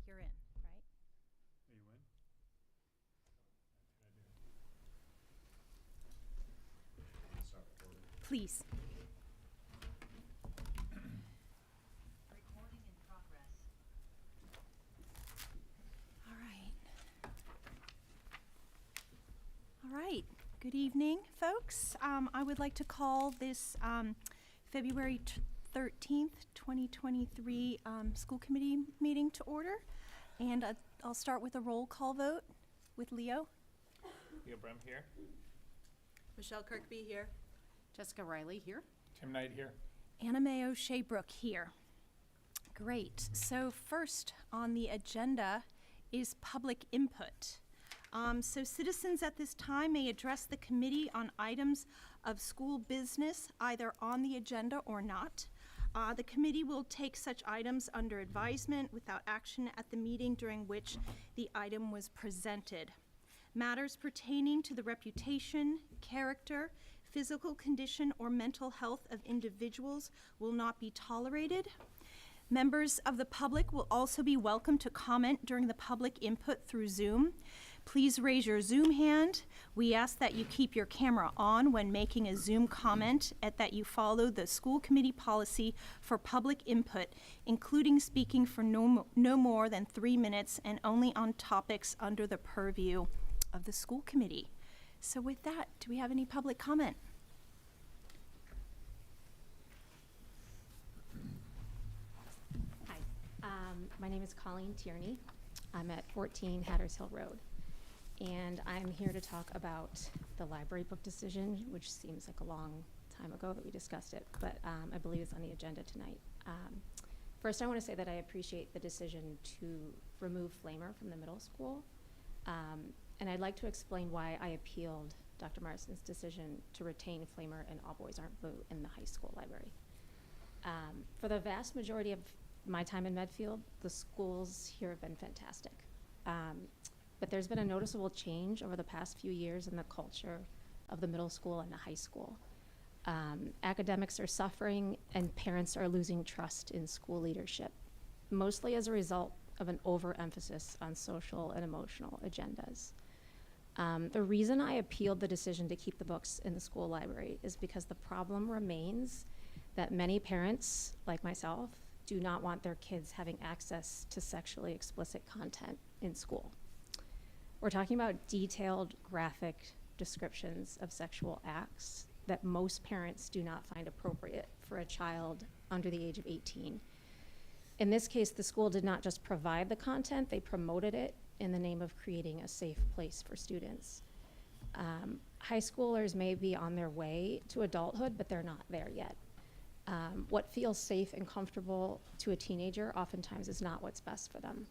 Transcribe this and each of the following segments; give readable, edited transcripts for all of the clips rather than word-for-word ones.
you're in, right? Are you in? Start recording. Please. Recording in progress. All right. All right. Good evening, folks. I would like to call this February 13th, 2023 school committee meeting to order. And I'll start with a roll call vote with Leo. Leo Brem here. Michelle Kirkby here. Jessica Riley here. Tim Knight here. Anna Mae O'Sheabrook here. Great. So first on the agenda is public input. So citizens at this time may address the committee on items of school business, either on the agenda or not. The committee will take such items under advisement without action at the meeting during which the item was presented. Matters pertaining to the reputation, character, physical condition, or mental health of individuals will not be tolerated. Members of the public will also be welcome to comment during the public input through Zoom. Please raise your Zoom hand. We ask that you keep your camera on when making a Zoom comment and that you follow the school committee policy for public input, including speaking for no more than 3 minutes and only on topics under the purview of the school committee. So with that, do we have any public comment? Hi, my name is Colleen Tierney. I'm at 14 Hatters Hill Road, and I'm here to talk about the library book decision, which seems like a long time ago that we discussed it, but I believe it's on the agenda tonight. First, I want to say that I appreciate the decision to remove Flamer from the middle school, and I'd like to explain why I appealed Dr. Marston's decision to retain Flamer and All Boys Aren't Blue in the high school library. For the vast majority of my time in Medfield, the schools here have been fantastic. But there's been a noticeable change over the past few years in the culture of the middle school and the high school. Academics are suffering and parents are losing trust in school leadership, mostly as a result of an overemphasis on social and emotional agendas. The reason I appealed the decision to keep the books in the school library is because the problem remains that many parents, like myself, do not want their kids having access to sexually explicit content in school. We're talking about detailed graphic descriptions of sexual acts that most parents do not find appropriate for a child under the age of 18. In this case, the school did not just provide the content, they promoted it in the name of creating a safe place for students. High schoolers may be on their way to adulthood, but they're not there yet. What feels safe and comfortable to a teenager oftentimes is not what's best for them.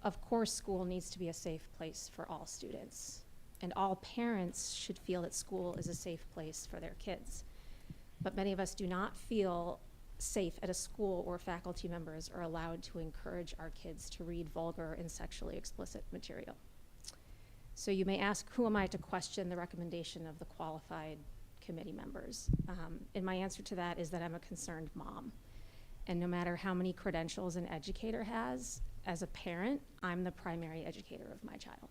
Of course, school needs to be a safe place for all students, and all parents should feel that school is a safe place for their kids. But many of us do not feel safe at a school where faculty members are allowed to encourage our kids to read vulgar and sexually explicit material. So you may ask, who am I to question the recommendation of the qualified committee members? And my answer to that is that I'm a concerned mom. And no matter how many credentials an educator has, as a parent, I'm the primary educator of my child.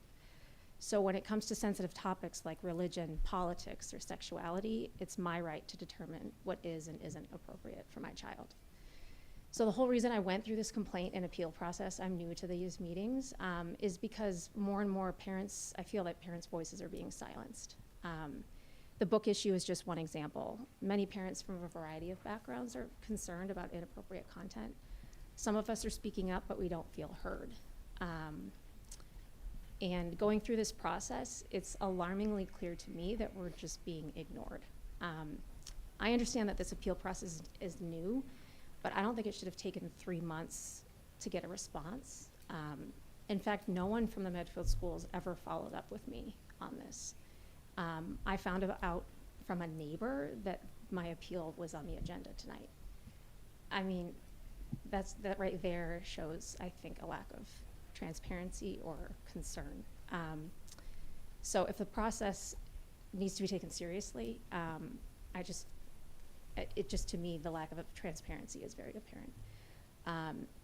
So when it comes to sensitive topics like religion, politics, or sexuality, it's my right to determine what is and isn't appropriate for my child. So the whole reason I went through this complaint and appeal process, I'm new to these meetings, is because more and more parents, I feel that parents' voices are being silenced. The book issue is just one example. Many parents from a variety of backgrounds are concerned about inappropriate content. Some of us are speaking up, but we don't feel heard. And going through this process, it's alarmingly clear to me that we're just being ignored. I understand that this appeal process is new, but I don't think it should have taken 3 months to get a response. In fact, no one from the Medfield schools ever followed up with me on this. I found out from a neighbor that my appeal was on the agenda tonight. I mean, that right there shows, I think, a lack of transparency or concern. So if the process needs to be taken seriously, it just to me, the lack of transparency is very apparent.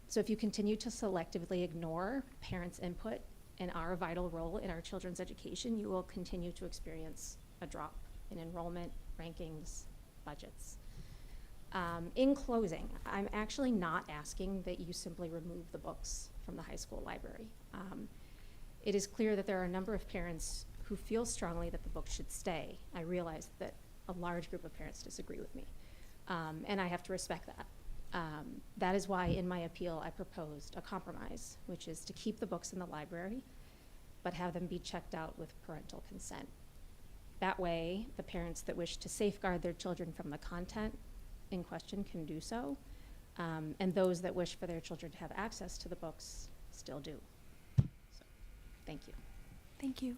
So if you continue to selectively ignore parents' input and our vital role in our children's education, you will continue to experience a drop in enrollment, rankings, budgets. In closing, I'm actually not asking that you simply remove the books from the high school library. It is clear that there are a number of parents who feel strongly that the books should stay. I realize that a large group of parents disagree with me, and I have to respect that. That is why in my appeal I proposed a compromise, which is to keep the books in the library, but have them be checked out with parental consent. That way, the parents that wish to safeguard their children from the content in question can do so, and those that wish for their children to have access to the books still do. So, thank you. Thank you.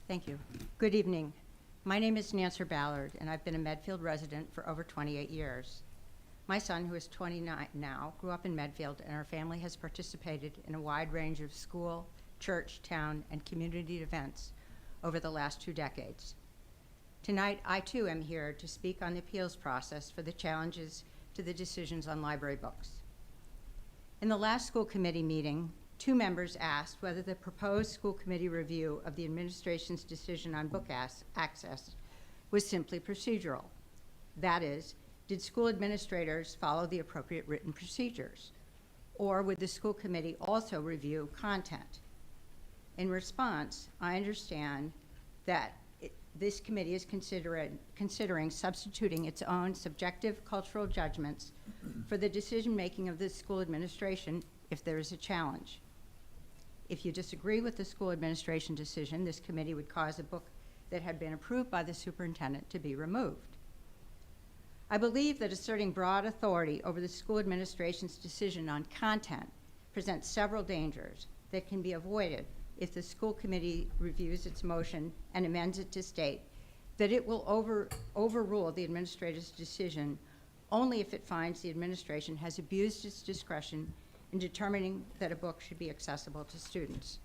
Thank you. Good evening. My name is Nancy Ballard, and I've been a Medfield resident for over 28 years. My son, who is 29 now, grew up in Medfield, and our family has participated in a wide range of school, church, town, and community events over the last 2 decades. Tonight, I too am here to speak on the appeals process for the challenges to the decisions on library books. In the last school committee meeting, 2 members asked whether the proposed school committee review of the administration's decision on book access was simply procedural. That is, did school administrators follow the appropriate written procedures? Or would the school committee also review content? In response, I understand that this committee is considering substituting its own subjective cultural judgments for the decision-making of the school administration if there is a challenge. If you disagree with the school administration decision, this committee would cause a book that had been approved by the superintendent to be removed. I believe that asserting broad authority over the school administration's decision on content presents several dangers that can be avoided if the school committee reviews its motion and amends it to state that it will overrule the administrator's decision only if it finds the administration has abused its discretion in determining that a book should be accessible to students.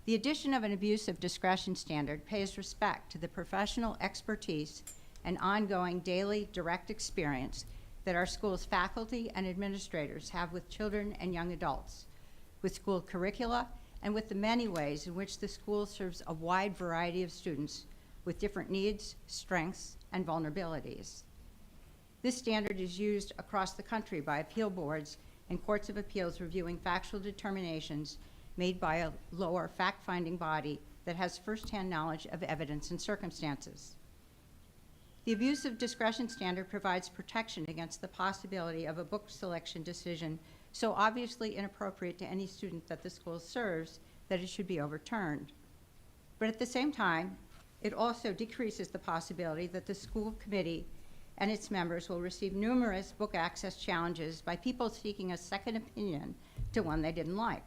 The addition of an abuse of discretion standard pays respect to the professional expertise and ongoing daily direct experience that our school's faculty and administrators have with children and young adults, with school curricula, and with the many ways in which the school serves a wide variety of students with different needs, strengths, and vulnerabilities. This standard is used across the country by appeal boards and courts of appeals reviewing factual determinations made by a lower fact-finding body that has firsthand knowledge of evidence and circumstances. The abuse of discretion standard provides protection against the possibility of a book selection decision so obviously inappropriate to any student that the school serves that it should be overturned. But at the same time, it also decreases the possibility that the school committee and its members will receive numerous book access challenges by people seeking a second opinion to one they didn't like.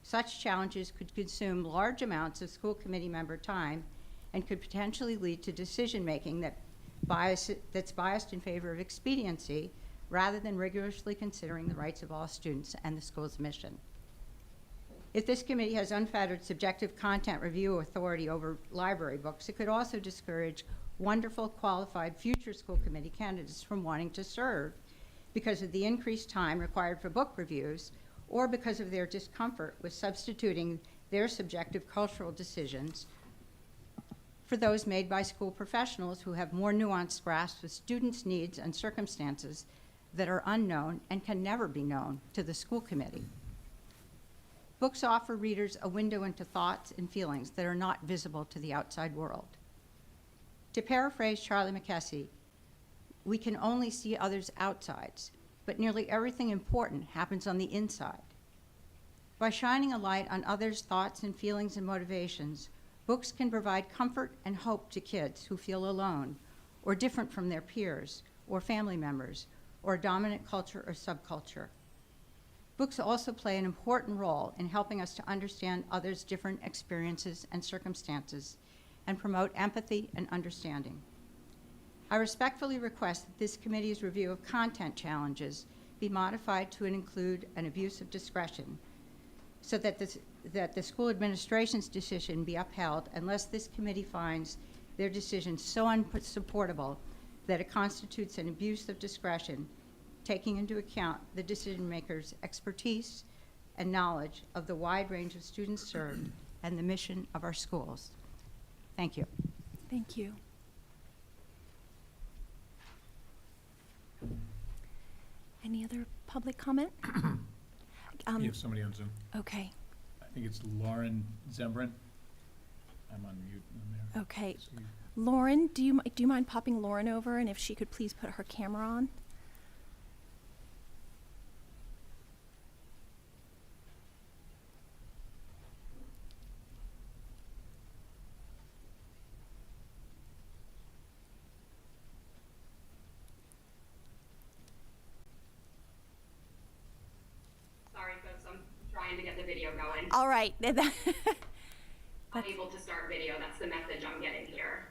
Such challenges could consume large amounts of school committee member time and could potentially lead to decision-making that's biased in favor of expediency rather than rigorously considering the rights of all students and the school's mission. If this committee has unfettered subjective content review authority over library books, it could also discourage wonderful, qualified future school committee candidates from wanting to serve because of the increased time required for book reviews or because of their discomfort with substituting their subjective cultural decisions for those made by school professionals who have more nuanced grasps of students' needs and circumstances that are unknown and can never be known to the school committee. Books offer readers a window into thoughts and feelings that are not visible to the outside world. To paraphrase Charlie McKessie, we can only see others' outsides, but nearly everything important happens on the inside. By shining a light on others' thoughts and feelings and motivations, books can provide comfort and hope to kids who feel alone or different from their peers or family members or a dominant culture or subculture. Books also play an important role in helping us to understand others' different experiences and circumstances and promote empathy and understanding. I respectfully request that this committee's review of content challenges be modified to include an abuse of discretion so that the school administration's decision be upheld unless this committee finds their decision so unsupportable that it constitutes an abuse of discretion, taking into account the decision maker's expertise and knowledge of the wide range of students served and the mission of our schools. Thank you. Thank you. Any other public comment? You have somebody on Zoom. Okay, I think it's Lauren Zembran. I'm on mute on there. okay. So you- Lauren, do you mind popping Lauren over, and if she could please put her camera on? Sorry, folks, I'm trying to get the video going. All right. Unable to start video, that's the message I'm getting here.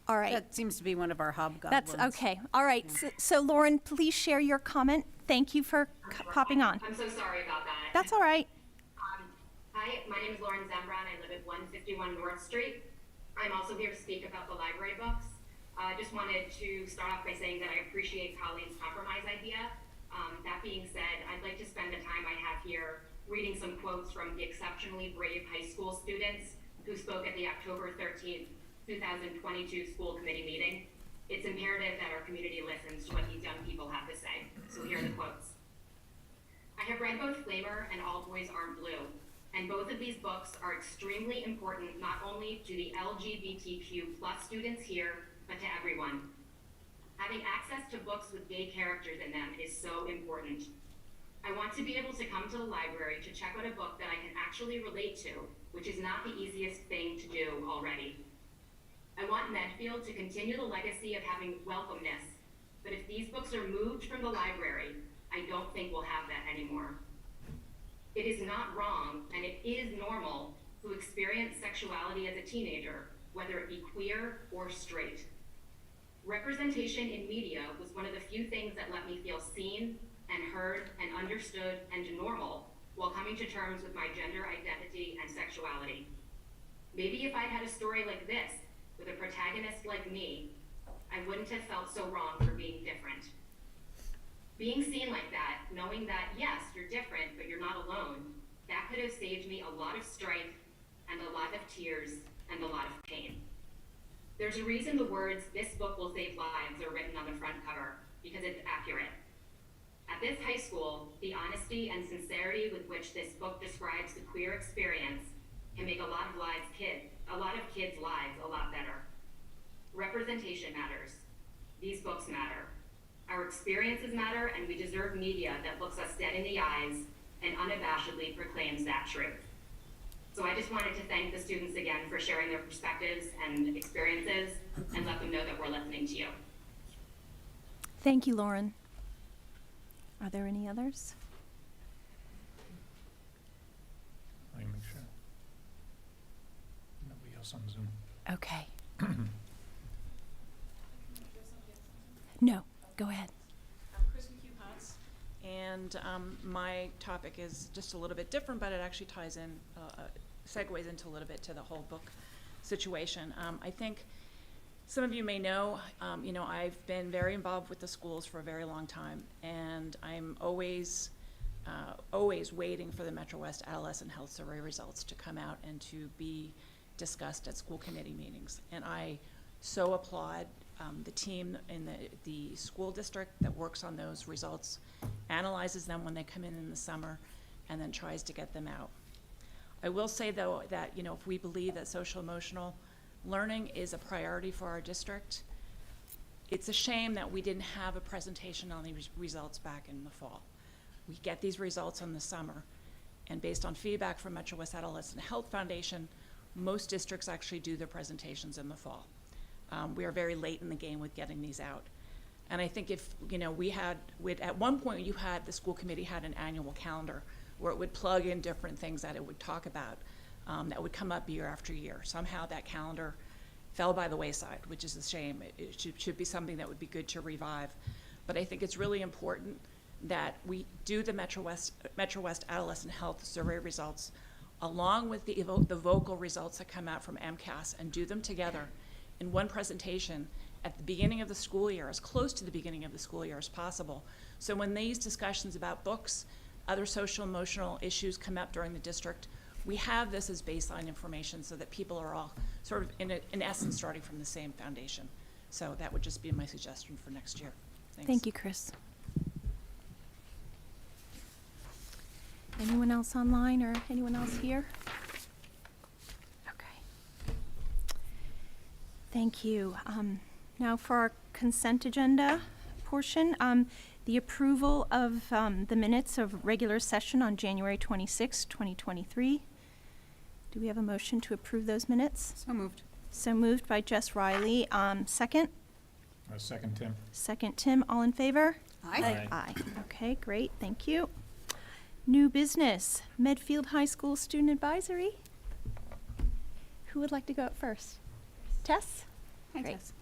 All right. That seems to be one of our hobgoblins. That's okay. All right. So Lauren, please share your comment. Thank you for popping on. I'm so sorry about that. That's all right. Hi, my name is Lauren Zembran. I live at 151 North Street. I'm also here to speak about the library books. I just wanted to start off by saying that I appreciate Colleen's compromise idea. That being said, I'd like to spend the time I have here reading some quotes from the exceptionally brave high school students who spoke at the October 13th, 2022 school committee meeting. It's imperative that our community listens to what these young people have to say. So here are the quotes. I have read both Flamer and All Boys Aren't Blue, and both of these books are extremely important not only to the LGBTQ+ students here, but to everyone. Having access to books with gay characters in them is so important. I want to be able to come to the library to check out a book that I can actually relate to, which is not the easiest thing to do already. I want Medfield to continue the legacy of having welcomeness, but if these books are moved from the library, I don't think we'll have that anymore. It is not wrong, and it is normal to experience sexuality as a teenager, whether it be queer or straight. Representation in media was one of the few things that let me feel seen and heard and understood and normal while coming to terms with my gender identity and sexuality. Maybe if I'd had a story like this with a protagonist like me, I wouldn't have felt so wrong for being different. Being seen like that, knowing that yes, you're different, but you're not alone, that could have saved me a lot of strife and a lot of tears and a lot of pain. There's a reason the words, "This book will save lives," are written on the front cover, because it's accurate. At this high school, the honesty and sincerity with which this book describes the queer experience can make a lot of kids' lives a lot better. Representation matters. These books matter. Our experiences matter, and we deserve media that looks us dead in the eyes and unabashedly proclaims that truth. So I just wanted to thank the students again for sharing their perspectives and experiences and let them know that we're listening to you. Thank you, Lauren. Are there any others? Let me make sure. Nobody else on Zoom. Okay. No, go ahead. I'm Chris McHugh-Potts, and my topic is just a little bit different, but it actually ties in, segues into a little bit to the whole book situation. I think some of you may know, I've been very involved with the schools for a very long time, and I'm always waiting for the Metro West Adolescent Health Survey results to come out and to be discussed at school committee meetings. And I so applaud the team in the school district that works on those results, analyzes them when they come in the summer, and then tries to get them out. I will say, though, that if we believe that social emotional learning is a priority for our district, it's a shame that we didn't have a presentation on these results back in the fall. We get these results in the summer, and based on feedback from Metro West Adolescent Health Foundation, most districts actually do their presentations in the fall. We are very late in the game with getting these out. And I think if, at one point the school committee had an annual calendar where it would plug in different things that it would talk about that would come up year after year. Somehow that calendar fell by the wayside, which is a shame. It should be something that would be good to revive. But I think it's really important that we do the Metro West Adolescent Health Survey results along with the vocal results that come out from MCAS and do them together in one presentation at the beginning of the school year, as close to the beginning of the school year as possible. So when these discussions about books, other social emotional issues come up during the district, we have this as baseline information so that people are all sort of, in essence, starting from the same foundation. So that would just be my suggestion for next year. Thanks. Thank you, Chris. Anyone else online or anyone else here? Okay. Thank you. Now for our consent agenda portion, the approval of the minutes of regular session on January 26, 2023. Do we have a motion to approve those minutes? So moved. So moved by Jess Riley. Second? Second, Tim. Second, Tim. All in favor? Aye. Aye. Okay, great. Thank you. New business, Medfield High School Student Advisory. Who would like to go up first? Tess? Hi, Great. Tess.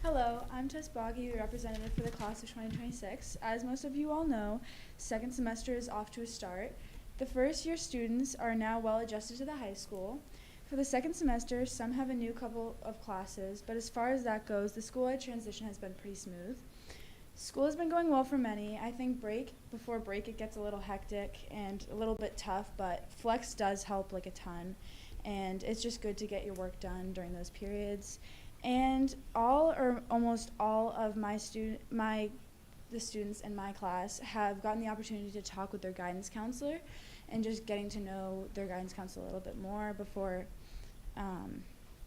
Hello, I'm Tess Boggy, the representative for the class of 2026. As most of you all know, second semester is off to a start. The first year students are now well adjusted to the high school. For the second semester, some have a new couple of classes, but as far as that goes, the school-wide transition has been pretty smooth. School has been going well for many. I think before break it gets a little hectic and a little bit tough, but flex does help like a ton, and it's just good to get your work done during those periods. And all or almost all of the students in my class have gotten the opportunity to talk with their guidance counselor and just getting to know their guidance counselor a little bit more before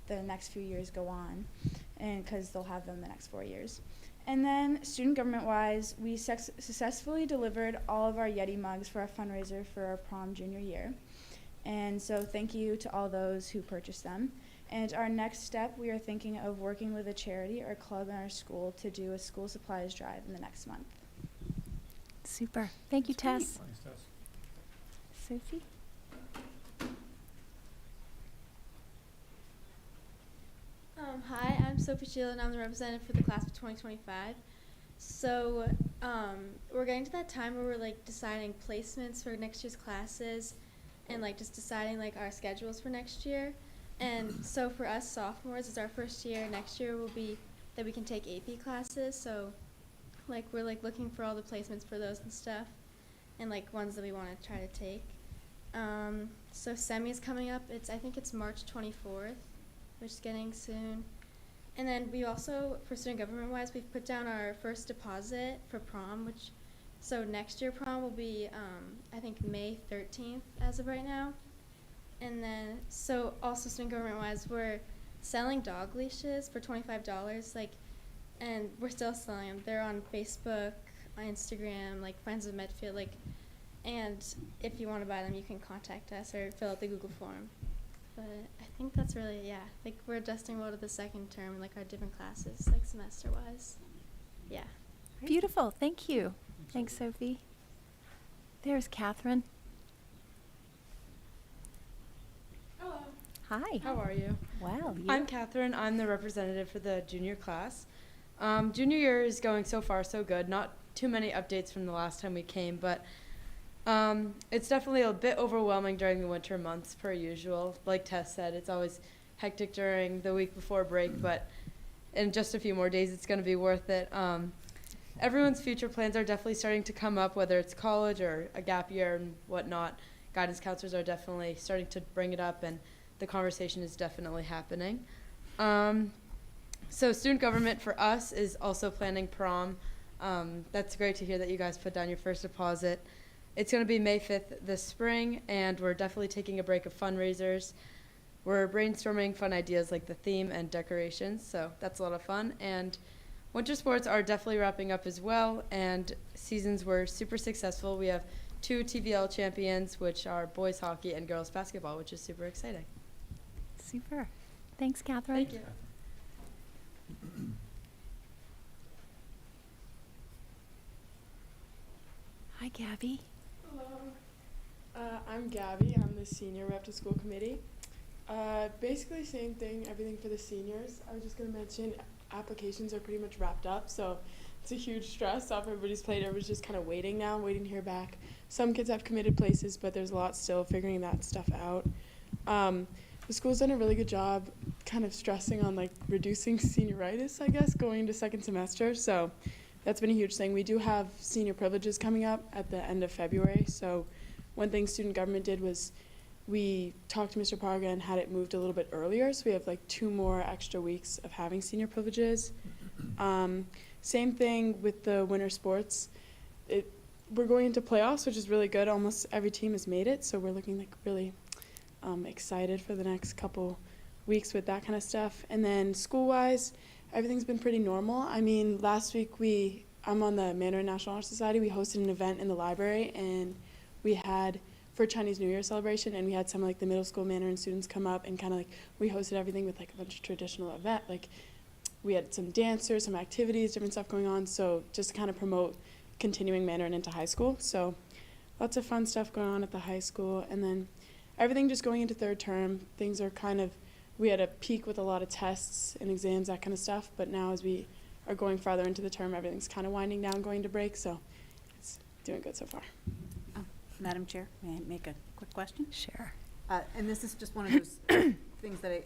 the next few years go on, and because they'll have them the next 4 years. And then student government-wise, we successfully delivered all of our Yeti mugs for our fundraiser for our prom junior year. And so thank you to all those who purchased them. And our next step, we are thinking of working with a charity or club in our school to do a school supplies drive in the next month. Super. Thank you, Tess. Thanks, Tess. Sophie? Hi, I'm Sophie Sheila, and I'm the representative for the class of 2025. So we're getting to that time where we're like deciding placements for next year's classes and like just deciding like our schedules for next year. And so for us sophomores, it's our first year. Next year will be that we can take AP classes. So like we're like looking for all the placements for those and stuff, and like ones that we want to try to take. So semi is coming up. I think it's March 24th, which is getting soon. And then we also, for student government wise, we've put down our first deposit for prom, so next year prom will be I think May 13th as of right now. And then, so also student government-wise, we're selling dog leashes for $25, and we're still selling them. They're on Facebook, on Instagram, like Friends of Medfield, and if you want to buy them, you can contact us or fill out the Google form. But I think that's really, we're adjusting well to the second term, our different classes, semester-wise. Yeah. Beautiful. Thank you. Thanks, Sophie. There's Catherine. Hello. Hi. How are you? Well, you. I'm Catherine. I'm the representative for the junior class. Junior year is going so far so good. Not too many updates from the last time we came, but it's definitely a bit overwhelming during the winter months per usual. Like Tess said, it's always hectic during the week before break, but in just a few more days it's going to be worth it. Everyone's future plans are definitely starting to come up, whether it's college or a gap year and whatnot. Guidance counselors are definitely starting to bring it up, and the conversation is definitely happening. So student government for us is also planning prom. That's great to hear that you guys put down your first deposit. It's going to be May 5th this spring, and we're definitely taking a break of fundraisers. We're brainstorming fun ideas like the theme and decorations, so that's a lot of fun. And winter sports are definitely wrapping up as well, and seasons were super successful. We have 2 TVL champions, which are boys hockey and girls basketball, which is super exciting. Super. Thanks, Catherine. Thank you. Hi, Gabby. Hello. I'm Gabby. I'm the senior rep to school committee. Basically same thing, everything for the seniors. I was just going to mention applications are pretty much wrapped up, so it's a huge stress off everybody's plate. Everybody's just kind of waiting now, waiting to hear back. Some kids have committed places, but there's a lot still figuring that stuff out. The school's done a really good job kind of stressing on like reducing senioritis, I guess, going into second semester. So that's been a huge thing. We do have senior privileges coming up at the end of February. So one thing student government did was we talked to Mr. Parga and had it moved a little bit earlier. So we have like 2 more extra weeks of having senior privileges. Same thing with the winter sports. We're going into playoffs, which is really good. Almost every team has made it. So we're looking like really excited for the next couple weeks with that kind of stuff. And then school-wise, everything's been pretty normal. I mean, last week I'm on the Mandarin National Honor Society. We hosted an event in the library, and we had for Chinese New Year celebration, and we had some like the middle school Mandarin students come up and kind of like we hosted everything with like a bunch of traditional event. Like we had some dancers, some activities, different stuff going on. So just to kind of promote continuing Mandarin into high school. So lots of fun stuff going on at the high school, and then everything just going into third term. Things are kind of, we had a peak with a lot of tests and exams, that kind of stuff, but now as we are going farther into the term, everything's kind of winding down, going to break, so it's doing good so far. Madam Chair, may I make a quick question? Sure. And this is just one of those things that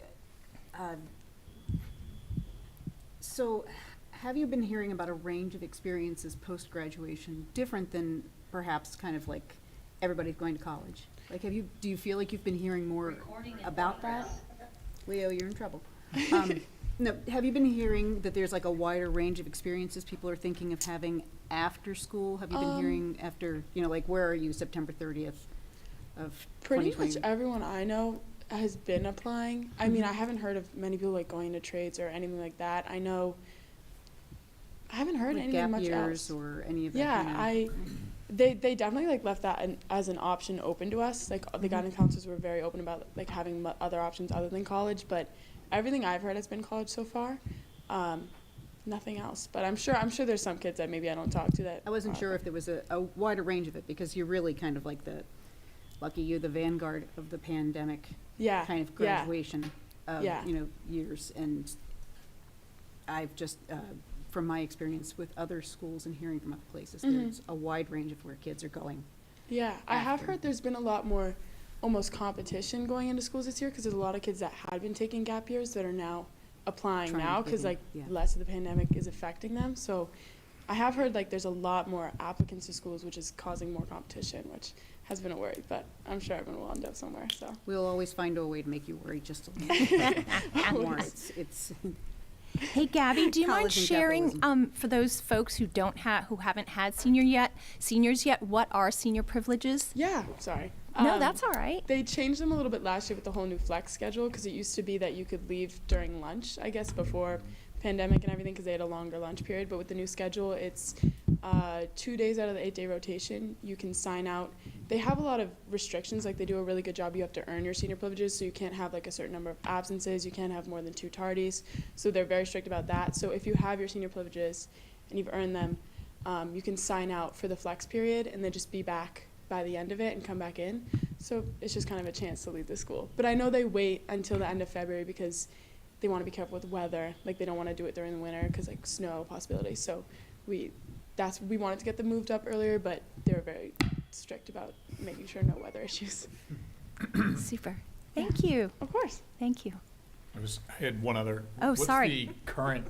so have you been hearing about a range of experiences post-graduation different than perhaps kind of like everybody going to college? Like, do you feel like you've been hearing more about that? Leo, you're in trouble. No, have you been hearing that there's like a wider range of experiences people are thinking of having after school? Have you been hearing after, like where are you September 30th of Pretty 2020? much everyone I know has been applying. I mean, I haven't heard of many people like going to trades or anything like that. I haven't heard Like anything gap much years else. or any of that Yeah, kind of they definitely like left that as an option open to us. Like the guidance counselors were very open about like having other options other than college, but everything I've heard has been college so far. Nothing else, but I'm sure there's some kids that maybe I don't talk to that. I wasn't sure if there was a wider range of it, because you're really kind of like the vanguard of the pandemic kind of graduation of, years. And I've just, from my experience with other schools and hearing from other places, there's a wide range of where kids are going. Yeah, I have heard there's been a lot more almost competition going into schools this year, because there's a lot of kids that had been taking gap years that are now applying Trying now, to because get like in, less of the pandemic is affecting them. So I have heard like there's a lot more applicants to schools, which is causing more competition, which has been a worry, but I'm sure everyone will end up somewhere. So We'll always find a way to make you worry just a little bit more. It's Hey, Gabby, do you mind College and sharing, capitalism. for those folks who haven't had seniors yet, what are senior privileges? yeah, sorry. No, that's all right. They changed them a little bit last year with the whole new flex schedule, because it used to be that you could leave during lunch, I guess, before pandemic and everything, because they had a longer lunch period. But with the new schedule, it's 2 days out of the 8-day rotation. You can sign out. They have a lot of restrictions. Like, they do a really good job. You have to earn your senior privileges, so you can't have like a certain number of absences. You can't have more than 2 tardies. So they're very strict about that. So if you have your senior privileges and you've earned them, you can sign out for the flex period and then just be back by the end of it and come back in. So it's just kind of a chance to leave the school. But I know they wait until the end of February because they want to be careful with weather. Like, they don't want to do it during the winter because like snow possibilities. So we wanted to get them moved up earlier, but they were very strict about making sure no weather issues. Super. Thank you. Of course. Thank you. I had one other. Oh, sorry. What's the current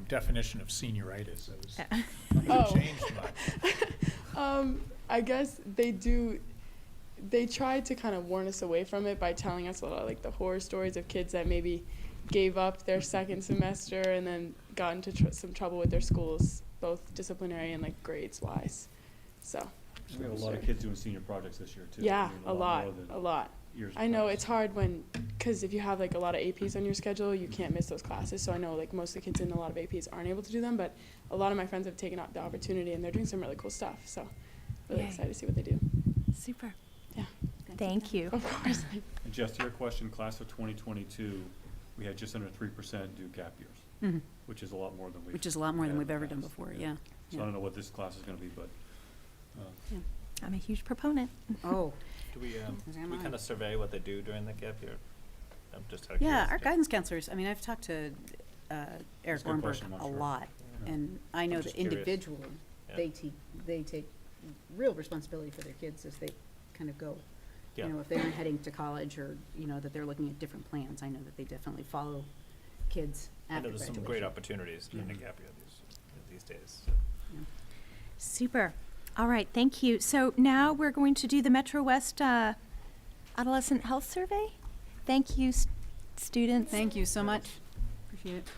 definition of senioritis? It Oh. changed much. I guess they tried to kind of warn us away from it by telling us a lot of like the horror stories of kids that maybe gave up their second semester and then got into some trouble with their schools, both disciplinary and like grades wise. So We have a lot of kids doing senior projects this year too. yeah, I mean, a lot. more than years I know past. it's hard because if you have like a lot of APs on your schedule, you can't miss those classes. So I know like most of the kids in a lot of APs aren't able to do them, but a lot of my friends have taken up the opportunity and they're doing some really cool stuff. So really Yay. excited to see what they do. Super. Yeah. Thank you. Of course. And Jess, to your question, class of 2022, we had just under 3% do gap years, Mhm. which is a lot more than we've Which is a lot more than had we've in the ever done past. before, yeah. So I don't know what this class is going to be, but I'm a huge proponent. Oh, Do we As am I. kind of survey what they do during the gap year? I'm just out of yeah, our curiosity. guidance counselors, I mean, I've talked to Eric That's a good Ornberg question, I'm a sure. lot. Yeah. And I know I'm that just curious. individually, they take real responsibility for their kids as they kind of go. Yeah. You know, if they're heading to college or, you know, that they're looking at different plans, I know that they definitely follow kids I know after there's graduation. some great opportunities in the Yeah. gap year these days. So. Super. All right, thank you. So now we're going to do the Metro West Adolescent Health Survey. Thank you, students. Thank you so much. Appreciate it.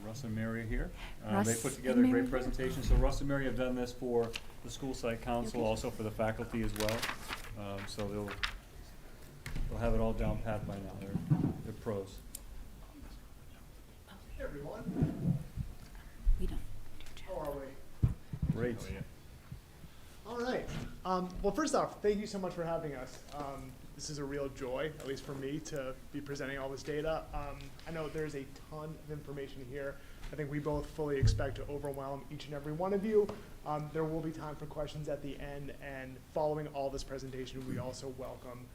Russ and Mary are here. They Russ put and together a Mary. great presentation. So Russ and Mary have done this for the school site council, also for the faculty as well. So they'll have it all down pat by now. They're pros. Hey everyone, We don't. how are we? Great. All right. Well, first off, thank you so much for having us. This is a real joy, at least for me, to be presenting all this data. I know there's a ton of information here. I think we both fully expect to overwhelm each and every one of you. There will be time for questions at the end, and following all this presentation, we also welcome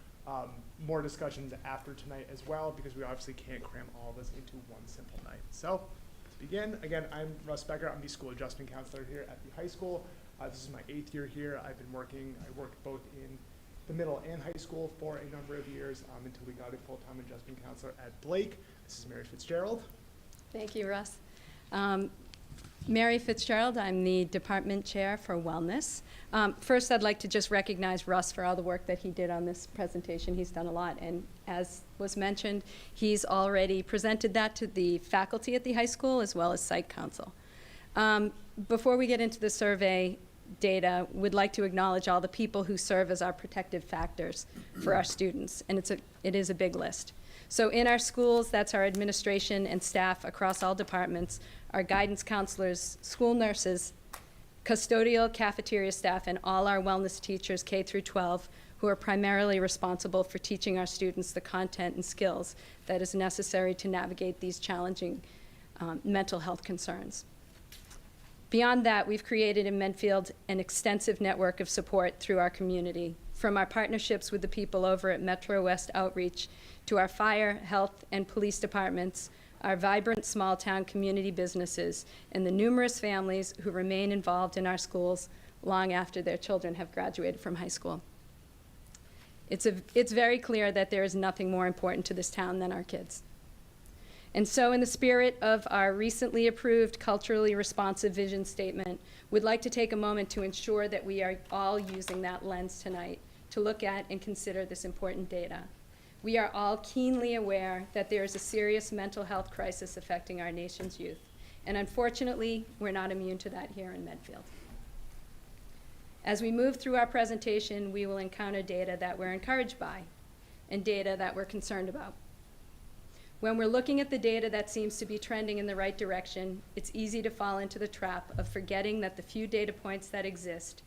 more discussions after tonight as well, because we obviously can't cram all this into one simple night. So, to begin, again, I'm Russ Becker. I'm the school adjustment counselor here at the high school. This is my 8th year here. I worked both in the middle and high school for a number of years until we got a full-time adjustment counselor at Blake. This is Mary Fitzgerald. Thank you, Russ. Mary Fitzgerald, I'm the department chair for wellness. First, I'd like to just recognize Russ for all the work that he did on this presentation. He's done a lot, and as was mentioned, he's already presented that to the faculty at the high school as well as site council. Before we get into the survey data, we'd like to acknowledge all the people who serve as our protective factors for our students, and it is a big list. So in our schools, that's our administration and staff across all departments, our guidance counselors, school nurses, custodial, cafeteria staff, and all our wellness teachers, K through 12, who are primarily responsible for teaching our students the content and skills that is necessary to navigate these challenging mental health concerns. Beyond that, we've created in Medfield an extensive network of support through our community, from our partnerships with the people over at Metro West Outreach to our fire, health, and police departments, our vibrant small-town community businesses, and the numerous families who remain involved in our schools long after their children have graduated from high school. It's very clear that there is nothing more important to this town than our kids. And so in the spirit of our recently approved culturally responsive vision statement, we'd like to take a moment to ensure that we are all using that lens tonight to look at and consider this important data. We are all keenly aware that there is a serious mental health crisis affecting our nation's youth. And unfortunately, we're not immune to that here in Medfield. As we move through our presentation, we will encounter data that we're encouraged by and data that we're concerned about. When we're looking at the data that seems to be trending in the right direction, it's easy to fall into the trap of forgetting that the few data points that exist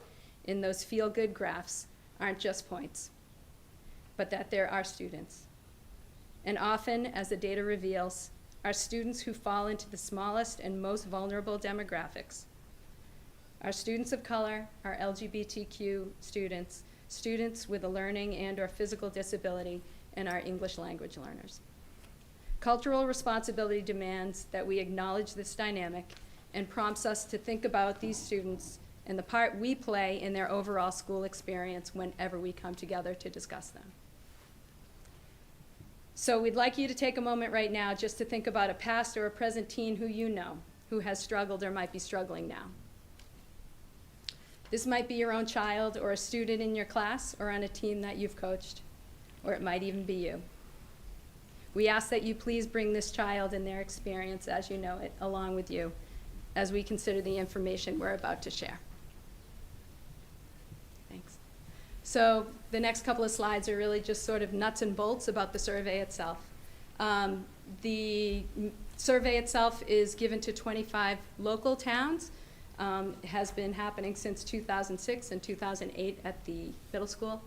in those feel-good graphs aren't just points, but that there are students. And often, as the data reveals, are students who fall into the smallest and most vulnerable demographics. Our students of color, our LGBTQ students, students with a learning and/or physical disability, and our English language learners. Cultural responsibility demands that we acknowledge this dynamic and prompts us to think about these students and the part we play in their overall school experience whenever we come together to discuss them. So we'd like you to take a moment right now just to think about a past or a present teen who you know, who has struggled or might be struggling now. This might be your own child or a student in your class or on a team that you've coached, or it might even be you. We ask that you please bring this child and their experience as you know it along with you as we consider the information we're about to share. Thanks. So the next couple of slides are really just sort of nuts and bolts about the survey itself. The survey itself is given to 25 local towns. It has been happening since 2006 and 2008 at the middle school.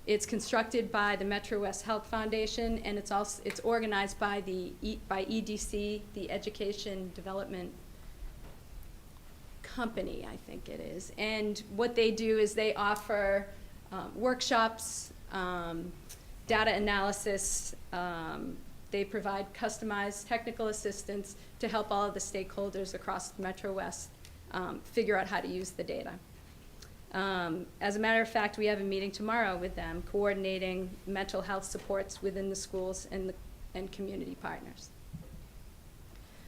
It's constructed by the Metro West Health Foundation, and it's organized by by EDC, the Education Development Company, I think it is. And what they do is they offer workshops, data analysis. They provide customized technical assistance to help all of the stakeholders across Metro West figure out how to use the data. As a matter of fact, we have a meeting tomorrow with them coordinating mental health supports within the schools and community partners.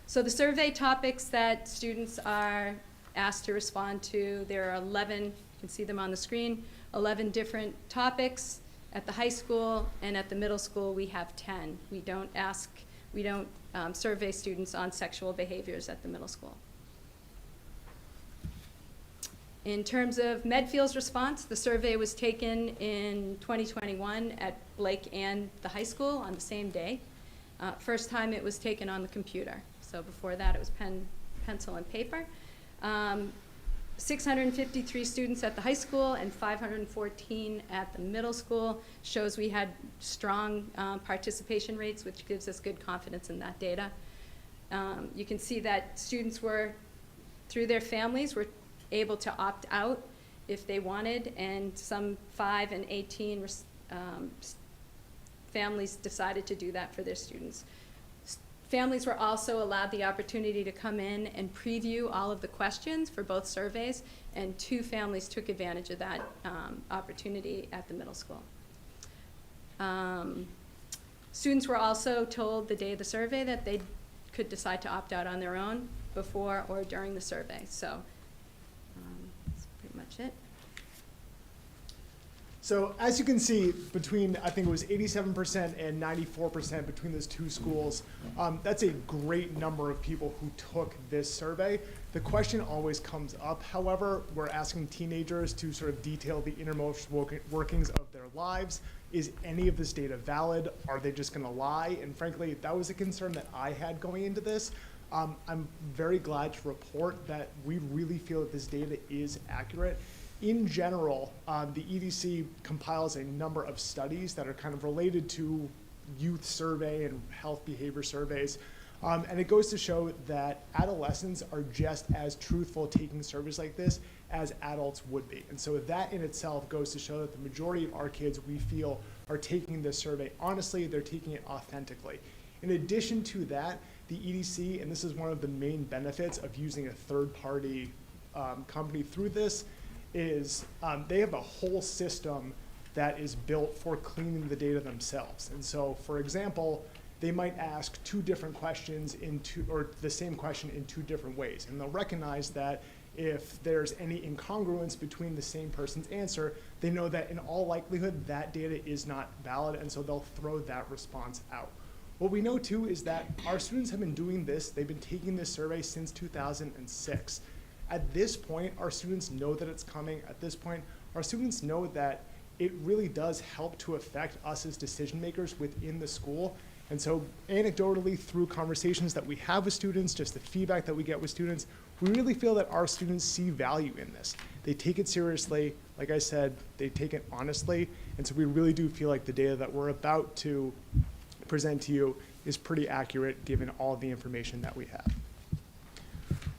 So the survey topics that students are asked to respond to, there are 11, you can see them on the screen, 11 different topics. At the high school and at the middle school, we have 10. We don't survey students on sexual behaviors at the middle school. In terms of Medfield's response, the survey was taken in 2021 at Blake and the high school on the same day. First time it was taken on the computer. So before that, it was pencil and paper. 653 students at the high school and 514 at the middle school. Shows we had strong participation rates, which gives us good confidence in that data. You can see that students were, through their families, were able to opt out if they wanted, and some 5 and 18 families decided to do that for their students. Families were also allowed the opportunity to come in and preview all of the questions for both surveys, and 2 families took advantage of that opportunity at the middle school. Students were also told the day of the survey that they could decide to opt out on their own before or during the survey. So that's pretty much it. So as you can see, between, I think it was 87% and 94% between those 2 schools, that's a great number of people who took this survey. The question always comes up, however, we're asking teenagers to sort of detail the innermost workings of their lives. Is any of this data valid? Are they just gonna lie? And frankly, that was a concern that I had going into this. I'm very glad to report that we really feel that this data is accurate. In general, the EDC compiles a number of studies that are kind of related to youth survey and health behavior surveys. And it goes to show that adolescents are just as truthful taking surveys like this as adults would be. And so that in itself goes to show that the majority of our kids, we feel, are taking this survey honestly, they're taking it authentically. In addition to that, the EDC, and this is one of the main benefits of using a third-party company through this, is they have a whole system that is built for cleaning the data themselves. And so, for example, they might ask 2 different questions or the same question in 2 different ways. And they'll recognize that if there's any incongruence between the same person's answer, they know that in all likelihood that data is not valid, and so they'll throw that response out. What we know too is that our students have been doing this, they've been taking this survey since 2006. At this point, our students know that it's coming. At this point, our students know that it really does help to affect us as decision makers within the school. And so anecdotally, through conversations that we have with students, just the feedback that we get with students, we really feel that our students see value in this. They take it seriously. Like I said, they take it honestly. And so we really do feel like the data that we're about to present to you is pretty accurate given all the information that we have.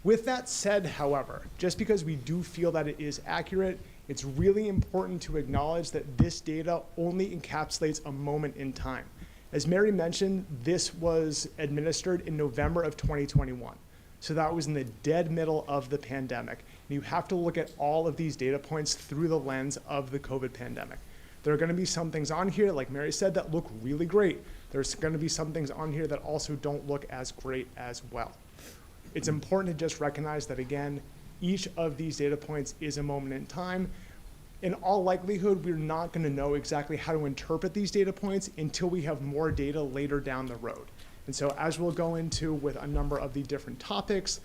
With that said, however, just because we do feel that it is accurate, it's really important to acknowledge that this data only encapsulates a moment in time. As Mary mentioned, this was administered in November of 2021. So that was in the dead middle of the pandemic. And you have to look at all of these data points through the lens of the COVID pandemic. There are going to be some things on here, like Mary said, that look really great. There's going to be some things on here that also don't look as great as well. It's important to just recognize that, again, each of these data points is a moment in time. In all likelihood, we're not going to know exactly how to interpret these data points until we have more data later down the road. And so as we'll go into with a number of the different topics,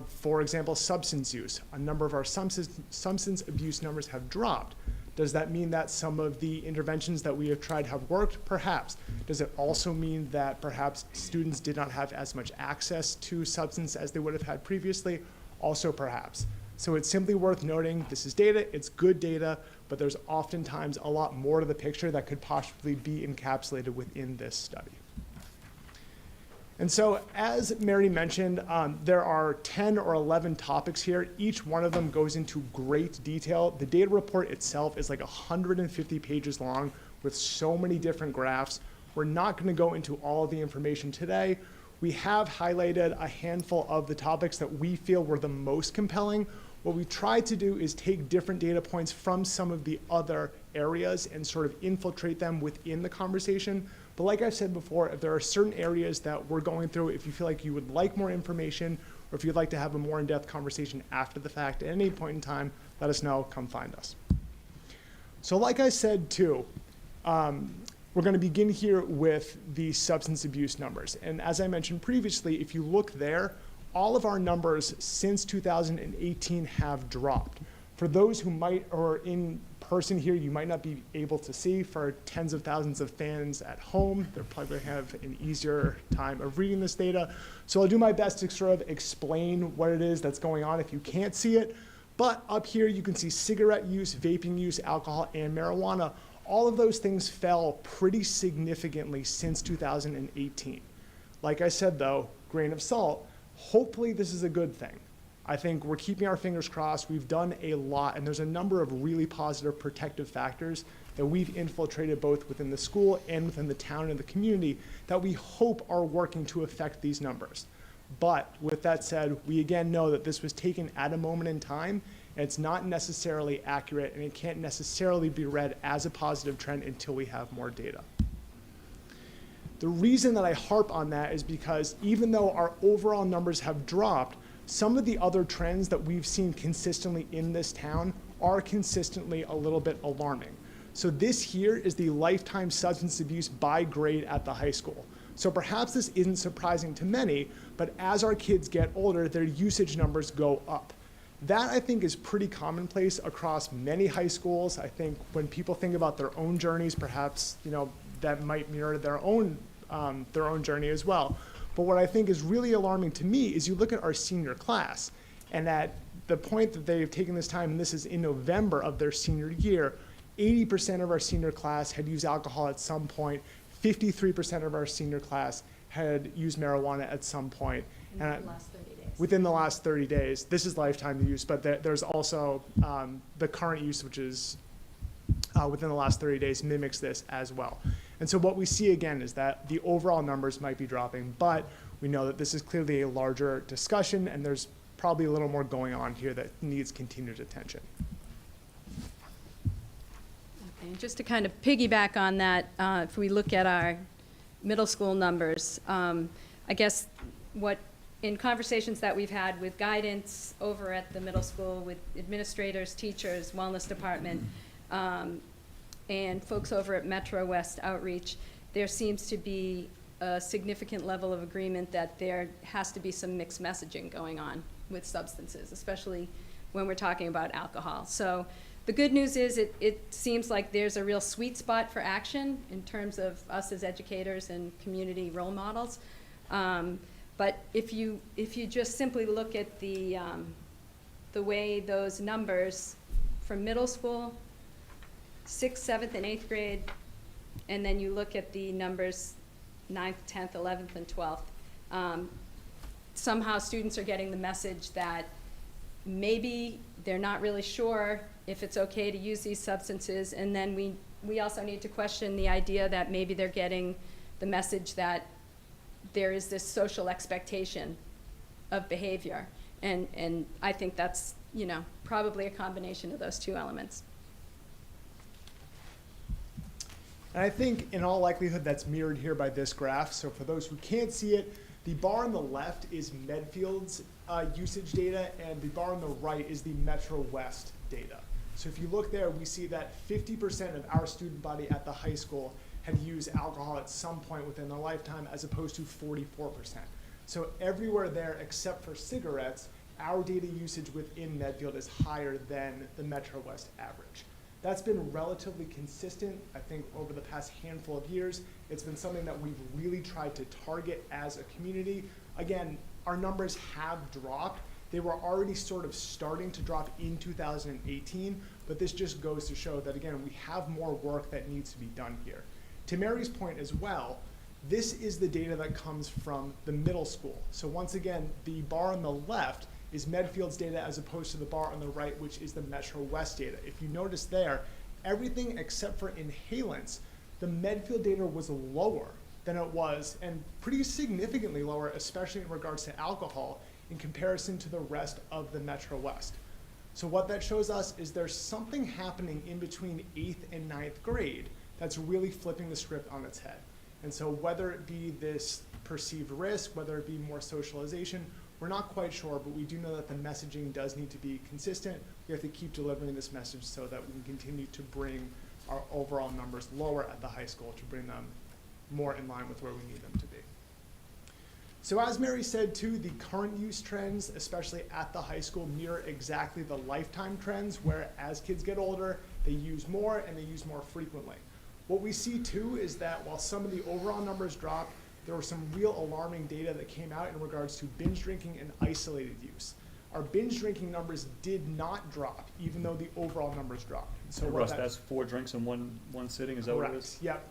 for example, substance use, a number of our substance abuse numbers have dropped. Does that mean that some of the interventions that we have tried have worked? Perhaps. Does it also mean that perhaps students did not have as much access to substance as they would have had previously? Also perhaps. So it's simply worth noting this is data, it's good data, but there's oftentimes a lot more to the picture that could possibly be encapsulated within this study. And so, as Mary mentioned, there are 10 or 11 topics here. Each one of them goes into great detail. The data report itself is like 150 pages long with so many different graphs. We're not going to go into all of the information today. We have highlighted a handful of the topics that we feel were the most compelling. What we tried to do is take different data points from some of the other areas and sort of infiltrate them within the conversation. But like I've said before, if there are certain areas that we're going through, if you feel like you would like more information, or if you'd like to have a more in-depth conversation after the fact at any point in time, let us know, come find us. So like I said too, we're going to begin here with the substance abuse numbers. And as I mentioned previously, if you look there, all of our numbers since 2018 have dropped. For those who might, or in person here, you might not be able to see. For tens of thousands of fans at home, they're probably going to have an easier time of reading this data. So I'll do my best to sort of explain what it is that's going on if you can't see it. But up here, you can see cigarette use, vaping use, alcohol, and marijuana. All of those things fell pretty significantly since 2018. Like I said though, grain of salt, hopefully this is a good thing. I think we're keeping our fingers crossed. We've done a lot, and there's a number of really positive protective factors that we've infiltrated both within the school and within the town and the community that we hope are working to affect these numbers. But with that said, we again know that this was taken at a moment in time, and it's not necessarily accurate, and it can't necessarily be read as a positive trend until we have more data. The reason that I harp on that is because even though our overall numbers have dropped, some of the other trends that we've seen consistently in this town are consistently a little bit alarming. So this here is the lifetime substance abuse by grade at the high school. So perhaps this isn't surprising to many, but as our kids get older, their usage numbers go up. That I think is pretty commonplace across many high schools. I think when people think about their own journeys, perhaps that might mirror their own journey as well. But what I think is really alarming to me is you look at our senior class, and at the point that they've taken this time, and this is in November of their senior year, 80% of our senior class had used alcohol at some point, 53% of our senior class had used marijuana at some point. In the last 30 days. Within the last 30 days. This is lifetime use, but there's also the current use, which is within the last 30 days, mimics this as well. And so what we see again is that the overall numbers might be dropping, but we know that this is clearly a larger discussion, and there's probably a little more going on here that needs continued attention. Okay, and just to kind of piggyback on that, if we look at our middle school numbers, I guess what in conversations that we've had with guidance over at the middle school, with administrators, teachers, wellness department, and folks over at Metro West Outreach, there seems to be a significant level of agreement that there has to be some mixed messaging going on with substances, especially when we're talking about alcohol. So the good news is it seems like there's a real sweet spot for action in terms of us as educators and community role models. But if you just simply look at the way those numbers from middle school, 6th, 7th, and 8th grade, and then you look at the numbers 9th, 10th, 11th, and 12th, somehow students are getting the message that maybe they're not really sure if it's okay to use these substances, and then we also need to question the idea that maybe they're getting the message that there is this social expectation of behavior, and I think that's probably a combination of those two elements. And I think in all likelihood that's mirrored here by this graph. So for those who can't see it, the bar on the left is Medfield's usage data, and the bar on the right is the Metro West data. So if you look there, we see that 50% of our student body at the high school had used alcohol at some point within their lifetime, as opposed to 44%. So everywhere there except for cigarettes, our data usage within Medfield is higher than the Metro West average. That's been relatively consistent, I think, over the past handful of years. It's been something that we've really tried to target as a community. Again, our numbers have dropped. They were already sort of starting to drop in 2018, but this just goes to show that, again, we have more work that needs to be done here. To Mary's point as well, This is the data that comes from the middle school. So once again, the bar on the left is Medfield's data as opposed to the bar on the right, which is the Metro West data. If you notice there, everything except for inhalants, the Medfield data was lower than it was, and pretty significantly lower, especially in regards to alcohol, in comparison to the rest of the Metro West. So what that shows us is there's something happening in between 8th and 9th grade that's really flipping the script on its head. And so whether it be this perceived risk, whether it be more socialization, we're not quite sure, but we do know that the messaging does need to be consistent. We have to keep delivering this message so that we can continue to bring our overall numbers lower at the high school, to bring them more in line with where we need them to be. So as Mary said too, the current use trends, especially at the high school, mirror exactly the lifetime trends, where as kids get older, they use more and they use more frequently. What we see too is that while some of the overall numbers dropped, there was some real alarming data that came out in regards to binge drinking and isolated use. Our binge drinking numbers did not drop, even though the overall numbers dropped. So Russ, that's 4 drinks in one sitting, is that what it is? Yep.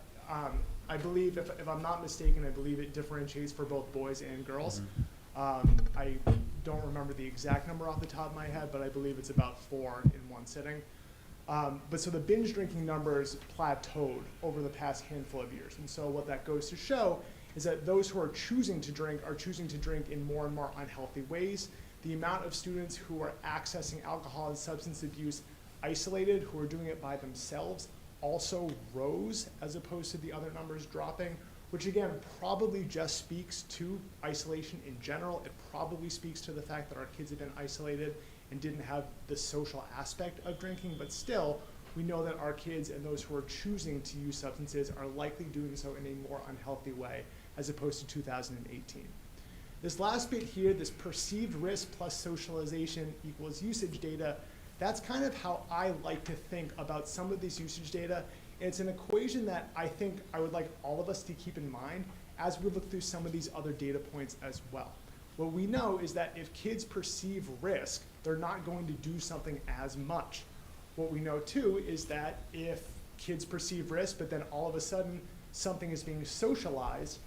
I believe, if I'm not mistaken, I believe it differentiates for both boys and girls. I don't remember the exact number off the top of my head, but I believe it's about 4 in one sitting. But so the binge drinking numbers plateaued over the past handful of years. And so what that goes to show is that those who are choosing to drink in more and more unhealthy ways. The amount of students who are accessing alcohol and substance abuse isolated, who are doing it by themselves, also rose as opposed to the other numbers dropping, which again probably just speaks to isolation in general. It probably speaks to the fact that our kids have been isolated and didn't have the social aspect of drinking, but still, we know that our kids and those who are choosing to use substances are likely doing so in a more unhealthy way as opposed to 2018. This last bit here, this perceived risk plus socialization equals usage data, that's kind of how I like to think about some of this usage data. And it's an equation that I think I would like all of us to keep in mind as we look through some of these other data points as well. What we know is that if kids perceive risk, they're not going to do something as much. What we know too is that if kids perceive risk, but then all of a sudden something is being socialized,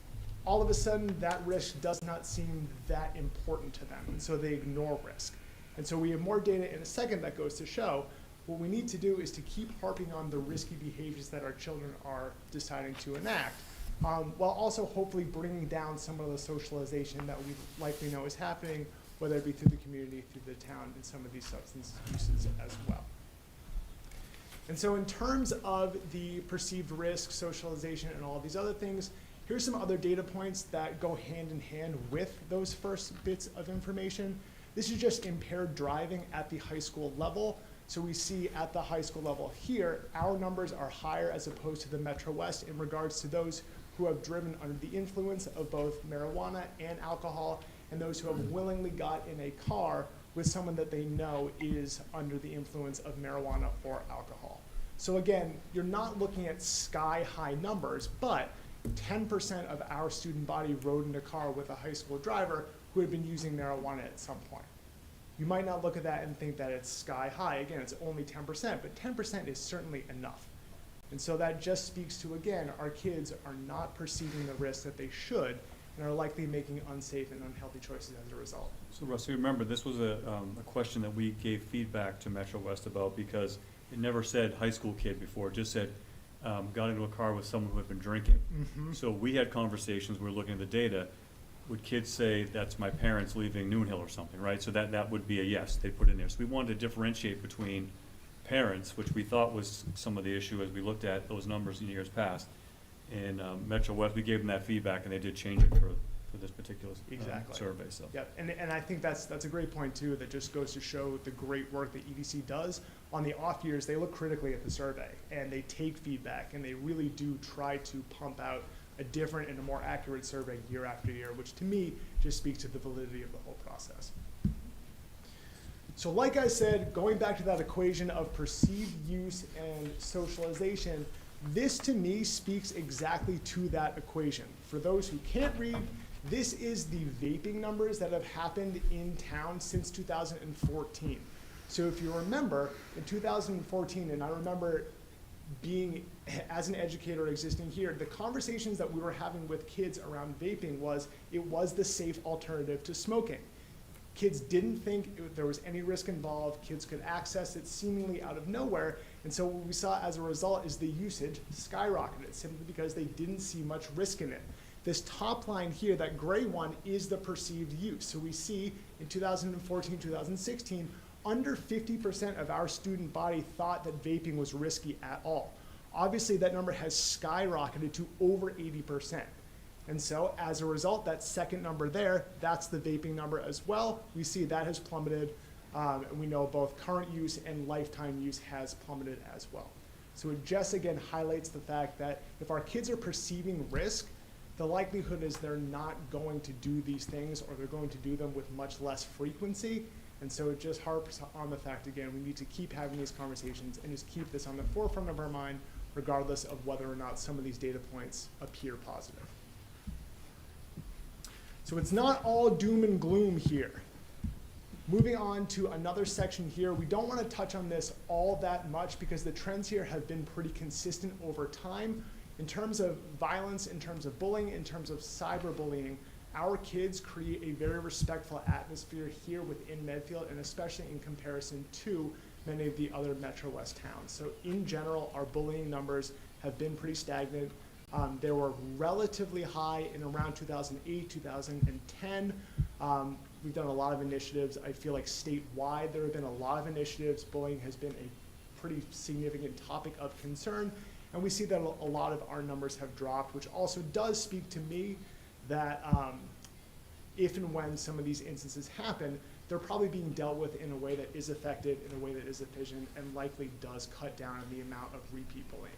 all of a sudden that risk does not seem that important to them, and so they ignore risk. And so we have more data in a second that goes to show what we need to do is to keep harping on the risky behaviors that our children are deciding to enact, while also hopefully bringing down some of the socialization that we likely know is happening, whether it be through the community, through the town, and some of these substance uses as well. And so in terms of the perceived risk, socialization, and all of these other things, here's some other data points that go hand in hand with those first bits of information. This is just impaired driving at the high school level. So we see at the high school level here, our numbers are higher as opposed to the Metro West in regards to those who have driven under the influence of both marijuana and alcohol, and those who have willingly got in a car with someone that they know is under the influence of marijuana or alcohol. So again, you're not looking at sky-high numbers, but 10% of our student body rode in a car with a high school driver who had been using marijuana at some point. You might not look at that and think that it's sky high. Again, it's only 10%, but 10% is certainly enough. And so that just speaks to, again, our kids are not perceiving the risk that they should and are likely making unsafe and unhealthy choices as a result. So Russ, you remember this was a question that we gave feedback to Metro West about, because it never said high school kid before, it just said got into a car with someone who had been drinking. So we had conversations, we were looking at the data. Would kids say, that's my parents leaving Noon Hill or something, right? So that would be a yes, they put in there. So we wanted to differentiate between parents, which we thought was some of the issue as we looked at those numbers in years past. And Metro West, we gave them that feedback, and they did change it for this particular survey. So. Yep, and I think that's a great point too, that just goes to show the great work that EDC does. On the off years, they look critically at the survey, and they take feedback, and they really do try to pump out a different and a more accurate survey year after year, which to me just speaks to the validity of the whole process. So like I said, going back to that equation of perceived use and socialization, this to me speaks exactly to that equation. For those who can't read, this is the vaping numbers that have happened in town since 2014. So if you remember, in 2014, and I remember being as an educator existing here, the conversations that we were having with kids around vaping was, it was the safe alternative to smoking. Kids didn't think there was any risk involved. Kids could access it seemingly out of nowhere. And so what we saw as a result is the usage skyrocketed simply because they didn't see much risk in it. This top line here, that gray one, is the perceived use. So we see in 2014, 2016, under 50% of our student body thought that vaping was risky at all. Obviously, that number has skyrocketed to over 80%. And so as a result, that second number there, that's the vaping number as well. We see that has plummeted. And we know both current use and lifetime use has plummeted as well. So it just, again, highlights the fact that if our kids are perceiving risk, the likelihood is they're not going to do these things, or they're going to do them with much less frequency. And so it just harps on the fact, again, we need to keep having these conversations and just keep this on the forefront of our mind, regardless of whether or not some of these data points appear positive. So it's not all doom and gloom here. Moving on to another section here, we don't want to touch on this all that much because the trends here have been pretty consistent over time. In terms of violence, in terms of bullying, in terms of cyberbullying, our kids create a very respectful atmosphere here within Medfield, and especially in comparison to many of the other Metro West towns. So in general, our bullying numbers have been pretty stagnant. They were relatively high in around 2008, 2010. We've done a lot of initiatives. I feel like statewide there have been a lot of initiatives. Bullying has been a pretty significant topic of concern. And we see that a lot of our numbers have dropped, which also does speak to me that if and when some of these instances happen, they're probably being dealt with in a way that is effective, in a way that is efficient, and likely does cut down on the amount of repeat bullying.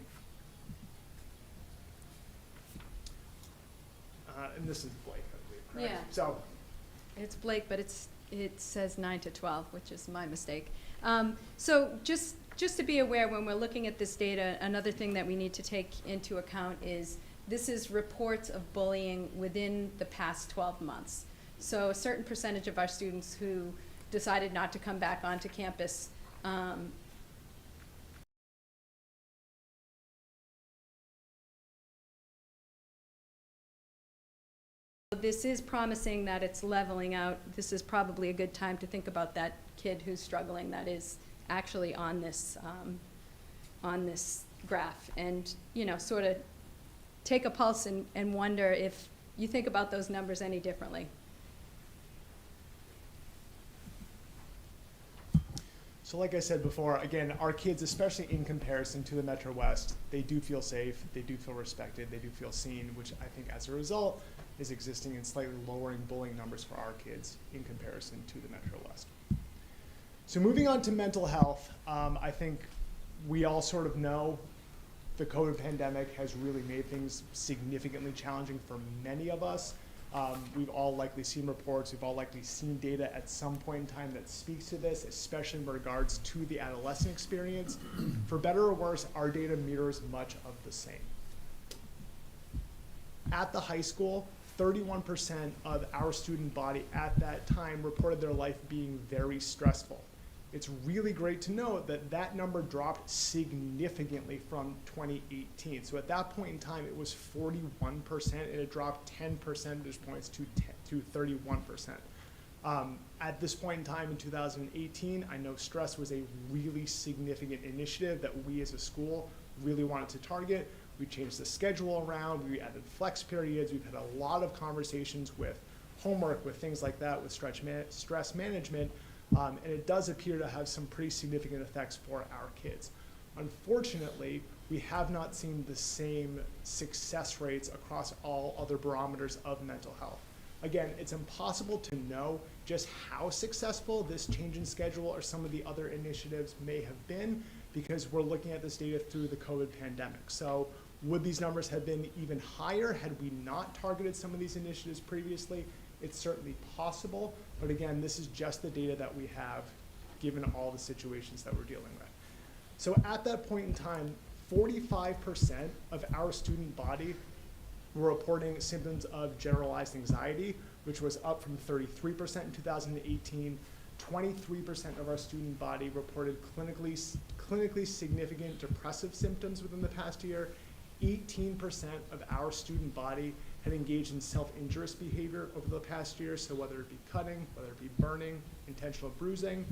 And this is Blake, I believe, correct? Yeah. So, It's Blake, but it says 9 to 12, which is my mistake. So just to be aware, when we're looking at this data, another thing that we need to take into account is this is reports of bullying within the past 12 months. So a certain percentage of our students who decided not to come back onto campus this is promising that it's leveling out. This is probably a good time to think about that kid who's struggling that is actually on this graph, and sort of take a pulse and wonder if you think about those numbers any differently. So like I said before, again, our kids, especially in comparison to the Metro West, they do feel safe, they do feel respected, they do feel seen, which I think as a result is existing in slightly lowering bullying numbers for our kids in comparison to the Metro West. So moving on to mental health, I think we all sort of know the COVID pandemic has really made things significantly challenging for many of us. We've all likely seen reports, we've all likely seen data at some point in time that speaks to this, especially in regards to the adolescent experience. For better or worse, our data mirrors much of the same. At the high school, 31% of our student body at that time reported their life being very stressful. It's really great to note that that number dropped significantly from 2018. So at that point in time, it was 41%, and it dropped 10 percentage points to 31%. At this point in time in 2018, I know stress was a really significant initiative that we as a school really wanted to target. We changed the schedule around, we added flex periods, we've had a lot of conversations with homework, with things like that, with stress management. And it does appear to have some pretty significant effects for our kids. Unfortunately, we have not seen the same success rates across all other barometers of mental health. Again, it's impossible to know just how successful this change in schedule or some of the other initiatives may have been, because we're looking at this data through the COVID pandemic. So would these numbers have been even higher had we not targeted some of these initiatives previously? It's certainly possible, but again, this is just the data that we have given all the situations that we're dealing with. So at that point in time, 45% of our student body were reporting symptoms of generalized anxiety, which was up from 33% in 2018, 23% of our student body reported clinically significant depressive symptoms within the past year. 18% of our student body had engaged in self-injurious behavior over the past year, so whether it be cutting, whether it be burning, intentional bruising.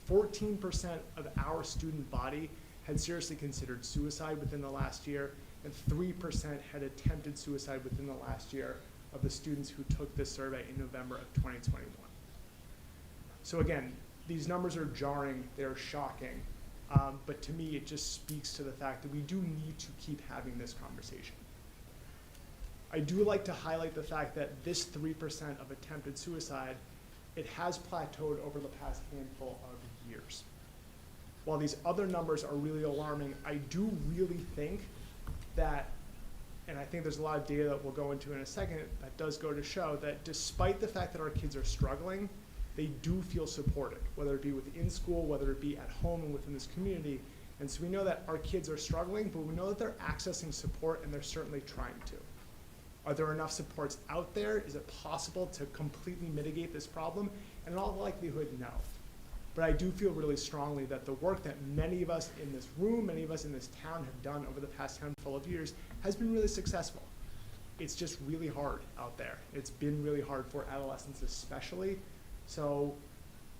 14% of our student body had seriously considered suicide within the last year, and 3% had attempted suicide within the last year of the students who took this survey in November of 2021. So again, these numbers are jarring, they're shocking, but to me it just speaks to the fact that we do need to keep having this conversation. I do like to highlight the fact that this 3% of attempted suicide, it has plateaued over the past handful of years. While these other numbers are really alarming, I do really think that, and I think there's a lot of data that we'll go into in a second that does go to show that despite the fact that our kids are struggling, they do feel supported, whether it be within school, whether it be at home and within this community. And so we know that our kids are struggling, but we know that they're accessing support and they're certainly trying to. Are there enough supports out there? Is it possible to completely mitigate this problem? And in all likelihood, no. But I do feel really strongly that the work that many of us in this room, many of us in this town have done over the past handful of years has been really successful. It's just really hard out there. It's been really hard for adolescents especially. So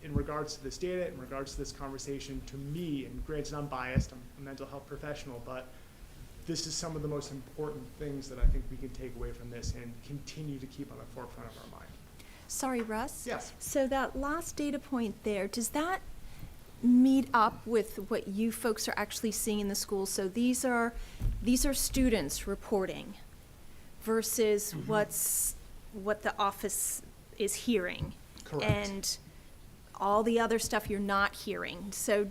in regards to this data, in regards to this conversation, to me, and granted I'm biased, I'm a mental health professional, but this is some of the most important things that I think we can take away from this and continue to keep on the forefront of our mind. Sorry, Russ? Yes. So that last data point there, does that meet up with what you folks are actually seeing in the schools? So these are students reporting versus what the office is hearing. Correct. And all the other stuff you're not hearing. So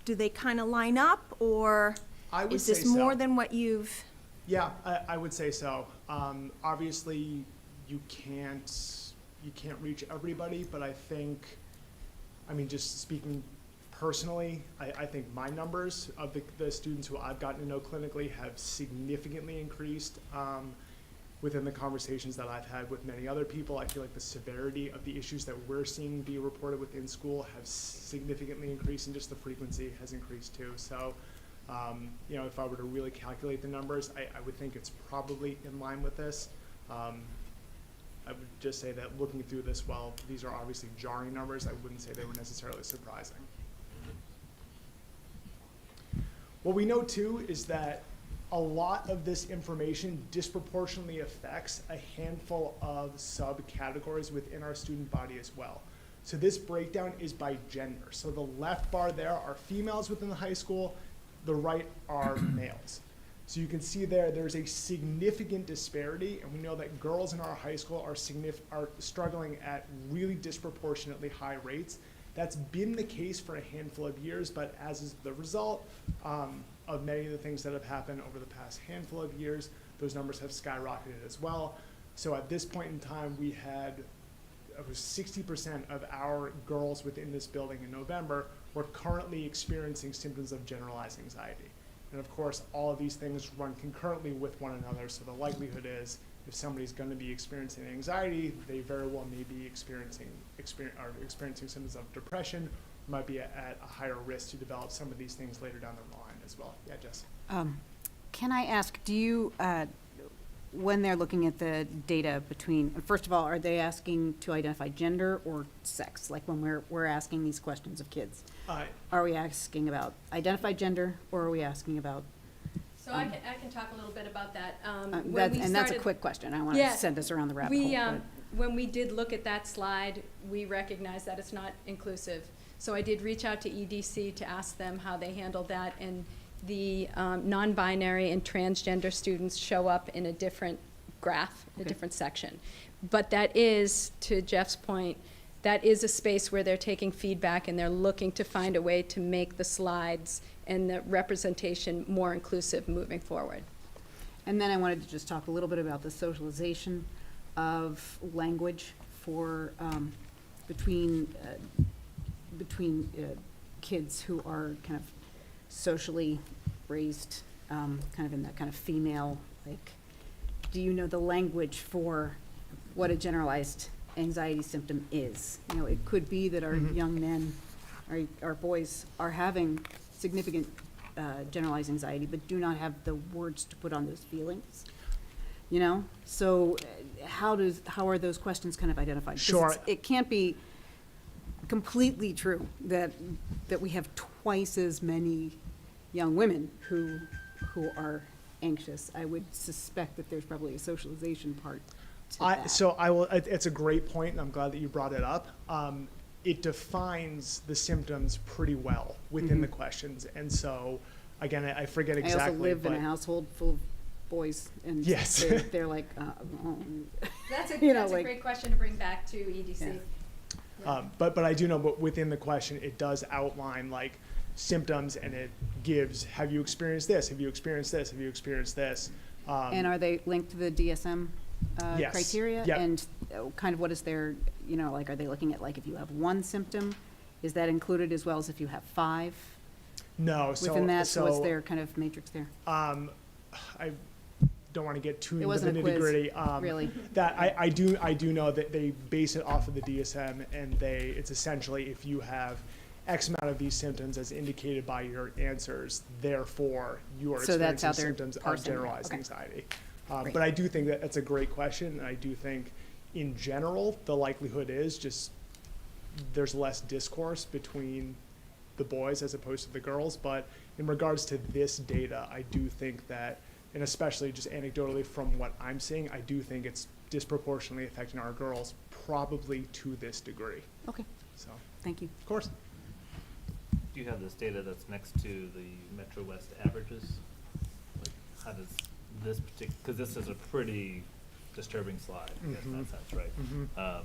do they kind of line up, or I would is this say more so. than what you've? Yeah, I would say so. Obviously, you can't reach everybody, but I think, I mean, just speaking personally, I think my numbers of the students who I've gotten to know clinically have significantly increased within the conversations that I've had with many other people. I feel like the severity of the issues that we're seeing be reported within school have significantly increased, and just the frequency has increased too. So, you know, if I were to really calculate the numbers, I would think it's probably in line with this. I would just say that looking through this, while these are obviously jarring numbers, I wouldn't say they were necessarily surprising. What we know too is that a lot of this information disproportionately affects a handful of subcategories within our student body as well. So this breakdown is by gender. So the left bar there are females within the high school, the right are males. So you can see there's a significant disparity, and we know that girls in our high school are struggling at really disproportionately high rates. That's been the case for a handful of years, but as is the result of many of the things that have happened over the past handful of years, those numbers have skyrocketed as well. So at this point in time, we had over 60% of our girls within this building in November were currently experiencing symptoms of generalized anxiety. And of course, all of these things run concurrently with one another, so the likelihood is if somebody's going to be experiencing anxiety, they very well may be experiencing symptoms of depression, might be at a higher risk to develop some of these things later down the line as well. Yeah, Jess? Can I ask, do you, when they're looking at the data between, first of all, are they asking to identify gender or sex? Like when we're asking these questions of kids, are we asking about identified gender, or are we asking about? So I can talk a little bit about that. That's a quick question. I want to send us around the rabbit hole. When we did look at that slide, we recognized that it's not inclusive. So I did reach out to EDC to ask them how they handled that, and the non-binary and transgender students show up in a different graph, a different section. But that is, to Jeff's point, that is a space where they're taking feedback and they're looking to find a way to make the slides and the representation more inclusive moving forward. And then I wanted to just talk a little bit about the socialization of language for between kids who are kind of socially raised, kind of in that kind of female, like, do you know the language for what a generalized anxiety symptom is. You know, it could be that our young men, our boys are having significant generalized anxiety, but do not have the words to put on those feelings. You know, so how are those questions kind of identified? 'Cause Sure. it can't be completely true that we have twice as many young women who are anxious. I would suspect that there's probably a socialization part to that. So I will. It's a great point, and I'm glad that you brought it up. It defines the symptoms pretty well within the questions, and so again, I forget exactly. I also live in a but- household full of boys, and Yes. they're like, That's a, you know, that's a like- great question to bring back to EDC. Yeah. But I do know, but within the question, it does outline like symptoms, and it gives, have you experienced this? Have you experienced this? Have you experienced this? And are they linked to the DSM Yes. criteria? Yep. And kind of what is their, you know, like, are they looking at like if you have one symptom, is that included as well as if you have 5 No, so within that? So what's so, their kind of matrix there? I don't want to get too It into the wasn't a nitty quiz, gritty. really. That I do know that they base it off of the DSM, and it's essentially if you have X amount of these symptoms as indicated by your answers, therefore you are So that's experiencing how they're symptoms of parsing it. generalized Okay. anxiety. Great. But I do think that that's a great question, and I do think in general the likelihood is just there's less discourse between the boys as opposed to the girls. But in regards to this data, I do think that, and especially just anecdotally from what I'm seeing, I do think it's disproportionately affecting our girls, probably to this degree. Okay, So, thank you. of course. Do you have this data that's next to the Metro West averages? Like, how does this because this is a pretty disturbing slide, I guess, in that sense, right?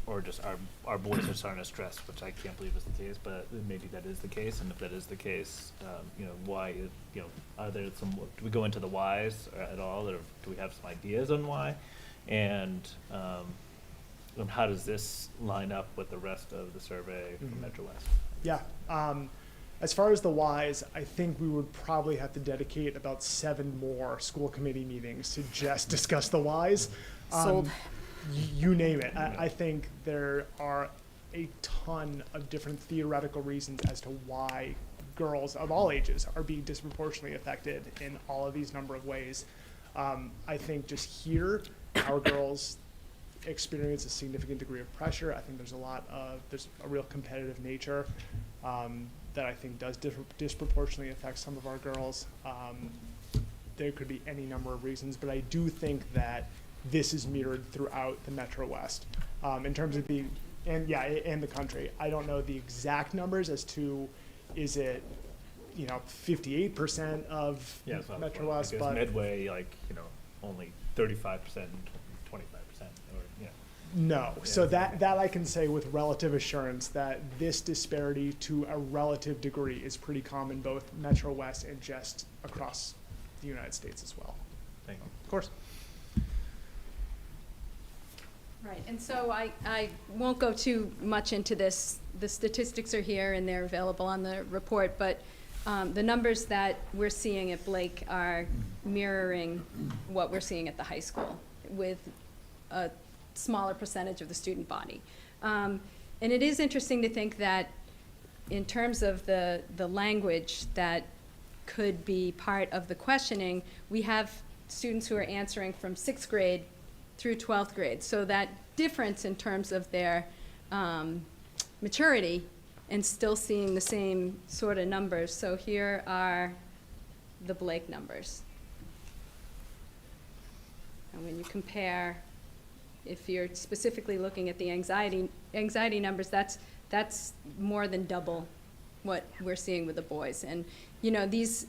Or just our boys are starting to stress, which I can't believe is the case, but maybe that is the case, and if that is the case, you know, why, you know, are there some, do we go into the whys at all, or do we have some ideas on why? And how does this line up with the rest of the survey from Metro West? Yeah. As far as the whys, I think we would probably have to dedicate about 7 more school committee meetings to just discuss the whys. Sold. You name it. I think there are a ton of different theoretical reasons as to why girls of all ages are being disproportionately affected in all of these number of ways. I think just here, our girls experience a significant degree of pressure. I think there's a real competitive nature that I think does disproportionately affect some of our girls. There could be any number of reasons, but I do think that this is mirrored throughout the Metro West. In terms of and the country. I don't know the exact numbers as to, is it, 58% of Yeah, so Metro West, because but Midway, only 35%, 25%, or, yeah. no. Yeah. So that I can say with relative assurance that this disparity to a relative degree is pretty common both Metro West and just across the United States as well. Thank you. Of course. Right, and so I won't go too much into this. The statistics are here and they're available on the report, but the numbers that we're seeing at Blake are mirroring what we're seeing at the high school with a smaller percentage of the student body. And it is interesting to think that in terms of the language that could be part of the questioning, we have students who are answering from 6th grade through 12th grade. So that difference in terms of their maturity and still seeing the same sort of numbers. So here are the Blake numbers. And when you compare, if you're specifically looking at the anxiety numbers, that's more than double what we're seeing with the boys. And these,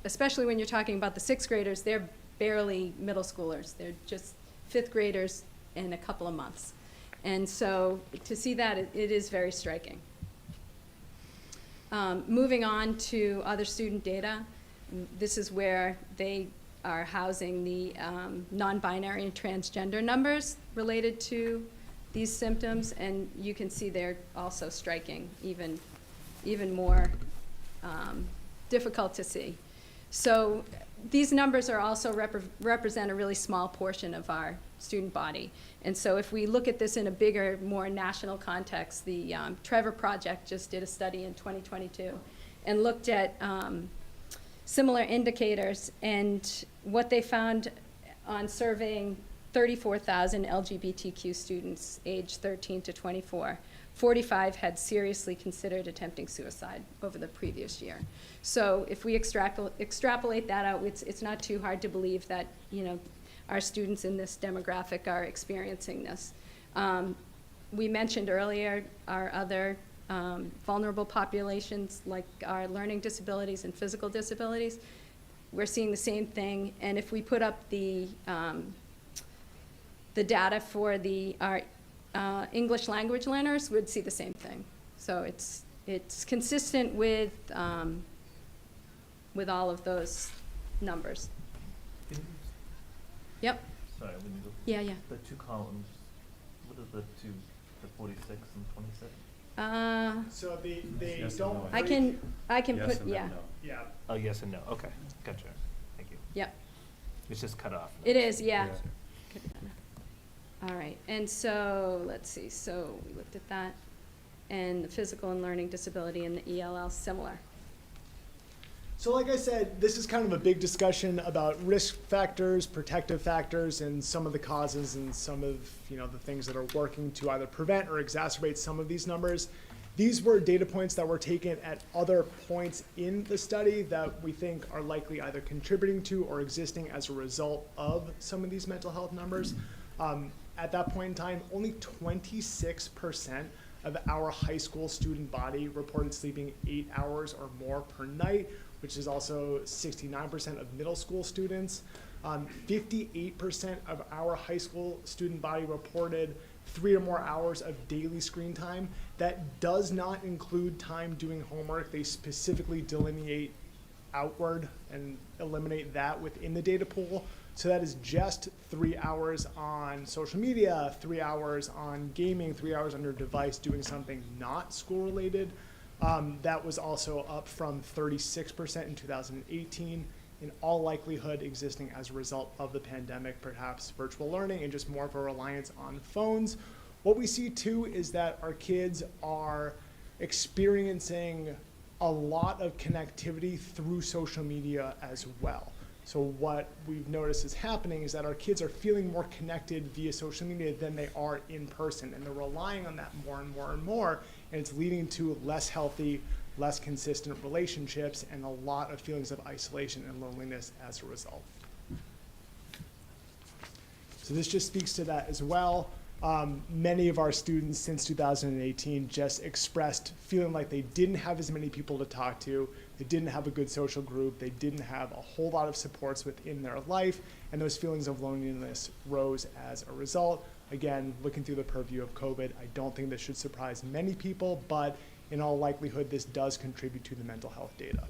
especially when you're talking about the 6th graders, they're barely middle schoolers. They're just 5th graders in a couple of months. And so to see that, it is very striking. Moving on to other student data, this is where they are housing the non-binary and transgender numbers related to these symptoms, and you can see they're also striking, even more difficult to see. So these numbers are also represent a really small portion of our student body. And so if we look at this in a bigger, more national context, the Trevor Project just did a study in 2022 and looked at similar indicators, and what they found on surveying 34,000 LGBTQ students aged 13 to 24, 45 had seriously considered attempting suicide over the previous year. So if we extrapolate that out, it's not too hard to believe that, you know, our students in this demographic are experiencing this. We mentioned earlier our other vulnerable populations, like our learning disabilities and physical disabilities. We're seeing the same thing, and if we put up the data for our English language learners, we'd see the same thing. So it's consistent with all of those numbers. Yep. Sorry, when you look Yeah. the two columns, what are the 46 and 26? So they Yes and don't. no. I can Yes put, and then yeah. no. Yeah. Oh, yes and no. Okay, gotcha. Thank you. Yep. It's just cut off. It is, yeah. Yeah. Could be done. All right, and so, let's see, so we looked at that, and the physical and learning disability and the ELL similar. So like I said, this is kind of a big discussion about risk factors, protective factors, and some of the causes and some of, you know, the things that are working to either prevent or exacerbate some of these numbers. These were data points that were taken at other points in the study that we think are likely either contributing to or existing as a result of some of these mental health numbers. At that point in time, only 26% of our high school student body reported sleeping 8 hours or more per night, which is also 69% of middle school students. 58% of our high school student body reported 3 or more hours of daily screen time. That does not include time doing homework. They specifically delineate outward and eliminate that within the data pool. So that is just 3 hours on social media, 3 hours on gaming, 3 hours on your device doing something not school related. That was also up from 36% in 2018, in all likelihood existing as a result of the pandemic, perhaps virtual learning and just more of a reliance on phones. What we see too is that our kids are experiencing a lot of connectivity through social media as well. So what we've noticed is happening is that our kids are feeling more connected via social media than they are in person, and they're relying on that more and more and more, and it's leading to less healthy, less consistent relationships and a lot of feelings of isolation and loneliness as a result. So this just speaks to that as well. Many of our students since 2018 just expressed feeling like they didn't have as many people to talk to, they didn't have a good social group, they didn't have a whole lot of supports within their life, and those feelings of loneliness rose as a result. Again, looking through the purview of COVID, I don't think this should surprise many people, but in all likelihood, this does contribute to the mental health data.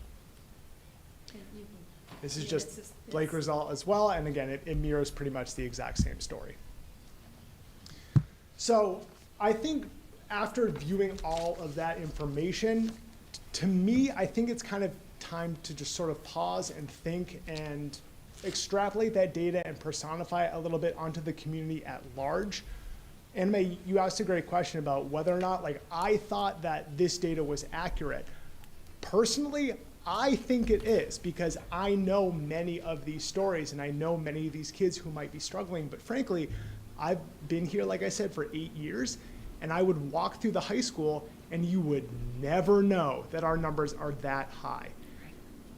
This is just Blake result as well, and again, it mirrors pretty much the exact same story. So I think after viewing all of that information, to me, I think it's kind of time to just sort of pause and think and extrapolate that data and personify it a little bit onto the community at large. Anime, you asked a great question about whether or not, like, I thought that this data was accurate. Personally, I think it is, because I know many of these stories and I know many of these kids who might be struggling, but frankly, I've been here, like I said, for 8 years, and I would walk through the high school and you would never know that our numbers are that high.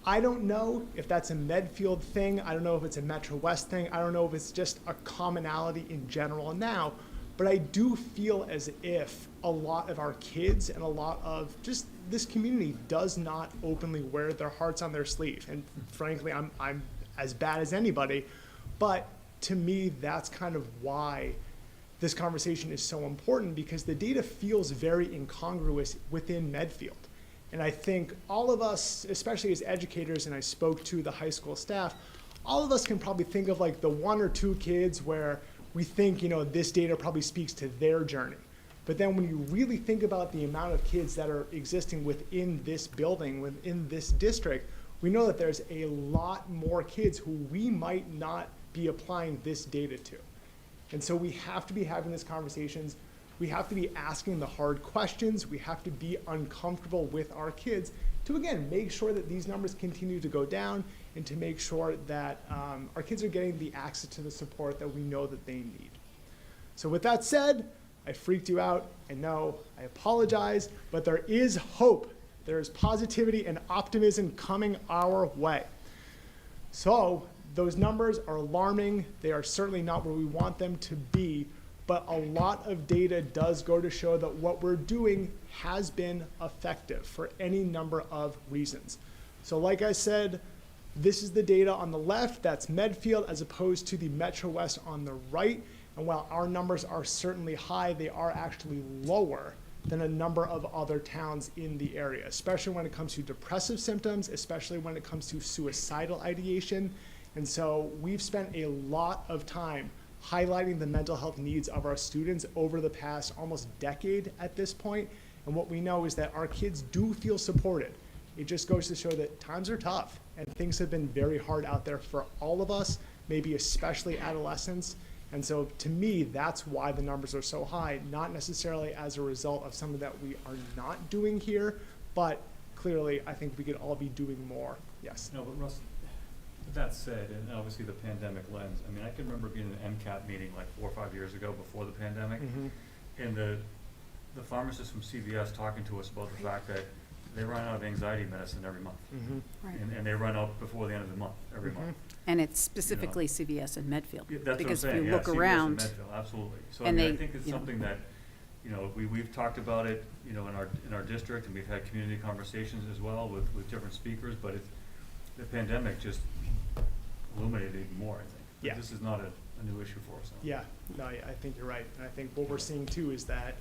I don't know if that's a Medfield thing. I don't know if it's a Metro West thing. I don't know if it's just a commonality in general now, but I do feel as if a lot of our kids and a lot of just this community does not openly wear their hearts on their sleeve. And frankly, I'm as bad as anybody, but to me, that's kind of why this conversation is so important, because the data feels very incongruous within Medfield. And I think all of us, especially as educators, and I spoke to the high school staff, all of us can probably think of like the 1 or 2 kids where we think, you know, this data probably speaks to their journey. But then when you really think about the amount of kids that are existing within this building, within this district, we know that there's a lot more kids who we might not be applying this data to. And so we have to be having these conversations. We have to be asking the hard questions. We have to be uncomfortable with our kids to, again, make sure that these numbers continue to go down and to make sure that our kids are getting the access to the support that we know that they need. So with that said, I freaked you out. I know, I apologize, but there is hope. There is positivity and optimism coming our way. So those numbers are alarming. They are certainly not where we want them to be, but a lot of data does go to show that what we're doing has been effective for any number of reasons. So like I said, this is the data on the left. That's Medfield as opposed to the Metro West on the right. And while our numbers are certainly high, they are actually lower than a number of other towns in the area, especially when it comes to depressive symptoms, especially when it comes to suicidal ideation. And so we've spent a lot of time highlighting the mental health needs of our students over the past almost decade at this point. And what we know is that our kids do feel supported. It just goes to show that times are tough and things have been very hard out there for all of us, maybe especially adolescents. And so to me, that's why the numbers are so high, not necessarily as a result of something that we are not doing here, but clearly I think we could all be doing more. Yes. No, but Russ, that said, and obviously the pandemic lens, I mean, I can remember being in an MCAT meeting like 4 or 5 years ago before the pandemic, and the pharmacist from CVS talking to us about the fact that they run out of anxiety medicine every month. Right. And they run out before the end of the month, every month. And it's specifically CVS and Medfield. Yeah, that's because what I'm saying. if you Yeah, look CVS and around, Medfield, absolutely. So I and mean, I they, think it's you know, something that, you know, we've talked about it, you know, in our district, and we've had community conversations as well with different speakers, but the pandemic just illuminated even more, I think. But Yeah. this is not a new issue for us. So. Yeah, no, I think you're right. And I think what we're seeing too is that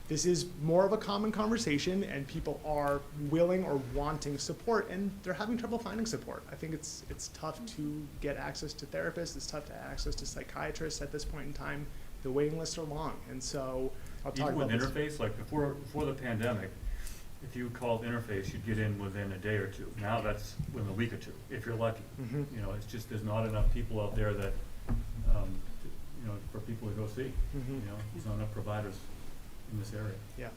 this is more of a common conversation and people are willing or wanting support and they're having trouble finding support. I think it's tough to get access to therapists. It's tough to access to psychiatrists at this point in time. The waiting lists are long. And so I'll talk Even about with this. Interface, like before the pandemic, if you called Interface, you'd get in within a day or two. Now that's within a week or two, if you're lucky. You know, it's just there's not enough people out there that, you know, for people to go see. You know, there's not enough providers in this area. Yeah,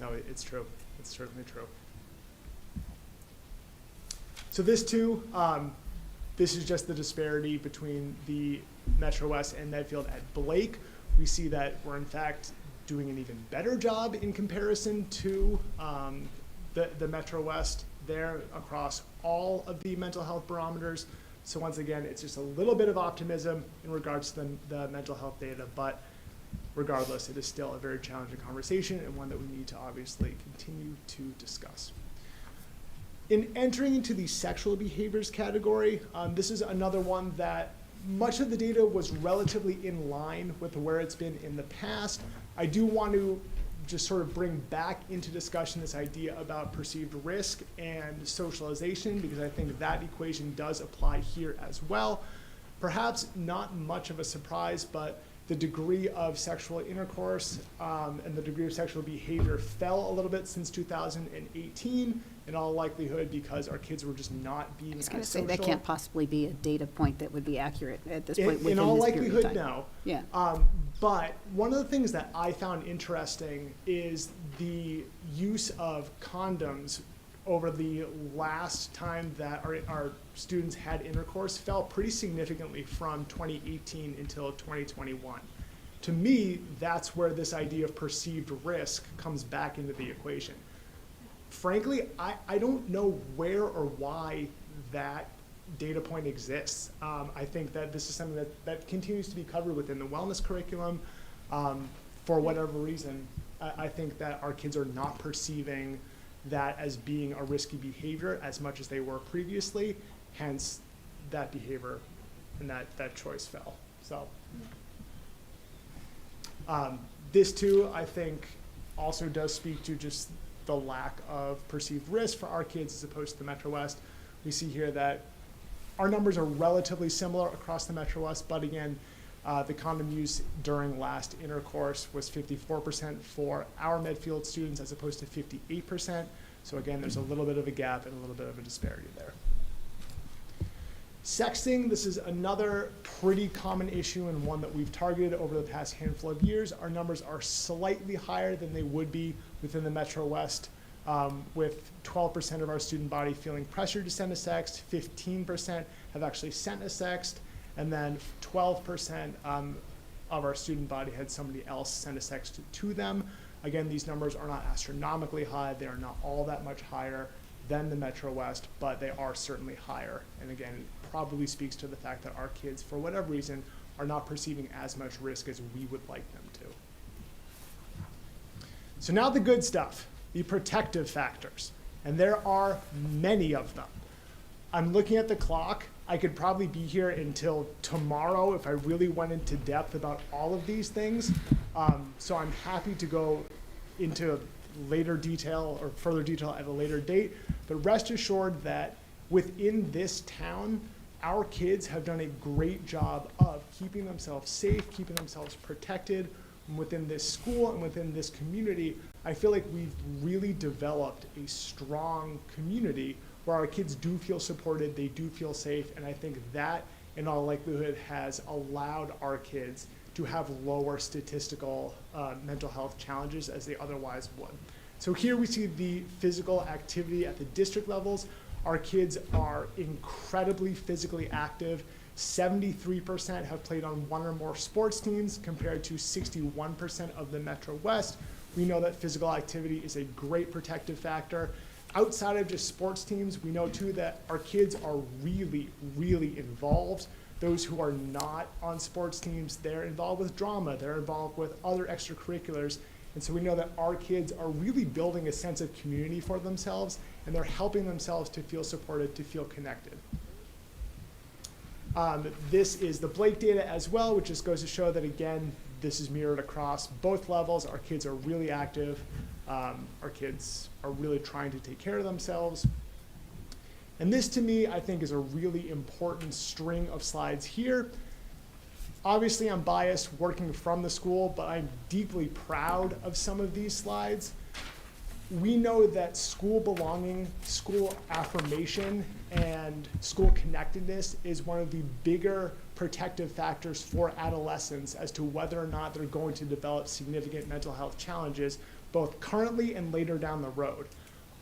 no, it's true. It's certainly true. So this too, this is just the disparity between the Metro West and Medfield at Blake. We see that we're in fact doing an even better job in comparison to the Metro West there across all of the mental health barometers. So once again, it's just a little bit of optimism in regards to the mental health data, but regardless, it is still a very challenging conversation and one that we need to obviously continue to discuss. In entering into the sexual behaviors category, this is another one that much of the data was relatively in line with where it's been in the past. I do want to just sort of bring back into discussion this idea about perceived risk and socialization, because I think that equation does apply here as well. Perhaps not much of a surprise, but the degree of sexual intercourse and the degree of sexual behavior fell a little bit since 2018, in all likelihood because our kids were just not being as social. I was going to say, that can't possibly be a data point that would be accurate at this point within in all this period of likelihood, time. no. Yeah. But one of the things that I found interesting is the use of condoms over the last time that our students had intercourse fell pretty significantly from 2018 until 2021. To me, that's where this idea of perceived risk comes back into the equation. Frankly, I don't know where or why that data point exists. I think that this is something that continues to be covered within the wellness curriculum. For whatever reason, I think that our kids are not perceiving that as being a risky behavior as much as they were previously, hence that behavior and that choice fell. So this too, I think, also does speak to just the lack of perceived risk for our kids as opposed to the Metro West. We see here that our numbers are relatively similar across the Metro West, but again, the condom use during last intercourse was 54% for our Medfield students as opposed to 58%. So again, there's a little bit of a gap and a little bit of a disparity there. Sexting, this is another pretty common issue and one that we've targeted over the past handful of years. Our numbers are slightly higher than they would be within the Metro West, with 12% of our student body feeling pressured to send a sext, 15% have actually sent a sext, and then 12% of our student body had somebody else send a sext to them. Again, these numbers are not astronomically high. They are not all that much higher than the Metro West, but they are certainly higher. And again, it probably speaks to the fact that our kids, for whatever reason, are not perceiving as much risk as we would like them to. So now the good stuff, the protective factors. And there are many of them. I'm looking at the clock. I could probably be here until tomorrow if I really went into depth about all of these things. So I'm happy to go into later detail or further detail at a later date. But rest assured that within this town, our kids have done a great job of keeping themselves safe, keeping themselves protected. Within this school and within this community, I feel like we've really developed a strong community where our kids do feel supported, they do feel safe, and I think that in all likelihood has allowed our kids to have lower statistical mental health challenges as they otherwise would. So here we see the physical activity at the district levels. Our kids are incredibly physically active. 73% have played on one or more sports teams compared to 61% of the Metro West. We know that physical activity is a great protective factor. Outside of just sports teams, we know too that our kids are really, really involved. Those who are not on sports teams, they're involved with drama, they're involved with other extracurriculars. And so we know that our kids are really building a sense of community for themselves, and they're helping themselves to feel supported, to feel connected. This is the Blake data as well, which just goes to show that, again, this is mirrored across both levels. Our kids are really active. Our kids are really trying to take care of themselves. And this, to me, I think is a really important string of slides here. Obviously, I'm biased working from the school, but I'm deeply proud of some of these slides. We know that school belonging, school affirmation, and school connectedness is one of the bigger protective factors for adolescents as to whether or not they're going to develop significant mental health challenges, both currently and later down the road.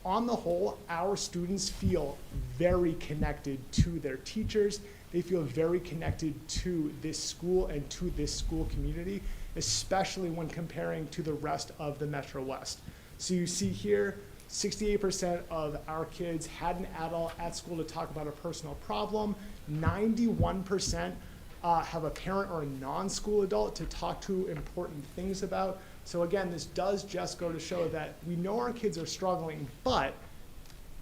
On the whole, our students feel very connected to their teachers. They feel very connected to this school and to this school community, especially when comparing to the rest of the Metro West. So you see here, 68% of our kids had an adult at school to talk about a personal problem. 91% have a parent or a non-school adult to talk to important things about. So again, this does just go to show that we know our kids are struggling, but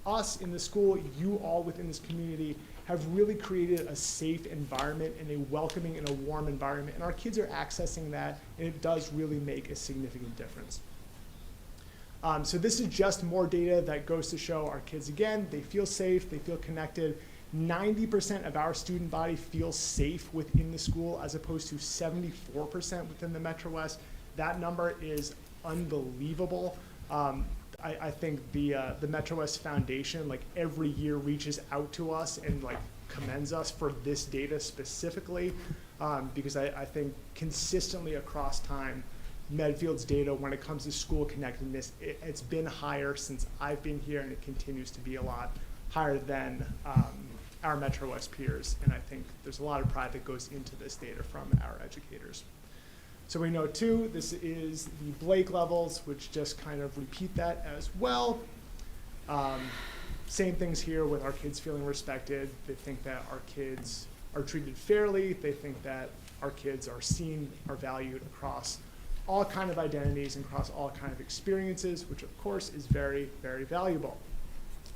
us in the school, you all within this community, have really created a safe environment and a welcoming and a warm environment. And our kids are accessing that, and it does really make a significant difference. So this is just more data that goes to show our kids, again, they feel safe, they feel connected. 90% of our student body feels safe within the school, as opposed to 74% within the Metro West. That number is unbelievable. I think the Metro West Foundation, like, every year reaches out to us and like commends us for this data specifically, because I think consistently across time, Medfield's data when it comes to school connectedness, it's been higher since I've been here, and it continues to be a lot higher than our Metro West peers. And I think there's a lot of pride that goes into this data from our educators. So we know too, this is the Blake levels, which just kind of repeat that as well. Same things here with our kids feeling respected. They think that our kids are treated fairly. They think that our kids are seen, are valued across all kind of identities and across all kind of experiences, which of course is very, very valuable.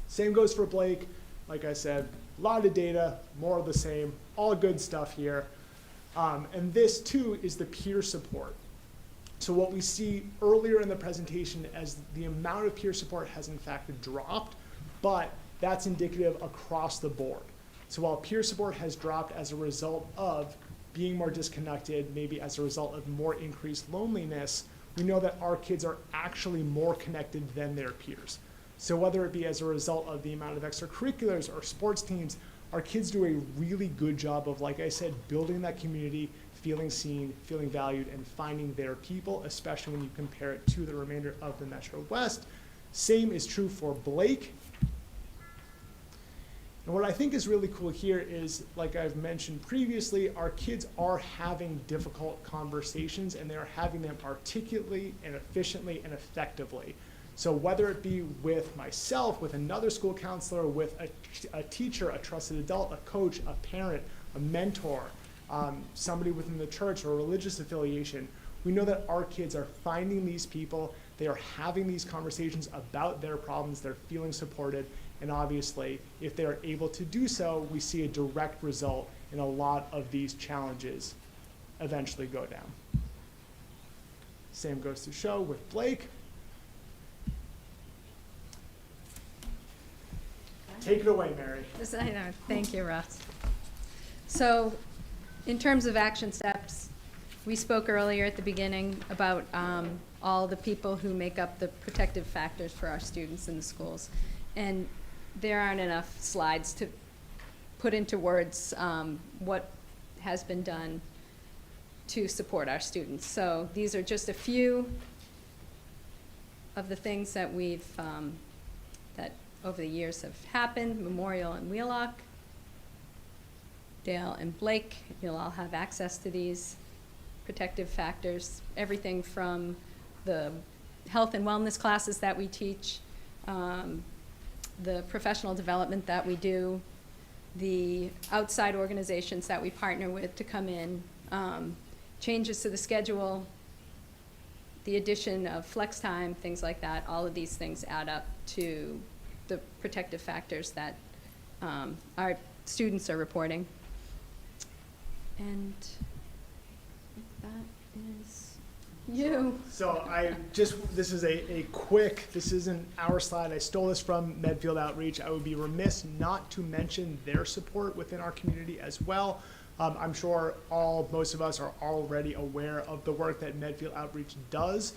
Same goes for Blake. Like I said, a lot of data, more of the same, all good stuff here. And this too is the peer support. So what we see earlier in the presentation as the amount of peer support has in fact dropped, but that's indicative across the board. So while peer support has dropped as a result of being more disconnected, maybe as a result of more increased loneliness, we know that our kids are actually more connected than their peers. So whether it be as a result of the amount of extracurriculars or sports teams, our kids do a really good job of, like I said, building that community, feeling seen, feeling valued, and finding their people, especially when you compare it to the remainder of the Metro West. Same is true for Blake. And what I think is really cool here is, like I've mentioned previously, our kids are having difficult conversations, and they are having them articulately and efficiently and effectively. So whether it be with myself, with another school counselor, with a teacher, a trusted adult, a coach, a parent, a mentor, somebody within the church or a religious affiliation, we know that our kids are finding these people, they are having these conversations about their problems, they're feeling supported, and obviously, if they are able to do so, we see a direct result in a lot of these challenges eventually go down. Same goes to show with Blake. Take it away, Mary. Thank you, Russ. So, in terms of action steps, we spoke earlier at the beginning about all the people who make up the protective factors for our students in the schools. And there aren't enough slides to put into words what has been done to support our students. So these are just a few of the things that we've, that over the years have happened. Memorial and Wheelock, Dale and Blake, you'll all have access to these protective factors. Everything from the health and wellness classes that we teach, the professional development that we do, the outside organizations that we partner with to come in, changes to the schedule, the addition of flex time, things like that. All of these things add up to the protective factors that our students are reporting. And that is you. So this is a quick, this isn't our slide. I stole this from Medfield Outreach. I would be remiss not to mention their support within our community as well. I'm sure most of us are already aware of the work that Medfield Outreach does.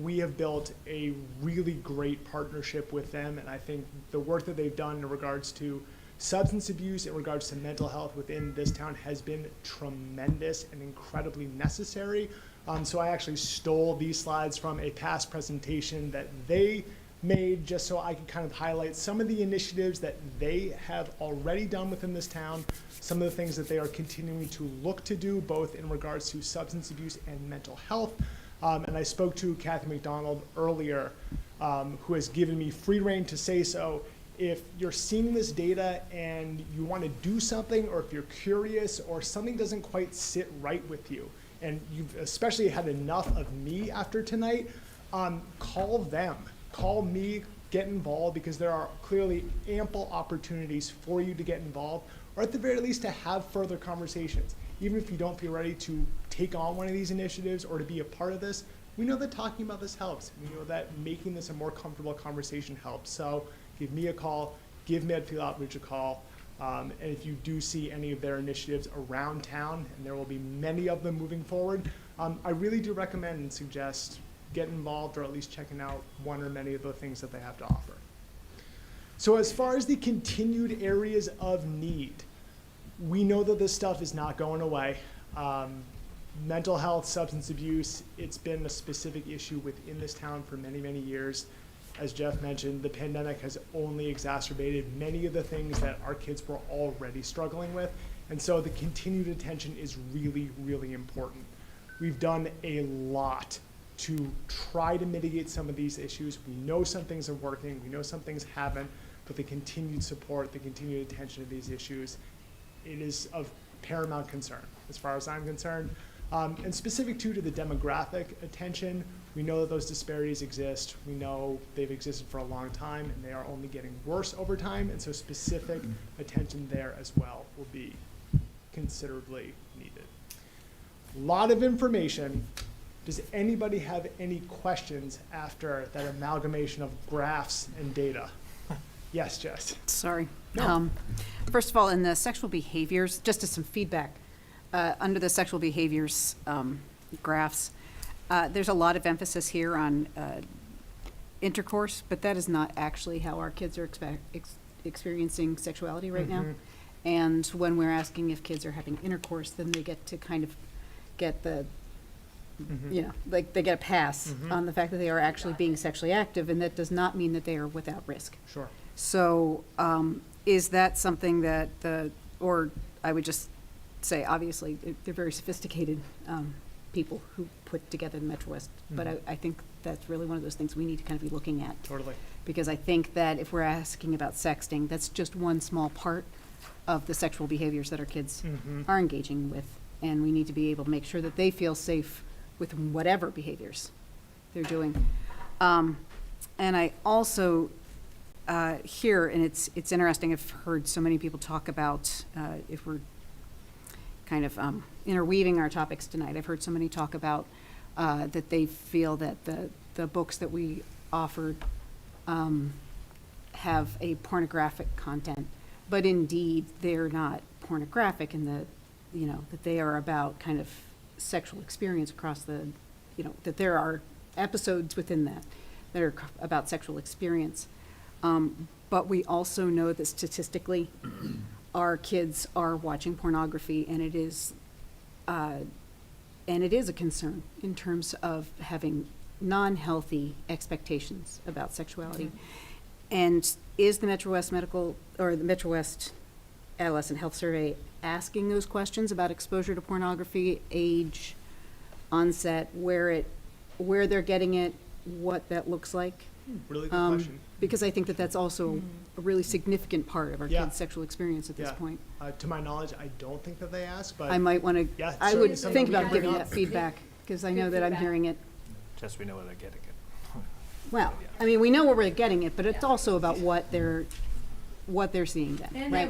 We have built a really great partnership with them, and I think the work that they've done in regards to substance abuse, in regards to mental health within this town has been tremendous and incredibly necessary. So I actually stole these slides from a past presentation that they made just so I could kind of highlight some of the initiatives that they have already done within this town, some of the things that they are continuing to look to do, both in regards to substance abuse and mental health. And I spoke to Kathy McDonald earlier, who has given me free rein to say so. If you're seeing this data and you want to do something, or if you're curious, or something doesn't quite sit right with you, and you've especially had enough of me after tonight, call them, call me, get involved, because there are clearly ample opportunities for you to get involved, or at the very least to have further conversations. Even if you don't feel ready to take on one of these initiatives or to be a part of this, we know that talking about this helps. We know that making this a more comfortable conversation helps. So give me a call, give Medfield Outreach a call. And if you do see any of their initiatives around town, and there will be many of them moving forward, I really do recommend and suggest getting involved, or at least checking out one or many of the things that they have to offer. So as far as the continued areas of need, we know that this stuff is not going away. Mental health, substance abuse, it's been a specific issue within this town for many, many years. As Jeff mentioned, the pandemic has only exacerbated many of the things that our kids were already struggling with. And so the continued attention is really, really important. We've done a lot to try to mitigate some of these issues. We know some things are working, we know some things haven't, but the continued support, the continued attention to these issues, it is of paramount concern as far as I'm concerned. And specific to the demographic attention, we know that those disparities exist. We know they've existed for a long time, and they are only getting worse over time, and so specific attention there as well will be considerably needed. A lot of information. Does anybody have any questions after that amalgamation of graphs and data? Yes, Jess. Sorry. No. First of all, in the sexual behaviors, just as some feedback, under the sexual behaviors graphs, there's a lot of emphasis here on intercourse, but that is not actually how our kids are experiencing sexuality right now. Mhm. And when we're asking if kids are having intercourse, then they get to kind of get the, Mhm. you know, like they get a pass Mhm. on the fact that they are actually being sexually active, and that does not mean that they are without risk. Sure. So, is that something that or I would just say, obviously, they're very sophisticated people who put together the Metro West, but Mhm. I think that's really one of those things we need to kind of be looking at. Totally. Because I think that if we're asking about sexting, that's just one small part of the sexual behaviors that our kids Mhm. are engaging with, and we need to be able to make sure that they feel safe with whatever behaviors they're doing. And I also hear, and it's interesting, I've heard so many people talk about, if we're kind of interweaving our topics tonight, I've heard so many talk about that they feel that the books that we offered have a pornographic content, but indeed they're not pornographic in the, you know, that they are about kind of sexual experience across the, you know, that there are episodes within that that are about sexual experience. But we also know that statistically, our kids are watching pornography, and it is a concern in terms of having non-healthy expectations about sexuality. And is the Metro West Medical, or the Metro West Adolescent Health Survey asking those questions about exposure to pornography, age, onset, where they're getting it, what that looks like? Really good question. Because I think that that's also a really significant part of our Yeah. kids' sexual experience at this Yeah. point. To my knowledge, I don't think that they ask, but. I might want to, Yeah, I certainly would something think we about can bring giving up. that feedback, because I know Good that I'm feedback. hearing it. Just we know where they're getting it. Well, I mean, we know where we're getting it, but it's also about what they're seeing then, And right?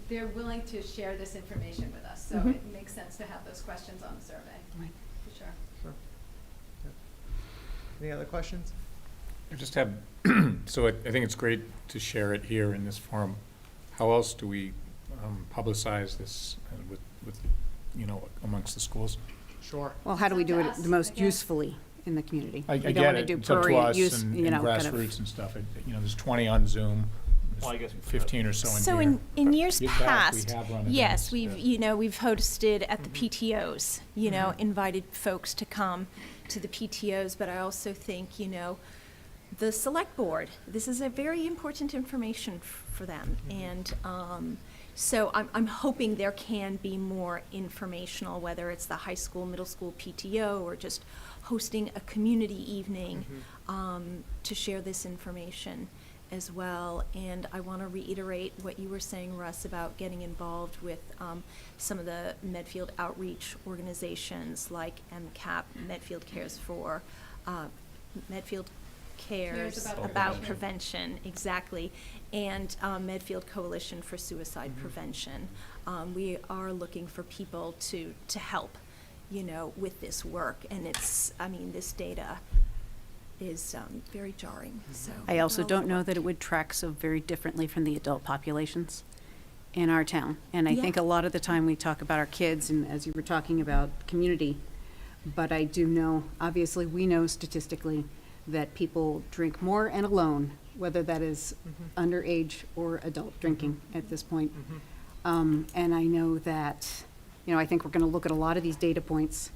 they're willing to share this information with us, so Mhm. it makes sense to have those questions on the survey. Right. For sure. Sure. Yeah. Any other questions? I just have, so I think it's great to share it here in this forum. How else do we publicize this with, you know, amongst the schools? Sure. Well, how do we It's do up it to the us, most I guess. usefully in the community? I We don't get wanna it, do it's up to prurient us use, and you know, kind of. grassroots and stuff. You know, there's 20 on Zoom, Well, I there's guess we could 15 or so in here. So in years Get back, we past, have run yes, events, we've, yeah. you know, we've hosted at the PTOs, you know, invited folks to come to the PTOs, but I also think, you know, the select board, this is a very important information for them. And so I'm hoping there can be more informational, whether it's the high school, middle school PTO, or just hosting a community evening to share this information as well. And I want to reiterate what you were saying, Russ, about getting involved with some of the Medfield outreach organizations like MCAP, Medfield Cares for, Medfield Cares about prevention, exactly, and Medfield Coalition for Suicide Prevention. We are looking for people to help, you know, with this work, and it's, I mean, this data is very jarring, so. I also don't know that it would track so very differently from the adult populations in our town. And I think Yeah. a lot of the time we talk about our kids, and as you were talking about community, but I do know, obviously, we know statistically that people drink more and alone, whether that is underage or adult drinking at this point. And I know that, you know, I think we're gonna look at a lot of these data points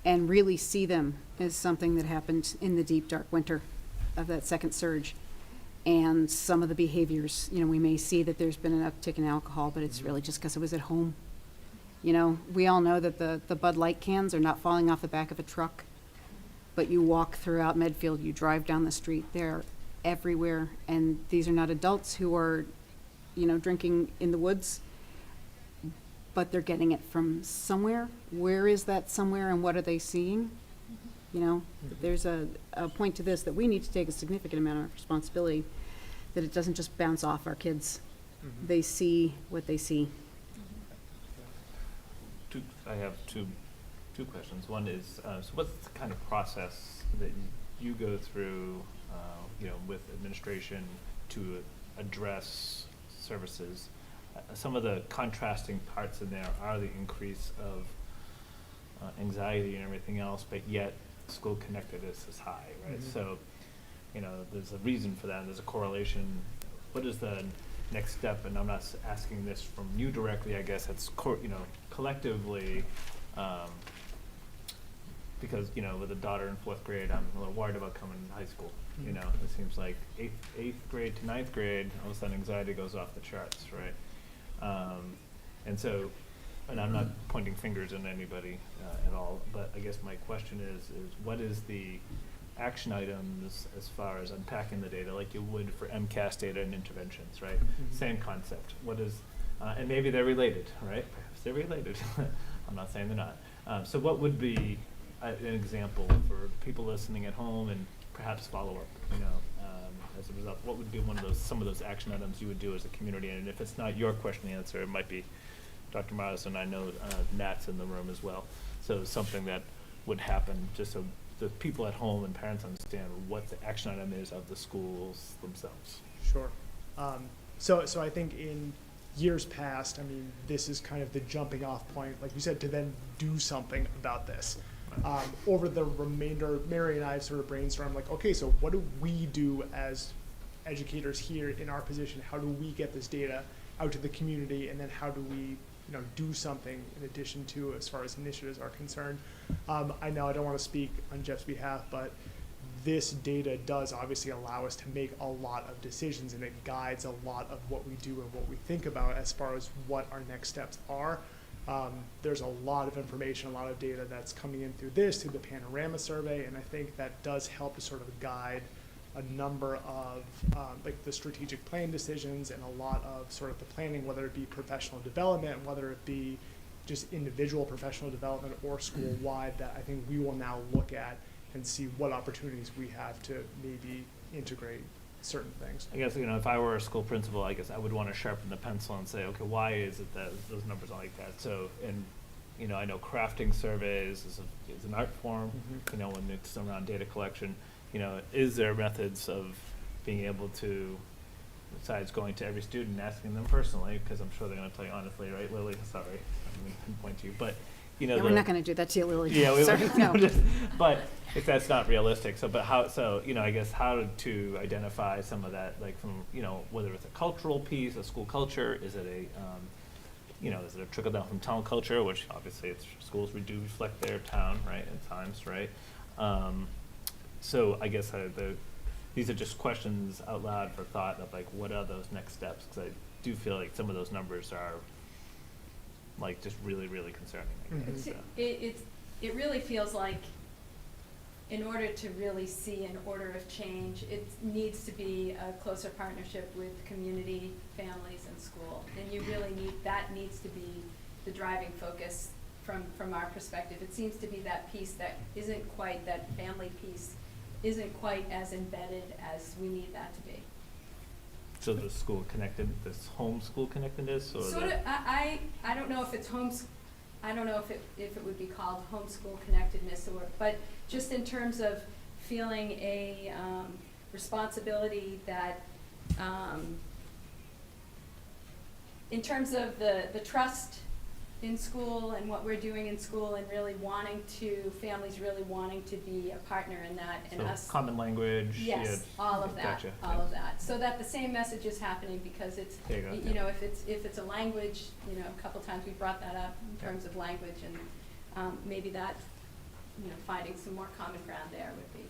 and really see them as something that happened in the deep, dark winter of that second surge. And some of the behaviors, you know, we may see that there's been an uptick in alcohol, but it's really just because it was at home. You know, we all know that the Bud Light cans are not falling off the back of a truck, but you walk throughout Medfield, you drive down the street, they're everywhere. And these are not adults who are, you know, drinking in the woods, but they're getting it from somewhere. Where is that somewhere, and what are they seeing? You know, there's a point to this that we need to take a significant amount of responsibility, that it doesn't just bounce off our kids. They see what they see. I have two questions. One is, so what's the kind of process that you go through, you know, with administration to address services? Some of the contrasting parts in there are the increase of anxiety and everything else, but yet school connectedness is high, right? So, you know, there's a reason for that, and there's a correlation. What is the next step, and I'm not asking this from you directly, I guess, it's collectively, because, with a daughter in 4th grade, I'm a little worried about coming to high school. It seems like eighth grade to 9th grade, all of a sudden anxiety goes off the charts, right? And so, and I'm not pointing fingers at anybody at all, but I guess my question is what is the action items as far as unpacking the data, like you would for MCAS data and interventions, right? Same concept. What is, and maybe they're related, right? Perhaps they're related. I'm not saying they're not. So what would be an example for people listening at home and perhaps follow up, as a result? What would be some of those action items you would do as a community? And if it's not your question to answer, it might be Dr. Morrison. I know Nat's in the room as well. So something that would happen just so the people at home and parents understand what the action item is of the schools themselves. Sure. So I think in years past, this is kind of the jumping off point, like you said, to then do something about this. Over the remainder, Mary and I have sort of brainstormed, like, okay, so what do we do as educators here in our position? How do we get this data out to the community, and then how do we do something in addition to as far as initiatives are concerned? I know I don't want to speak on Jeff's behalf, but this data does obviously allow us to make a lot of decisions, and it guides a lot of what we do and what we think about as far as what our next steps are. There's a lot of information, a lot of data that's coming in through the Panorama survey, and I think that does help to sort of guide a number of like the strategic plan decisions and a lot of sort of the planning, whether it be professional development, whether it be just individual professional development or school-wide, that I think we will now look at and see what opportunities we have to maybe integrate certain things. I guess, if I were a school principal, I guess I would want to sharpen the pencil and say, okay, why is it that those numbers are like that? So, and, I know crafting surveys is an art form, when it's around data collection. Is there methods of being able to, besides going to every student and asking them personally, because I'm sure they're going to tell you honestly, right, Lily? Sorry, I didn't mean to point to you, but, Yeah, we're not going to do that to you, Lily. Yeah, Sorry, no. But if that's not realistic, I guess how to identify some of that, like from, whether it's a cultural piece, a school culture, is it is it a trickle down from town culture, which obviously schools do reflect their town, right, at times, right? So I guess these are just questions out loud for thought of like, what are those next steps? Because I do feel like some of those numbers are like just really, really concerning. I guess, It really feels like in order to really see an order of change, it needs to be a closer partnership with community, families, and school. And you really needs to be the driving focus from our perspective. It seems to be that piece that isn't quite, that family piece isn't quite as embedded as we need that to be. So the school connected, this homeschool connectedness, or sort of, I don't know if it's I don't know if it would be called homeschool connectedness, but just in terms of feeling a responsibility that, in terms of the trust in school and what we're doing in school, and really families really wanting to be a partner in that, and so us. Common language. Yes, all of that, gotcha. all of that. So that the same message is happening, because it's, if it's a language, a couple times we brought that up in terms of language, and maybe that, finding some more common ground there would be.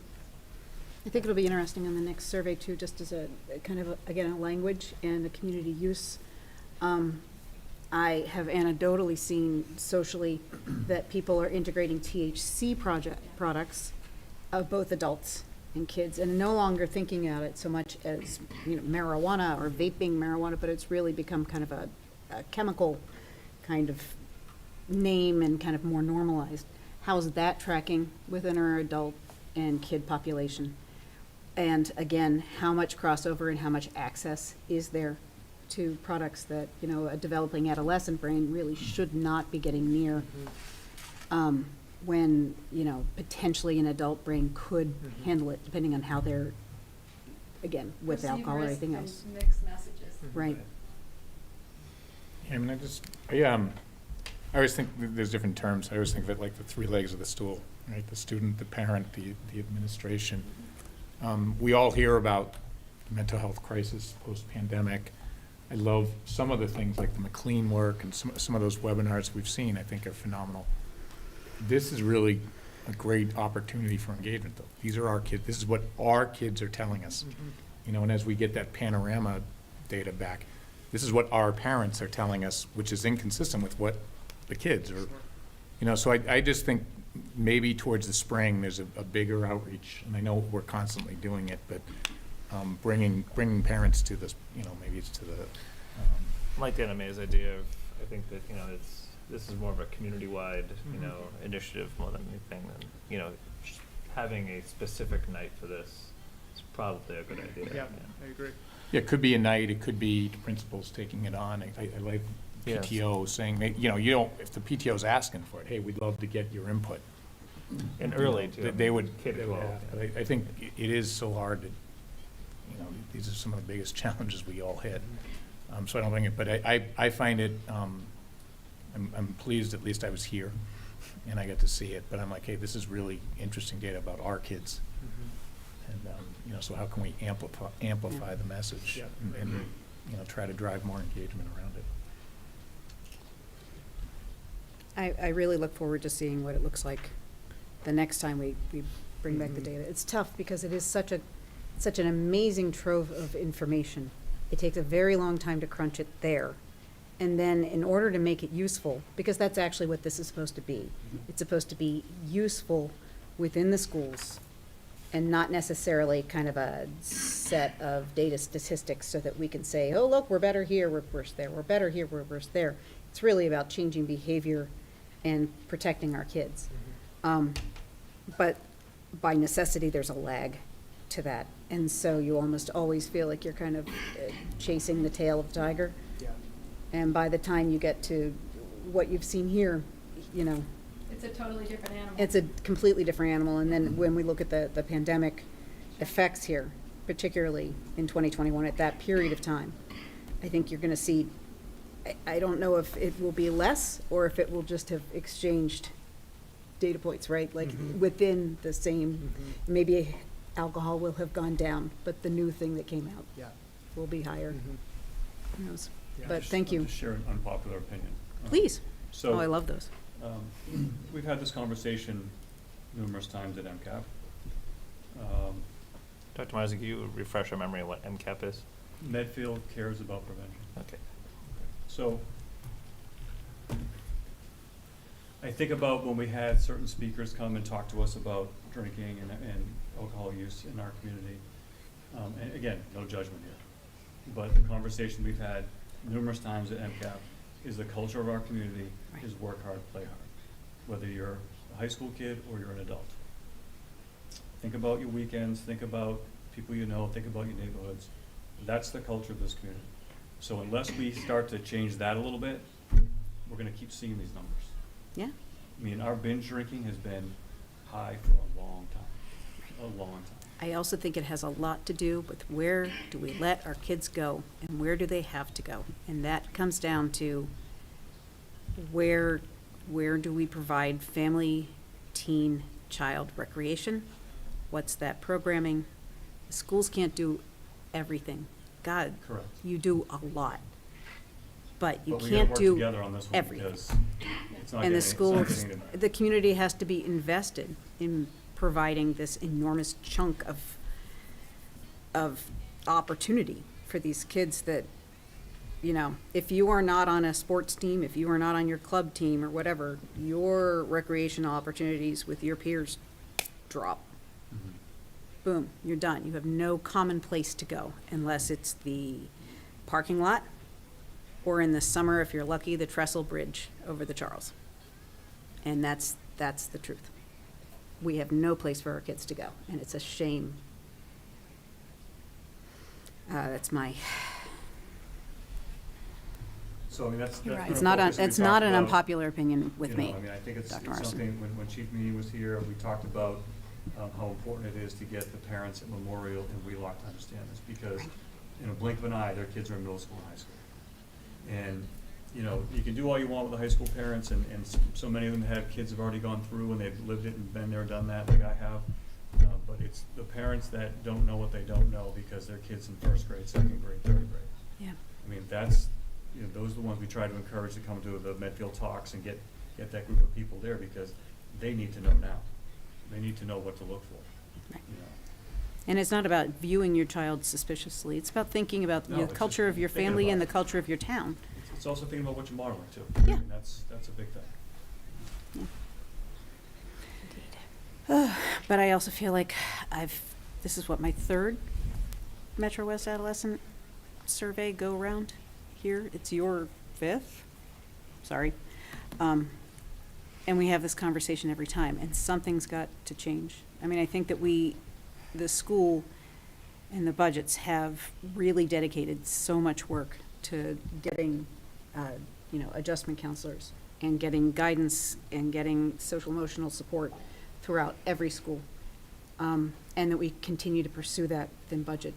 I think it'll be interesting on the next survey too, just as a kind of, again, a language and a community use. I have anecdotally seen socially that people are integrating THC products of both adults and kids, and no longer thinking about it so much as marijuana or vaping marijuana, but it's really become kind of a chemical kind of name and kind of more normalized. How's that tracking within our adult and kid population? And again, how much crossover and how much access is there to products that, a developing adolescent brain really should not be getting near, when, potentially an adult brain could handle it, depending on how they're, again, with Perceived alcohol or risk anything and else. Mixed messages. Right. I always think there's different terms. I always think of it like the three legs of the stool, right? The student, the parent, the administration. We all hear about the mental health crisis post-pandemic. I love some of the things like the McLean work and some of those webinars we've seen, I think are phenomenal. This is really a great opportunity for engagement, though. These are our kids. This is what our kids are telling us. You know, and as we get that panorama data back, this is what our parents are telling us, which is inconsistent with what the kids are. You know, so I just think maybe towards the spring, there's a bigger outreach, and I know we're constantly doing it, but bringing parents to this, you know, maybe it's to the. I like Anna May's idea of, I think that, you know, this is more of a community-wide, you know, initiative more than anything, and, you know, just having a specific night for this is probably a good idea. Yeah, I agree. Yeah, it could be a night, it could be the principals taking it on. I like Yes. PTO saying, you know, you don't, if the PTO's asking for it, hey, we'd love to get your input. And You early, know, too. They would, K to 12, but I think it is so hard to, you know, these are some of the biggest challenges we all hit. So I don't think it, but I find it, I'm pleased at least I was here and I got to see it, but I'm like, hey, this is really interesting data about our kids. And, you know, so how can we amplify the message and, you know, try to drive more engagement around it? I really look forward to seeing what it looks like the next time we bring back the data. It's tough because it is such an amazing trove of information. It takes a very long time to crunch it there. And then in order to make it useful, because that's actually what this is supposed to be, it's supposed to be useful within the schools and not necessarily kind of a set of data statistics so that we can say, oh, look, we're better here, we're worse there, we're better here, we're worse there. It's really about changing behavior and protecting our kids. But by necessity, there's a lag to that. And so you almost always feel like you're kind of chasing the tail of the tiger. Yeah. And by the time you get to what you've seen here, you know, It's a totally different animal. it's a completely different animal. And then when we look at the pandemic effects here, particularly in 2021, at that period of time, I think you're going to see, I don't know if it will be less or if it will just have exchanged data points, right? Like within the same, maybe alcohol will have gone down, but the new thing that came out will be higher. Who knows? But thank you. I'll just share an unpopular opinion. Please. So. Oh, I love those. We've had this conversation numerous times at MCAP. Dr. Myers, can you refresh our memory of what MCAP is? Medfield Cares About Prevention. Okay. So, I think about when we had certain speakers come and talk to us about drinking and alcohol use in our community. And again, no judgment here. But the conversation we've had numerous times at MCAP is the culture of our community is work hard, play hard. Whether you're a high school kid or you're an adult. Think about your weekends, think about people you know, think about your neighborhoods. That's the culture of this community. So unless we start to change that a little bit, we're gonna keep seeing these numbers. Yeah. I mean, our binge drinking has been high for a long time, a long time. I also think it has a lot to do with where do we let our kids go and where do they have to go? And that comes down to where do we provide family, teen, child recreation? What's that programming? The schools can't do everything. God, Correct. you do a lot. But you But we gotta can't work do together on this one everything. because it's not And the getting- it's not schools, getting it. the community has to be invested in providing this enormous chunk of opportunity for these kids that, you know, if you are not on a sports team, if you are not on your club team or whatever, your recreational opportunities with your peers drop. Boom, you're done. You have no common place to go unless it's the parking lot or in the summer, if you're lucky, the trestle bridge over the Charles. And that's the truth. We have no place for our kids to go, and it's a shame. That's my. So, I mean, that's. You're that's right. It's kind of not focus we it's not talked an about. unpopular opinion with You know, me. I mean, I think it's Dr. Morrison. something, when Chief Meany was here, we talked about how important it is to get the parents at Memorial and Wheelock to understand this, because in a blink of an eye, their kids are in middle school and high school. And, you know, you can do all you want with the high school parents, and so many of them have kids have already gone through and they've lived it and been there, done that, like I have. But it's the parents that don't know what they don't know because their kid's in first grade, second grade, third grade. Yeah. I mean, that's, you know, those are the ones we try to encourage to come to the Medfield Talks and get that group of people there, because they need to know now. They need to know what to look for, Right. you know. And it's not about viewing your child suspiciously. It's about thinking about No, the it's just culture of your thinking family about and it. the culture of your town. It's also thinking about what you're modeling too. Yeah. And that's a big thing. But I also feel like this is what, my third Metro West Adolescent Survey go-around here. It's your fifth, sorry. And we have this conversation every time, and something's got to change. I mean, I think that the school and the budgets have really dedicated so much work to getting, adjustment counselors and getting guidance and getting social emotional support throughout every school. And that we continue to pursue that within budget.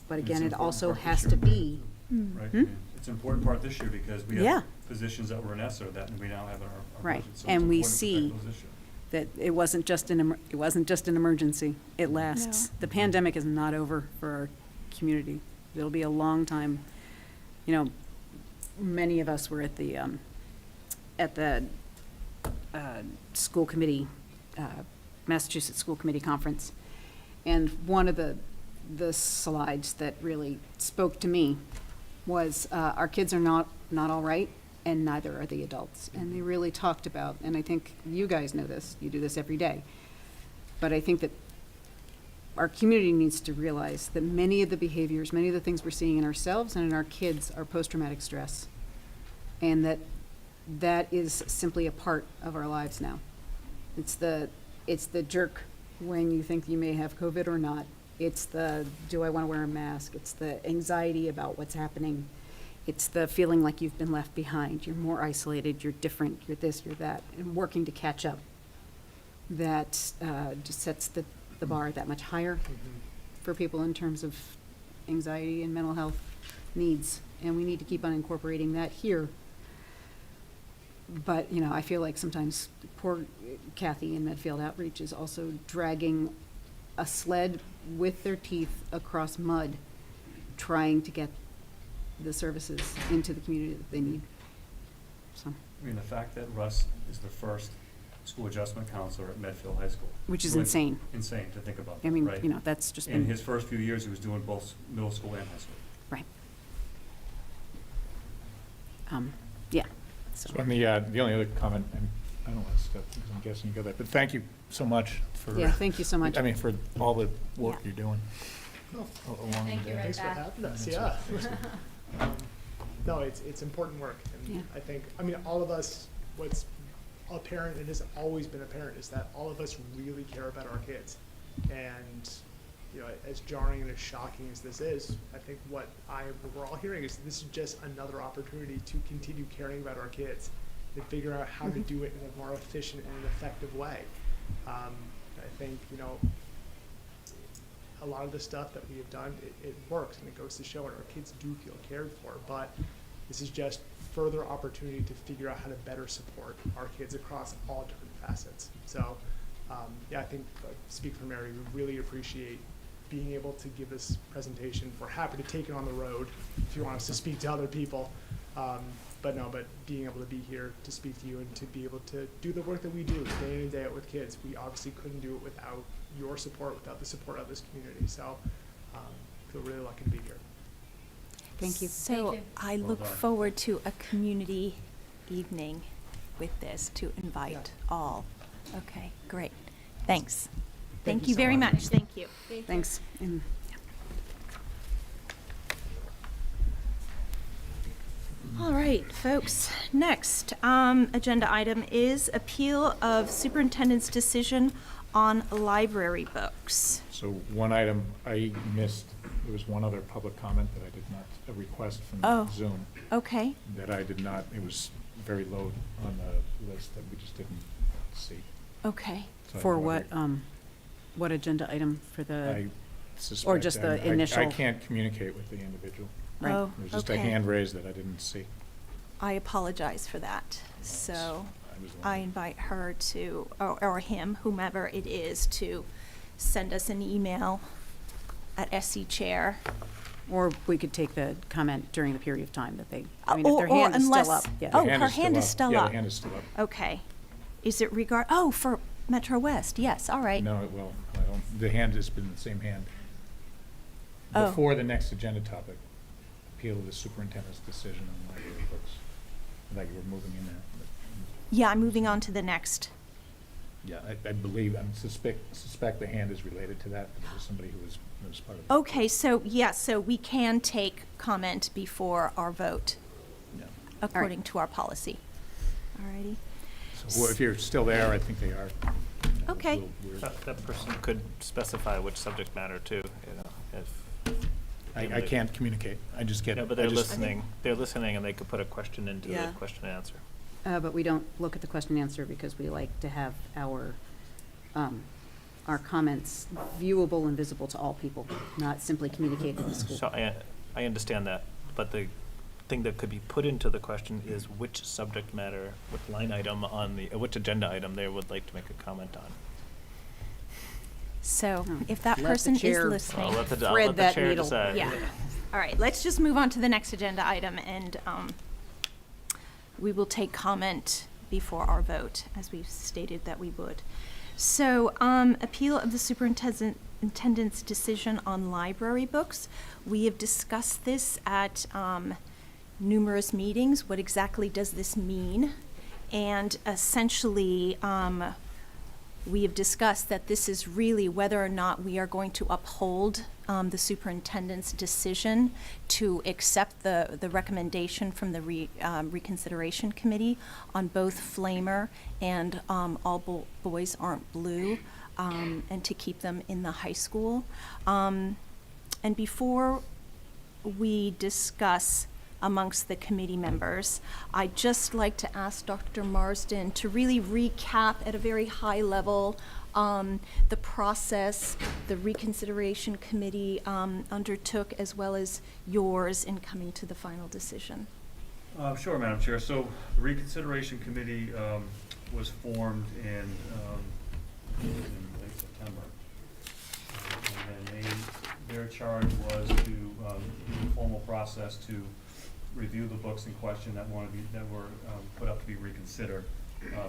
But It's again, an it important also part this has year. to be, Right? I mean, it's an important part this year because we Yeah. have positions that were in ESSER that we now have in our right, budget. So it's and we important to protect see those this year. that it wasn't just an emergency. It lasts. No. The pandemic is not over for our community. It'll be a long time. You know, many of us were at the school committee, Massachusetts School Committee Conference, and one of the slides that really spoke to me was our kids are not all right, and neither are the adults. And they really talked about, and I think you guys know this, you do this every day, but I think that our community needs to realize that many of the behaviors, many of the things we're seeing in ourselves and in our kids are post-traumatic stress. And that is simply a part of our lives now. It's the jerk when you think you may have COVID or not. It's the, do I want to wear a mask? It's the anxiety about what's happening. It's the feeling like you've been left behind. You're more isolated, you're different, you're this, you're that, and working to catch up. That just sets the bar that much higher for people in terms of anxiety and mental health needs. And we need to keep on incorporating that here. But, I feel like sometimes poor Kathy in Medfield Outreach is also dragging a sled with their teeth across mud, trying to get the services into the community that they need. So, I mean, the fact that Russ is the first school adjustment counselor at Medfield High School. which is Really insane. Insane to think about I that, mean, right? that's just In been, his first few years, he was doing both middle school and high school. right. Yeah, so. So on the only other comment, and I don't want to step, because I'm guessing you got that, but thank you so much for. Yeah, thank you so much. I mean, for all the work Yeah. you're doing along Thank the you, way. Thanks for having us, yeah. No, it's important work, Yeah. and I think, all of us, what's apparent, and has always been apparent, is that all of us really care about our kids. And, as jarring and as shocking as this is, I think what we're all hearing is this is just another opportunity to continue caring about our kids and figure out how to do it in a more efficient and an effective way. I think, a lot of the stuff that we have done, it works, and it goes to show, and our kids do feel cared for, but this is just further opportunity to figure out how to better support our kids across all different facets. So, I think, speak for Mary, we really appreciate being able to give this presentation. We're happy to take it on the road if you want us to speak to other people. But being able to be here to speak to you and to be able to do the work that we do day in and day out with kids, we obviously couldn't do it without your support, without the support of this community. So, feel really lucky to be here. Thank you. So Thank you. I Well look done. forward to a community evening with this to invite all. Okay, great. Thanks. Thank you so very much. much. Thank you. Thanks. And All right, folks. Next agenda item is appeal of superintendent's decision on library books. So one item I missed, there was one other public comment that I did not, a request Oh. from Zoom Okay. that I did not, it was very low on the list that we just didn't see. Okay. So I for wanted- what agenda item for the, I suspect. just the I initial- can't communicate with the individual. Right. Oh, There's just a okay. hand raised that I didn't see. I apologize for that. So I was I wondering. invite her to, or him, whomever it is, to send us an email at SC Chair Or we could take the comment during the period of time that they, I mean, if their hand is still up. Yeah. Oh, her hand is still Yeah, up. the hand is still up. Okay. Is it for Metro West, yes, all right. No, it will. I don't, the hand has been the same hand. Oh. Before the next agenda topic, appeal of the superintendent's decision on library books. I thought you were moving in there. but- Yeah, I'm moving on to the next. Yeah, I believe, I suspect the hand is related to that, but there was somebody who was part of it. Okay, so, so we can take comment before our vote, Yeah. according to our policy. All righty. So if you're still there, I think they are. Okay. That person could specify which subject matter too, if. I can't communicate. I just get. No, but I they're just- listening, they're listening and they could put a question into the Yeah. question and answer. But we don't look at the question and answer because we like to have our comments viewable and visible to all people, not simply communicated to the school. So I understand that, but the thing that could be put into the question is which subject matter, which line item on the, which agenda item they would like to make a comment on. So if that Let the person is chair listening. I'll let the Thread that chair needle. decide. Yeah. All right, let's just move on to the next agenda item, and we will take comment before our vote, as we've stated that we would. So, appeal of the superintendent's decision on library books. We have discussed this at numerous meetings. What exactly does this mean? And essentially, we have discussed that this is really whether or not we are going to uphold the superintendent's decision to accept the recommendation from the reconsideration committee on both Flamer and All Boys Aren't Blue, and to keep them in the high school. And before we discuss amongst the committee members, I'd just like to ask Dr. Marsden to really recap at a very high level the process the reconsideration committee undertook, as well as yours in coming to the final decision. Sure, Madam Chair. So the reconsideration committee was formed in late September. And then their charge was to do a formal process to review the books in question that were put up to be reconsidered.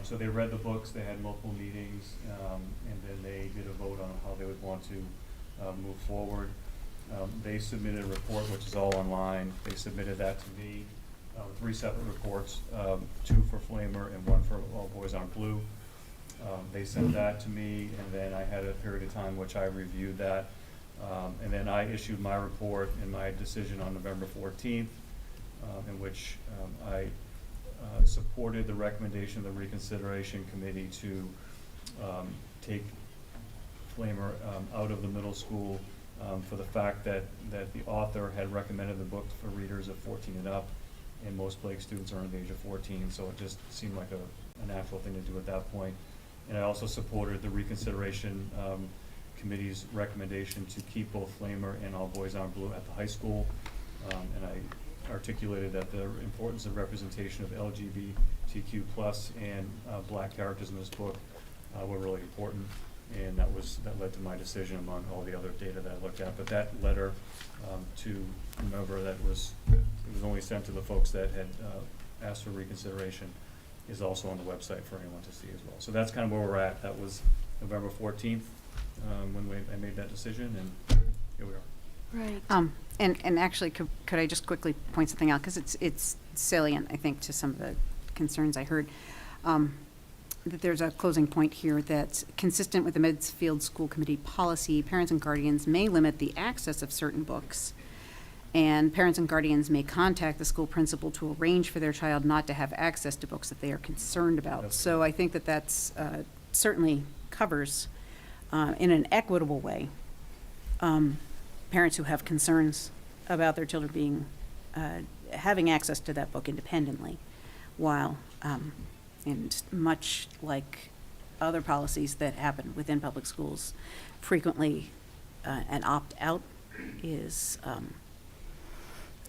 So they read the books, they had multiple meetings, and then they did a vote on how they would want to move forward. They submitted a report, which is all online. They submitted that to me, 3 separate reports, 2 for Flamer and 1 for All Boys Aren't Blue. They sent that to me, and then I had a period of time which I reviewed that. And then I issued my report and my decision on November 14th, in which I supported the recommendation of the reconsideration committee to take Flamer out of the middle school for the fact that the author had recommended the book for readers of 14 and up, and most Blake students are under the age of 14, so it just seemed like a natural thing to do at that point. And I also supported the reconsideration committee's recommendation to keep both Flamer and All Boys Aren't Blue at the high school, and I articulated that the importance of representation of LGBTQ+ and Black characters in this book were really important, and that led to my decision among all the other data that I looked at. But that letter to whomever it was only sent to the folks that had asked for reconsideration, is also on the website for anyone to see as well. So that's kind of where we're at. That was November 14th when I made that decision, and here we are. Right. And actually, could I just quickly point something out, because it's salient, I think, to some of the concerns I heard, that there's a closing point here that's consistent with the Medfield School Committee policy. Parents and guardians may limit the access of certain books, and parents and guardians may contact the school principal to arrange for their child not to have access to books that they are concerned about. So I think that that's certainly covers, in an equitable way, parents who have concerns about their children being having access to that book independently, while and much like other policies that happen within public schools, frequently an opt-out is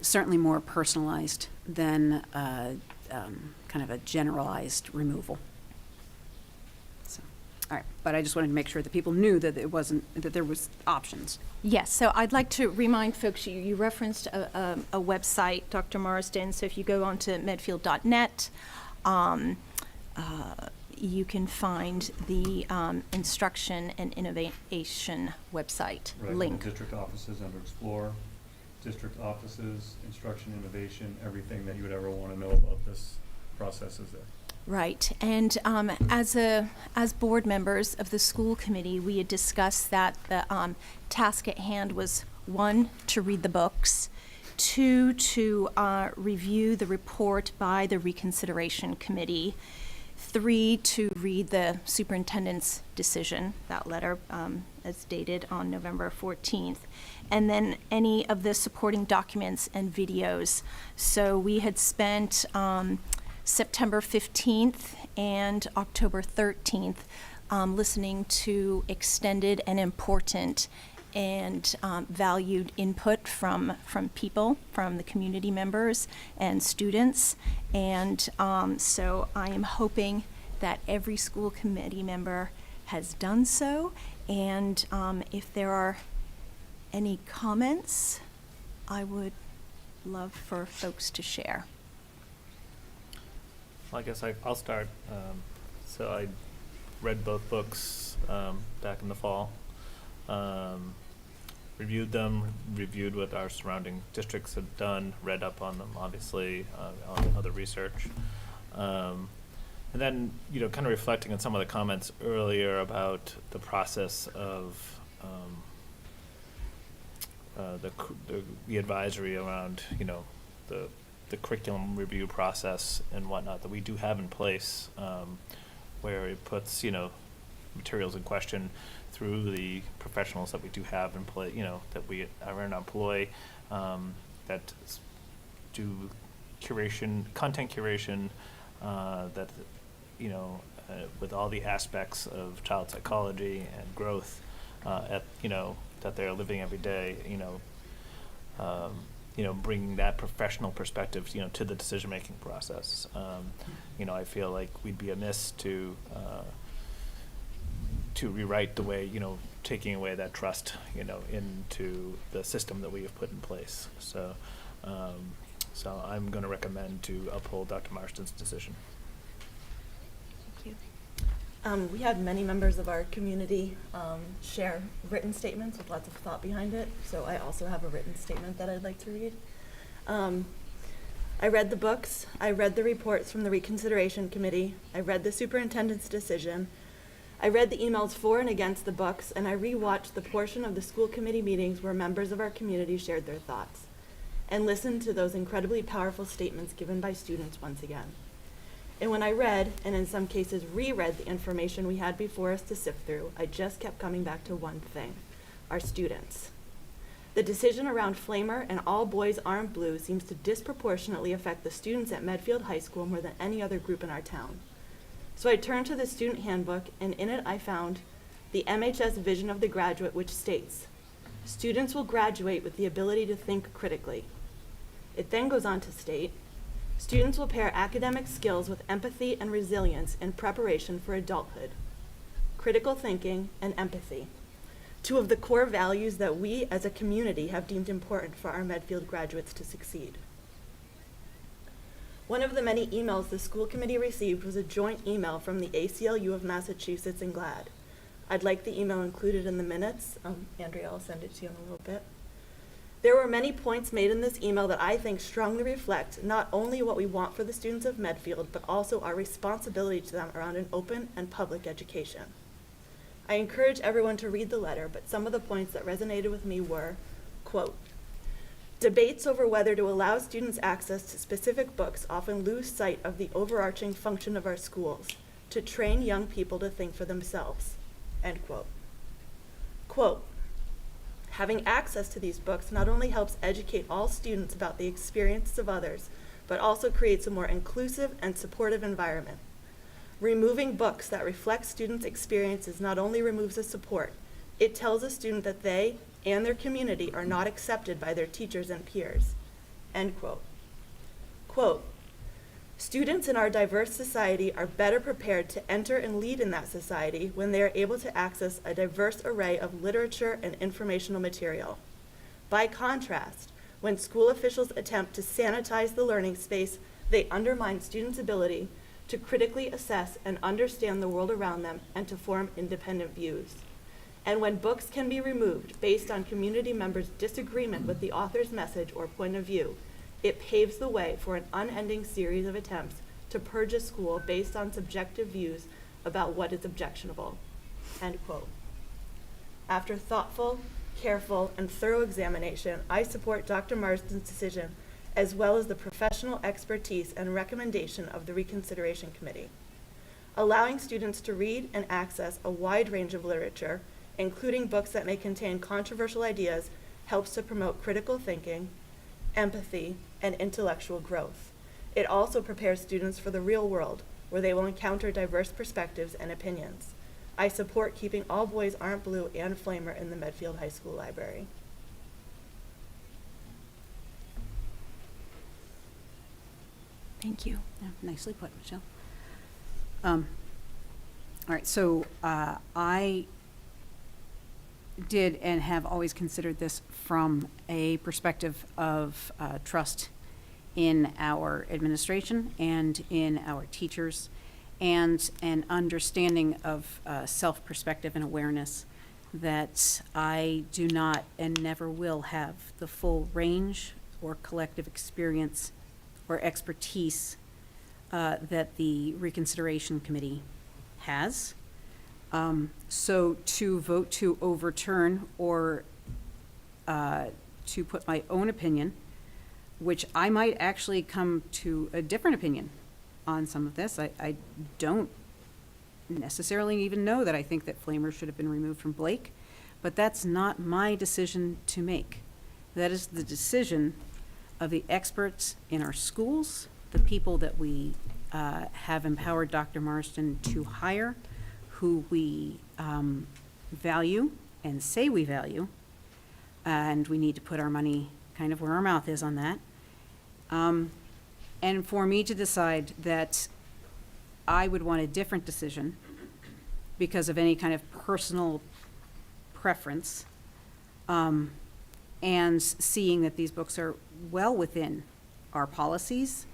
certainly more personalized than kind of a generalized removal. So All right, but I just wanted to make sure that people knew that it wasn't, that there was options. Yes, so I'd like to remind folks, you referenced a website, Dr. Marsden, so if you go onto medfield.net, you can find the instruction and innovation website Right, link. the district offices under Explore, district offices, instruction, innovation, everything that you would ever want to know about this process is there. Right, and as board members of the school committee, we had discussed that the task at hand was, 1, to read the books, 2, to review the report by the reconsideration committee, 3, to read the superintendent's decision, that letter as dated on November 14th, and then any of the supporting documents and videos. So we had spent September 15th and October 13th listening to extended and important and valued input from people, from the community members and students. And so I am hoping that every school committee member has done so. And if there are any comments, I would love for folks to share. Well, I guess I'll start. So I read both books back in the fall. Reviewed them, reviewed what our surrounding districts have done, read up on them, obviously, on other research. And then, kind of reflecting on some of the comments earlier about the process of the advisory around, the curriculum review process and whatnot that we do have in place, where it puts, materials in question through the professionals that we do have in play, that we are in employ, that do content curation, that, with all the aspects of child psychology and growth, that they're living every day, bringing that professional perspective, to the decision-making process. I feel like we'd be amiss to rewrite the way, taking away that trust, into the system that we have put in place. So, so I'm going to recommend to uphold Dr. Marsden's decision. Thank you. We had many members of our community share written statements with lots of thought behind it, so I also have a written statement that I'd like to read. I read the books, I read the reports from the Reconsideration Committee, I read the superintendent's decision, I read the emails for and against the books, and I rewatched the portion of the school committee meetings where members of our community shared their thoughts, and listened to those incredibly powerful statements given by students once again. And when I read, and in some cases reread, the information we had before us to sift through, I just kept coming back to one thing: our students. The decision around Flamer and all boys armed blue seems to disproportionately affect the students at Medfield High School more than any other group in our town. So I turned to the student handbook, and in it I found the MHS vision of the graduate, which states, students will graduate with the ability to think critically. It then goes on to state, students will pair academic skills with empathy and resilience in preparation for adulthood. Critical thinking and empathy, 2 of the core values that we as a community have deemed important for our Medfield graduates to succeed. One of the many emails the school committee received was a joint email from the ACLU of Massachusetts and GLAD. I'd like the email included in the minutes. Andrea, I'll send it to you in a little bit. There were many points made in this email that I think strongly reflect not only what we want for the students of Medfield, but also our responsibility to them around an open and public education. I encourage everyone to read the letter, but some of the points that resonated with me were, quote, debates over whether to allow students access to specific books often lose sight of the overarching function of our schools, to train young people to think for themselves, end quote. Quote, having access to these books not only helps educate all students about the experiences of others, but also creates a more inclusive and supportive environment. Removing books that reflect students' experiences not only removes the support, it tells a student that they and their community are not accepted by their teachers and peers, end quote. Quote, Students in our diverse society are better prepared to enter and lead in that society when they are able to access a diverse array of literature and informational material. By contrast, when school officials attempt to sanitize the learning space, they undermine students' ability to critically assess and understand the world around them and to form independent views. And when books can be removed based on community members' disagreement with the author's message or point of view, it paves the way for an unending series of attempts to purge a school based on subjective views about what is objectionable. End quote. After thoughtful, careful, and thorough examination, I support Dr. Marsden's decision as well as the professional expertise and recommendation of the Reconsideration Committee. Allowing students to read and access a wide range of literature, including books that may contain controversial ideas, helps to promote critical thinking, empathy, and intellectual growth. It also prepares students for the real world, where they will encounter diverse perspectives and opinions. I support keeping All Boys Aren't Blue and Flamer in the Medfield High School library. Thank you. Yeah, nicely put, Michelle. All right, so I did and have always considered this from a perspective of trust in our administration and in our teachers, and an understanding of self-perspective and awareness that I do not and never will have the full range or collective experience or expertise that the Reconsideration Committee has. So to vote to overturn or to put my own opinion, which I might actually come to a different opinion on some of this. I don't necessarily even know that I think that Flamer should have been removed from Blake, but that's not my decision to make. That is the decision of the experts in our schools, the people that we have empowered Dr. Marsden to hire, who we value and say we value, and we need to put our money kind of where our mouth is on that. And for me to decide that I would want a different decision because of any kind of personal preference, and seeing that these books are well within our policies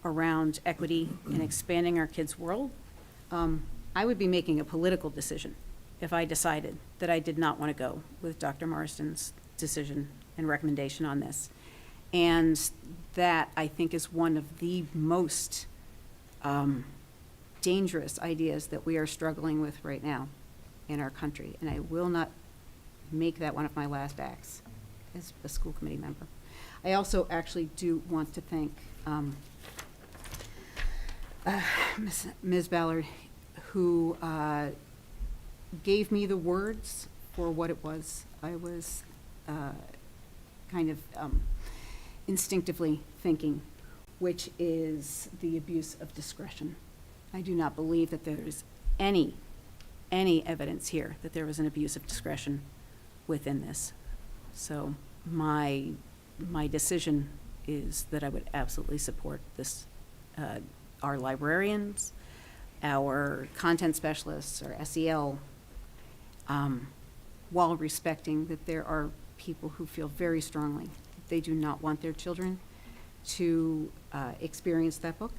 around equity and expanding our kids' world, I would be making a political decision if I decided that I did not want to go with Dr. Marsden's decision and recommendation on this. And that, I think, is one of the most dangerous ideas that we are struggling with right now in our country. And I will not make that one of my last acts as a school committee member. I also actually do want to thank Ms. Ballard, who gave me the words for what it was I was kind of instinctively thinking, which is the abuse of discretion. I do not believe that there is any evidence here that there was an abuse of discretion within this. So my decision is that I would absolutely support this, our librarians, our content specialists, our SEL, while respecting that there are people who feel very strongly that they do not want their children to experience that book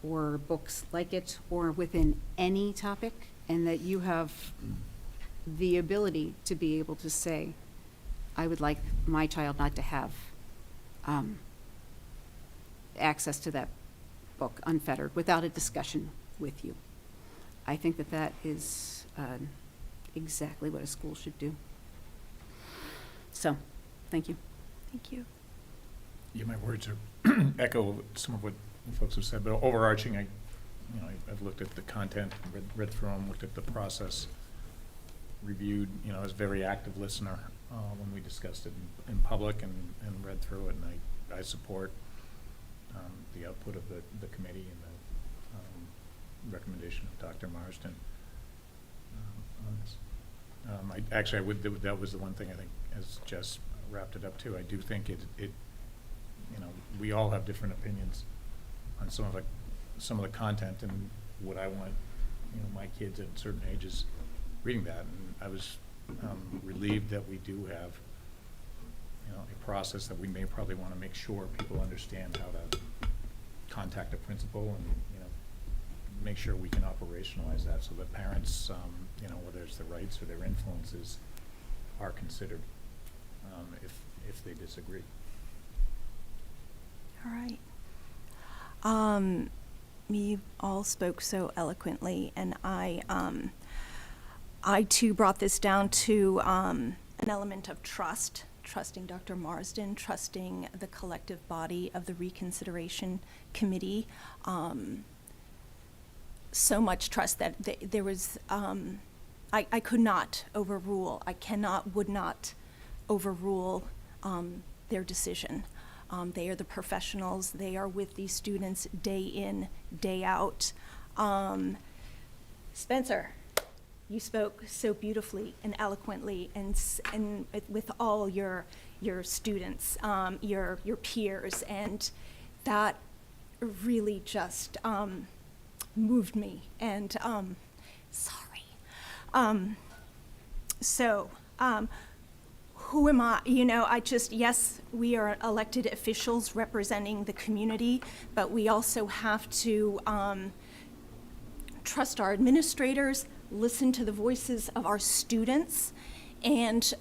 or books like it or within any topic, and that you have the ability to be able to say, I would like my child not to have access to that book unfettered without a discussion with you. I think that that is exactly what a school should do. So, thank you. Thank you. Yeah, my words are echo some of what folks have said, but overarching, I've looked at the content, read through them, looked at the process, reviewed, I was a very active listener when we discussed it in public and read through it, and I support the output of the committee and the recommendation of Dr. Marsden on this. That was the one thing I think, as Jess wrapped it up too, I do think it we all have different opinions on some of the content and what I want, my kids at certain ages reading that. And I was relieved that we do have, a process that we may probably want to make sure people understand how to contact a principal and, make sure we can operationalize that so that parents, whether it's their rights or their influences, are considered if they disagree. All right. You all spoke so eloquently, and I too brought this down to an element of trust, trusting Dr. Marsden, trusting the collective body of the Reconsideration Committee. So much trust that there was, I could not overrule, would not overrule their decision. They are the professionals. They are with these students day in, day out. Spencer, you spoke so beautifully and eloquently, and with all your students, your peers, and that really just moved me. And sorry. Who am I? Yes, we are elected officials representing the community, but we also have to trust our administrators, listen to the voices of our students, and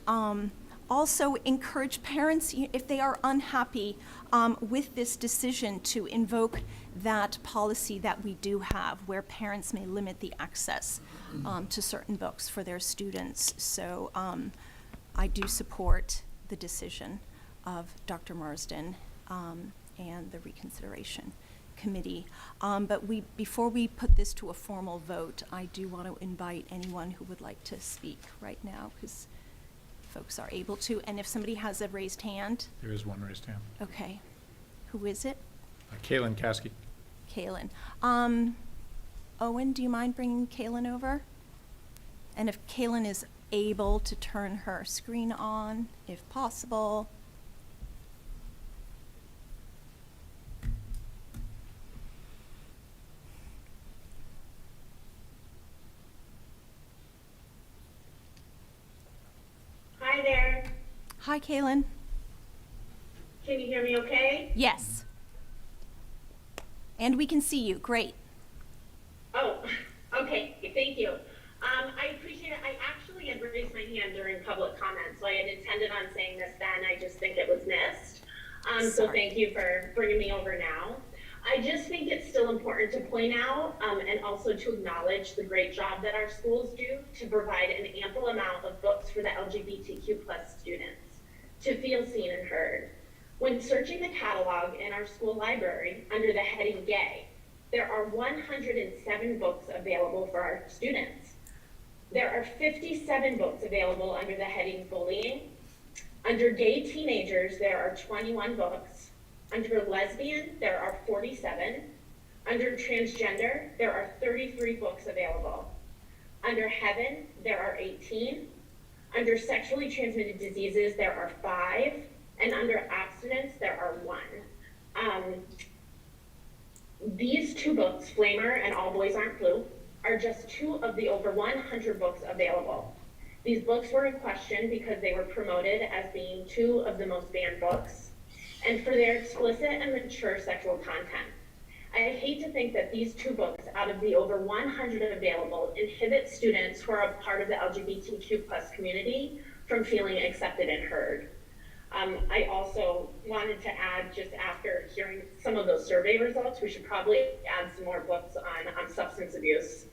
also encourage parents, if they are unhappy with this decision, to invoke that policy that we do have, where parents may limit the access to certain books for their students. So I do support the decision of Dr. Marsden and the Reconsideration Committee. But before we put this to a formal vote, I do want to invite anyone who would like to speak right now, because folks are able to. And if somebody has a raised hand. There is one raised hand. Okay. Who is it? Kaylin Caskey. Kaylin. Owen, do you mind bringing Kaylin over? And if Kaylin is able to turn her screen on, if possible. Hi there. Hi, Kaylin. Can you hear me okay? Yes. And we can see you. Great. Oh, okay. Thank you. I appreciate it. I actually had raised my hand during public comment, so I had intended on saying this then. I just think it was missed. So thank you for bringing me over now. I just think it's still important to point out and also to acknowledge the great job that our schools do to provide an ample amount of books for the LGBTQ+ students to feel seen and heard. When searching the catalog in our school library under the heading Gay, there are 107 books available for our students. There are 57 books available under the heading Bullying. Under Gay Teenagers, there are 21 books. Under Lesbian, there are 47. Under Transgender, there are 33 books available. Under Heaven, there are 18. Under Sexually Transmitted Diseases, there are 5. And under Abstinence, there are 1. These two books, Flamer and All Boys Aren't Blue, are just 2 of the over 100 books available. These books were in question because they were promoted as being 2 of the most banned books, and for their explicit and mature sexual content. I hate to think that these 2 books out of the over 100 available inhibit students who are a part of the LGBTQ+ community from feeling accepted and heard. I also wanted to add, just after hearing some of those survey results, we should probably add some more books on substance abuse.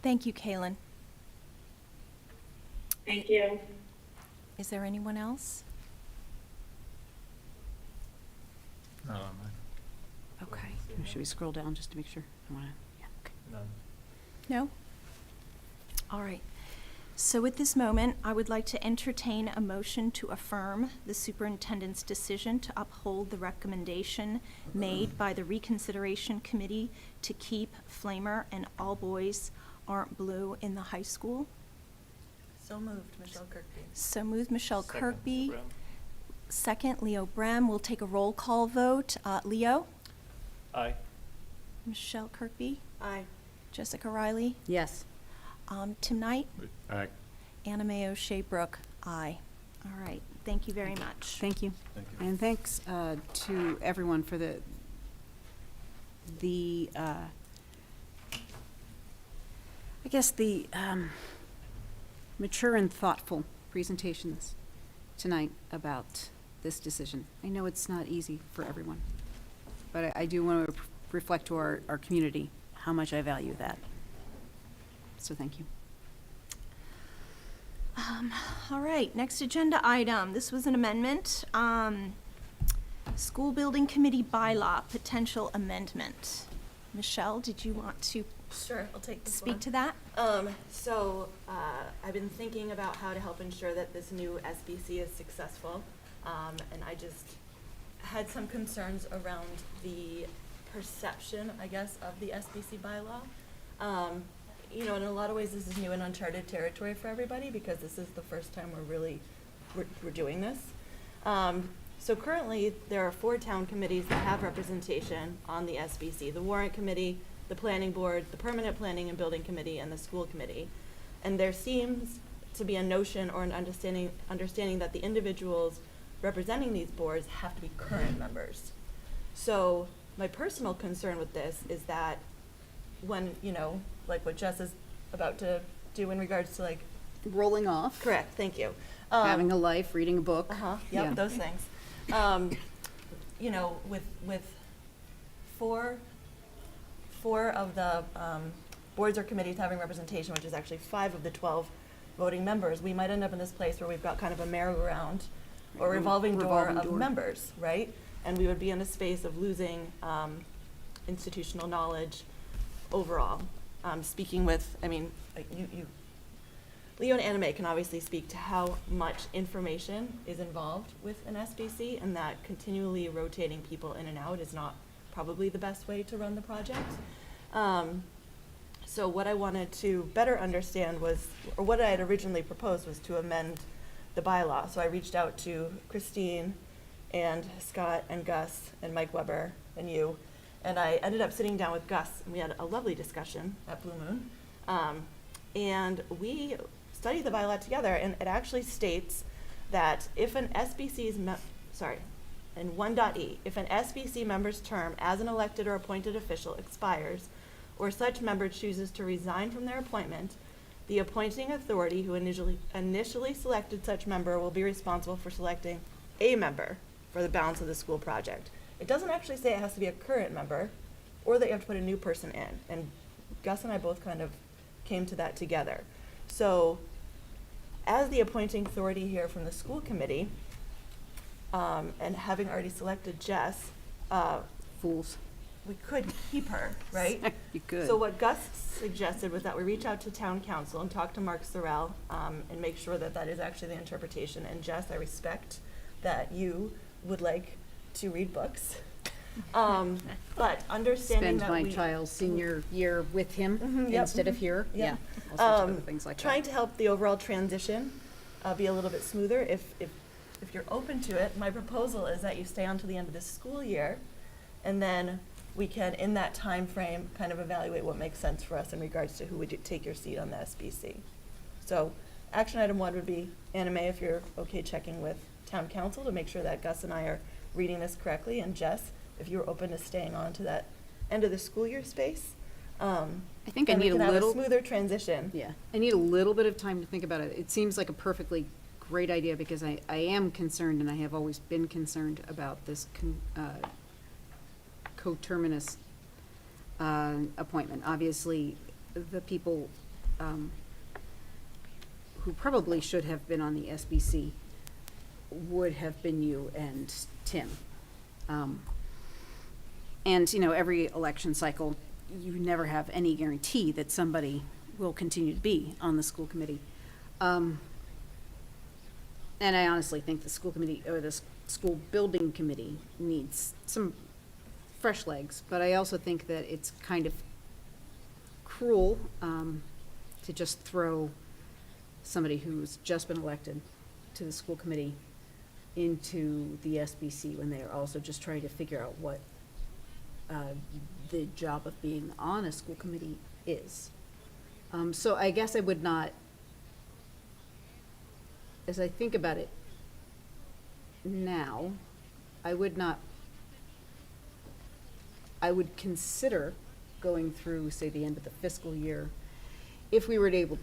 Thank you, Kaylin. Thank you. Is there anyone else? Not on mine. Okay. Should we scroll down just to make sure? Okay. None. No? All right. So at this moment, I would like to entertain a motion to affirm the superintendent's decision to uphold the recommendation made by the Reconsideration Committee to keep Flamer and All Boys Aren't Blue in the high school. So moved, Michelle Kirkby. So moved, Michelle Second, Kirkby. Brown. second, Leo Brem. We'll take a roll call vote. Leo? Aye. Michelle Kirkby? Aye. Jessica Riley? Yes. Tim Knight? Aye. Anna Mae O'Shea Brooke? Aye. All right, thank you very much. Thank you. Thank you. And thanks to everyone for the I guess the mature and thoughtful presentations tonight about this decision. I know it's not easy for everyone, but I do want to reflect to our community how much I value that. So thank you. All right, next agenda item. This was an amendment. School Building Committee bylaw, potential amendment. Michelle, did you want to Sure, I'll take this speak one. to that? I've been thinking about how to help ensure that this new SBC is successful. And I just had some concerns around the perception, I guess, of the SBC bylaw. You know, in a lot of ways, this is new and uncharted territory for everybody because this is the first time we're doing this. So currently, there are 4 town committees that have representation on the SBC: the Warrant Committee, the Planning Board, the Permanent Planning and Building Committee, and the School Committee. And there seems to be a notion or an understanding that the individuals representing these boards have to be current members. So my personal concern with this is that when, you know, like what Jess is about to do in regards to like Rolling off. correct, thank you. Having a life, reading a book. Yep, Yeah. those things. You know, with four of the boards or committees having representation, which is actually 5 of the 12 voting members, we might end up in this place where we've got kind of a merry-go-round or revolving door of members, right? And we would be in a space of losing institutional knowledge overall. Speaking with, I mean, like Leo and Anna Mae can obviously speak to how much information is involved with an SBC, and that continually rotating people in and out is not probably the best way to run the project. So what I wanted to better understand was, or what I had originally proposed was to amend the bylaw. So I reached out to Christine and Scott and Gus and Mike Weber and you, and I ended up sitting down with Gus, and we had a lovely discussion at Blue Moon. And we studied the bylaw together, and it actually states that if an SBC's, in 1.e, if an SBC member's term as an elected or appointed official expires, or such member chooses to resign from their appointment, the appointing authority who initially selected such member will be responsible for selecting a member for the balance of the school project. It doesn't actually say it has to be a current member, or that you have to put a new person in, and Gus and I both kind of came to that together. So, as the appointing authority here from the school committee, and having already selected Jess, Fools. we could keep her, right? You could. So what Gus suggested was that we reach out to town council and talk to Mark Sorrell, and make sure that that is actually the interpretation. And Jess, I respect that you would like to read books. But understanding Spend that my we. child's senior year with him Yep. instead of here. Yeah. Yeah. All sorts of other things like Trying that. to help the overall transition be a little bit smoother. If you're open to it, my proposal is that you stay on to the end of this school year, and then we can, in that time frame, kind of evaluate what makes sense for us in regards to who would take your seat on the SBC. So, action item 1 would be, Anna Mae, if you're okay checking with town council to make sure that Gus and I are reading this correctly, and Jess, if you're open to staying on to that end of the school year space. I think I and need we a can little. have a smoother transition. Yeah, I need a little bit of time to think about it. It seems like a perfectly great idea because I am concerned, and I have always been concerned about this coterminous appointment. Obviously, the people who probably should have been on the SBC would have been you and Tim. And, you know, every election cycle, you never have any guarantee that somebody will continue to be on the school committee. And I honestly think the school committee, or the school building committee, needs some fresh legs. But I also think that it's kind of cruel to just throw somebody who's just been elected to the school committee into the SBC when they are also just trying to figure out what the job of being on a school committee is. So I guess I would not, as I think about it now, I would consider going through, say, the end of the fiscal year, if we were able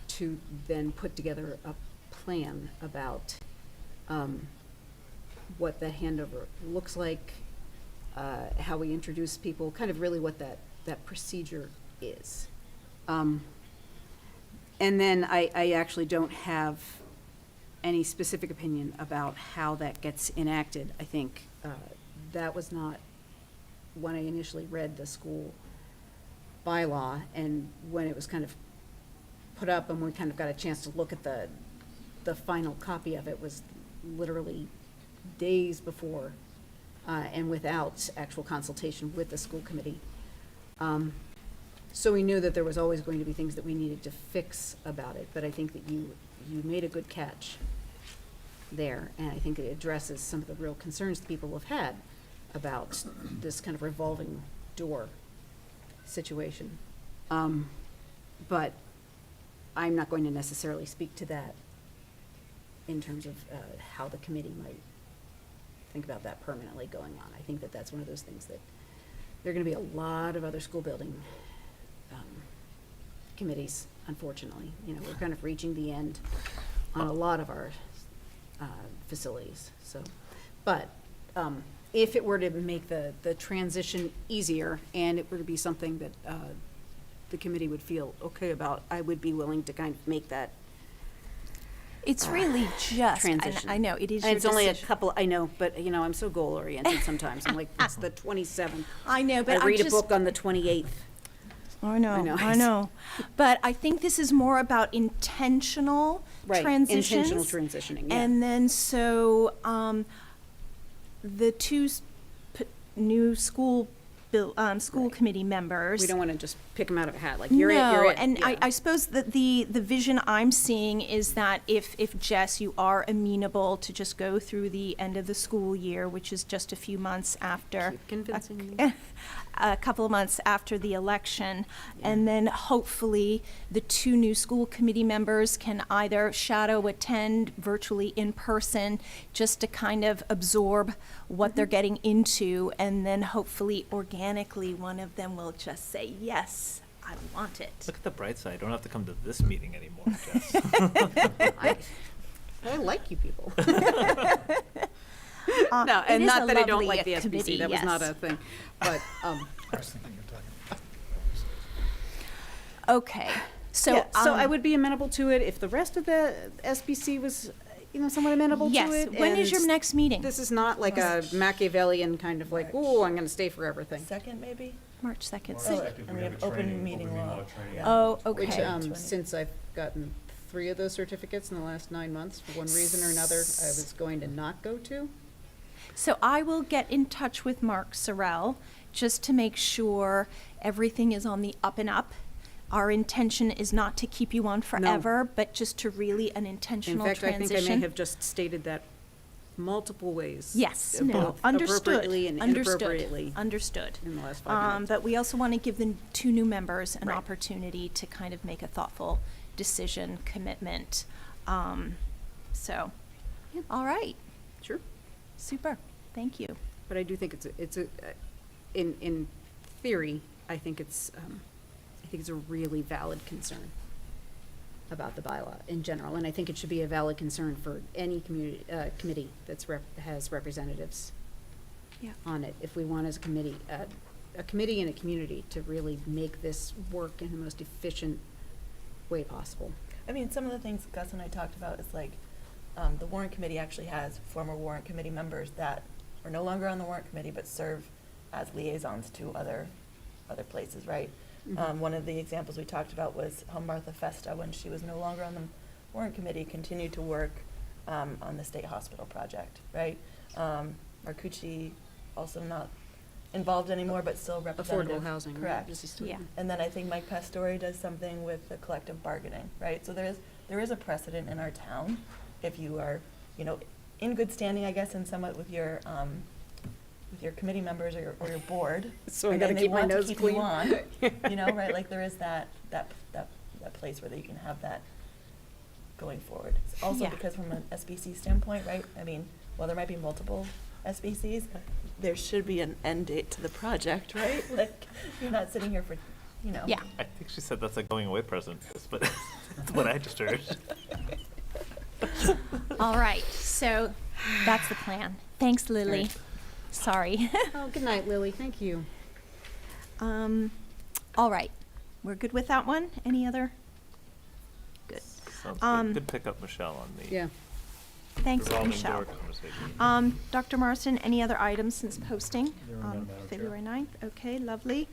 to then put together a plan about what that handover looks like, how we introduce people, kind of really what that procedure is. And then I actually don't have any specific opinion about how that gets enacted. I think that was not, when I initially read the school bylaw and when it was kind of put up and we kind of got a chance to look at the final copy of it, was literally days before and without actual consultation with the school committee. So we knew that there was always going to be things that we needed to fix about it, but I think that you made a good catch there, and I think it addresses some of the real concerns that people have had about this kind of revolving door situation. But I'm not going to necessarily speak to that in terms of how the committee might think about that permanently going on. I think that that's one of those things that there are going to be a lot of other school building committees, unfortunately. You know, we're kind of reaching the end on a lot of our facilities. So, but if it were to make the transition easier and it were to be something that the committee would feel okay about, I would be willing to kind of make that It's really just, transition. I know, it is And your it's only a decision. couple, I know, but, you know, I'm so goal-oriented sometimes. I'm like, it's the 27th. I know, but I read a just- book on the 28th. I know. But I think this is more about intentional Right, transitions. intentional transitioning, yeah. And then so, the two new school school committee members. We don't want to just pick them out of a hat, like, you're it, you're it. And Yeah. I suppose that the vision I'm seeing is that if Jess, you are amenable to just go through the end of the school year, which is just a few months after. Keep convincing me. A couple of months after the election, and then hopefully the two new school committee members can either shadow attend virtually in person, just to kind of absorb what they're getting into, and then hopefully organically one of them will just say, yes, I want it. Look at the bright side. Don't have to come to this meeting anymore, Jess. I like you people. No, No, and it is not a that I don't lovely like the committee, SBC, that was not yes. a thing, but, I was thinking of talking. Okay, so. yeah, so I would be amenable to it if the rest of the SBC was, you know, somewhat amenable to Yes, it. when is your and next meeting? This is not like a Machiavellian kind of like, oh, I'm gonna stay forever thing. Second, maybe? March 2nd. March So- 2nd, and we have open meeting law. training. Oh, Which, okay. since I've gotten 3 of those certificates in the last 9 months, for one reason or another, I was going to not go to. So I will get in touch with Mark Sorrell just to make sure everything is on the up and up. Our intention is not to keep you on forever, but just to really an In intentional fact, transition. I think I may have just stated that multiple ways. Yes, both no, understood, appropriately and understood, inappropriately understood. in the last 5 minutes. But we also want to give the two new members an Right. opportunity to kind of make a thoughtful decision, commitment. So, all right, Sure. super, thank you. But I do think in theory, I think it's a really valid concern about the bylaw in general, and I think it should be a valid concern for any committee that's has representatives Yeah. on it. If we want as a committee and a community to really make this work in the most efficient way possible. I mean, some of the things Gus and I talked about is like, the warrant committee actually has former warrant committee members that are no longer on the warrant committee but serve as liaisons to other places, right? Mhm. One of the examples we talked about was how Martha Festa, when she was no longer on the warrant committee, continued to work on the state hospital project, right? Marcucci, also not involved anymore, but still representative. Affordable housing, right? Correct. This is still- Yeah. And then I think Mike Pastore does something with the collective bargaining, right? So there is a precedent in our town, if you are, you know, in good standing, I guess, and somewhat with your committee members or your board. So I and gotta they keep my want to nose keep clean. you on, you know, right? Like there is that place where you can have that going forward. Also Yeah. because from an SBC standpoint, right? I mean, while there might be multiple SBCs, there should be an end date to the project, right? Like you're not sitting here for, you know. Yeah. I think she said that's a going away present, but that's what I just heard. All right, so that's the plan. Thanks, Lily. Sorry. Oh, good night, Lily. Thank you. All right, we're good with that one? Any other? Good. Sounds Um, good. Good pick up, Michelle, on the Yeah. Thanks, revolving Michelle. door conversation. Dr. Marston, any other items since posting? There are none, Madam Chair. February 9th, okay, lovely.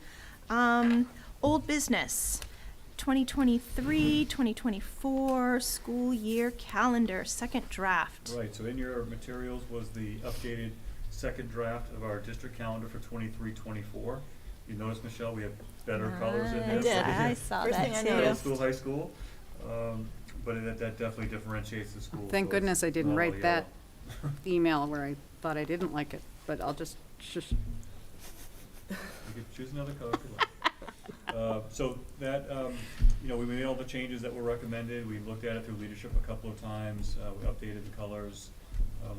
Old business, 2023, 2024 school year calendar, second draft. Right, so in your materials was the updated second draft of our district calendar for 23-24. You notice, Michelle, we have better colors in I there. did. for the I saw First that thing I too. Middle noticed. school, high school, but that definitely differentiates the school. Thank so it's goodness I didn't not all write that yellow. email where I thought I didn't like it, but I'll just shush. You could choose another color if you like. So that, we made all the changes that were recommended. We looked at it through leadership a couple of times. We updated the colors.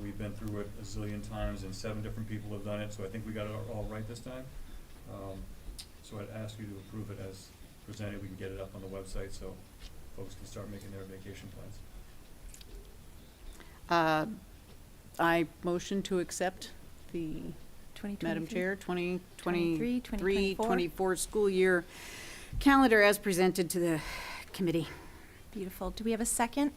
We've been through it a zillion times and 7 different people have done it, so I think we got it all right this time. So I'd ask you to approve it as presented. We can get it up on the website so folks can start making their vacation plans. I motion to accept the, Madam 2023? Chair, 2023, 2024. 24 school year calendar as presented to the committee. Beautiful. Do we have a second?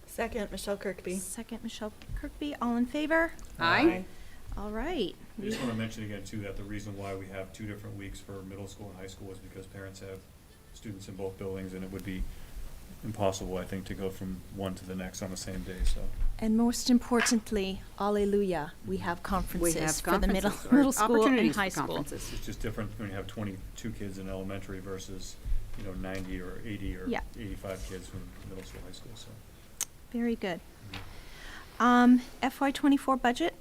Second, Michelle Kirkby. Second, Michelle Kirkby. All in favor? Aye. All right. I just want to mention again too that the reason why we have 2 different weeks for middle school and high school is because parents have students in both buildings and it would be impossible, I think, to go from one to the next on the same day, so. And most importantly, alleluia, we have conferences for the middle conferences, or middle school and opportunities high for school. conferences. It's just different when you have 22 kids in elementary versus, 90 or 80 or Yeah. 85 kids from middle school, high school, so. Very good. FY24 budget?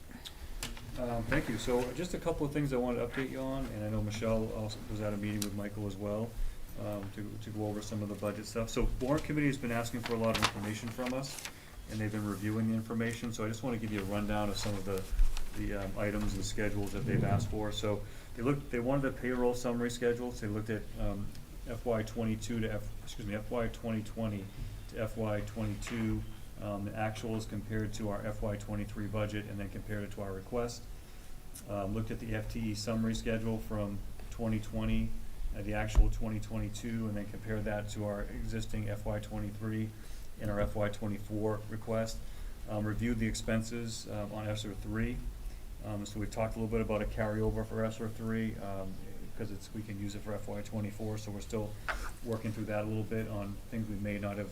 Thank you. So just a couple of things I wanted to update you on, and I know Michelle also was at a meeting with Michael as well, to go over some of the budget stuff. So warrant committee has been asking for a lot of information from us, and they've been reviewing the information, so I just want to give you a rundown of some of the items and schedules that they've asked for. So they wanted the payroll summary schedules. They looked at FY 2020 to FY 22, the actuals compared to our FY 23 budget, and then compared it to our request. Looked at the FTE summary schedule from 2020, the actual 2022, and then compared that to our existing FY 23 and our FY 24 request. Reviewed the expenses on ESSER 3. So we talked a little bit about a carryover for ESSER 3 because we can use it for FY 24. So we're still working through that a little bit on things we may not have.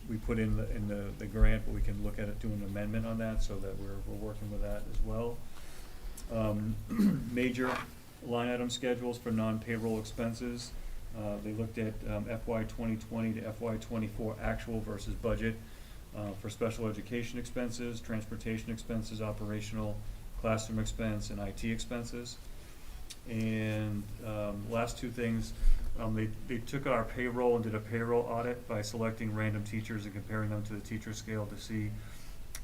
We put in the grant, but we can look at it, do an amendment on that so that we're working with that as well. Major line item schedules for non-payroll expenses. They looked at FY 2020 to FY 24 actual versus budget for special education expenses, transportation expenses, operational, classroom expense, and IT expenses. And last 2 things, they took our payroll and did a payroll audit by selecting random teachers and comparing them to the teacher scale to see,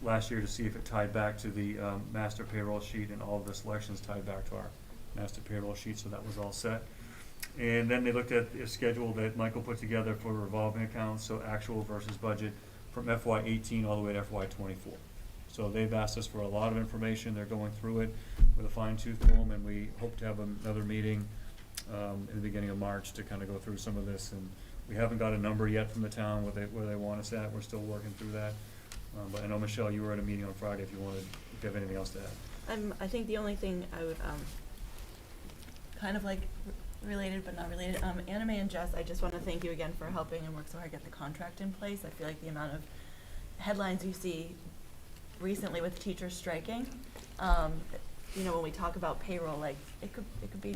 last year, to see if it tied back to the master payroll sheet, and all of the selections tied back to our master payroll sheet, so that was all set. And then they looked at a schedule that Michael put together for revolving accounts, so actual versus budget from FY 18 all the way to FY 24. So they've asked us for a lot of information. They're going through it with a fine-tooth comb, and we hope to have another meeting in the beginning of March to kind of go through some of this. And we haven't got a number yet from the town where they want us at. We're still working through that. But I know, Michelle, you were at a meeting on Friday if you have anything else to add. I think the only thing I would, kind of like related but not related, Anime and Jess, I just want to thank you again for helping and work so hard to get the contract in place. I feel like the amount of headlines you see recently with teachers striking, when we talk about payroll, like it could be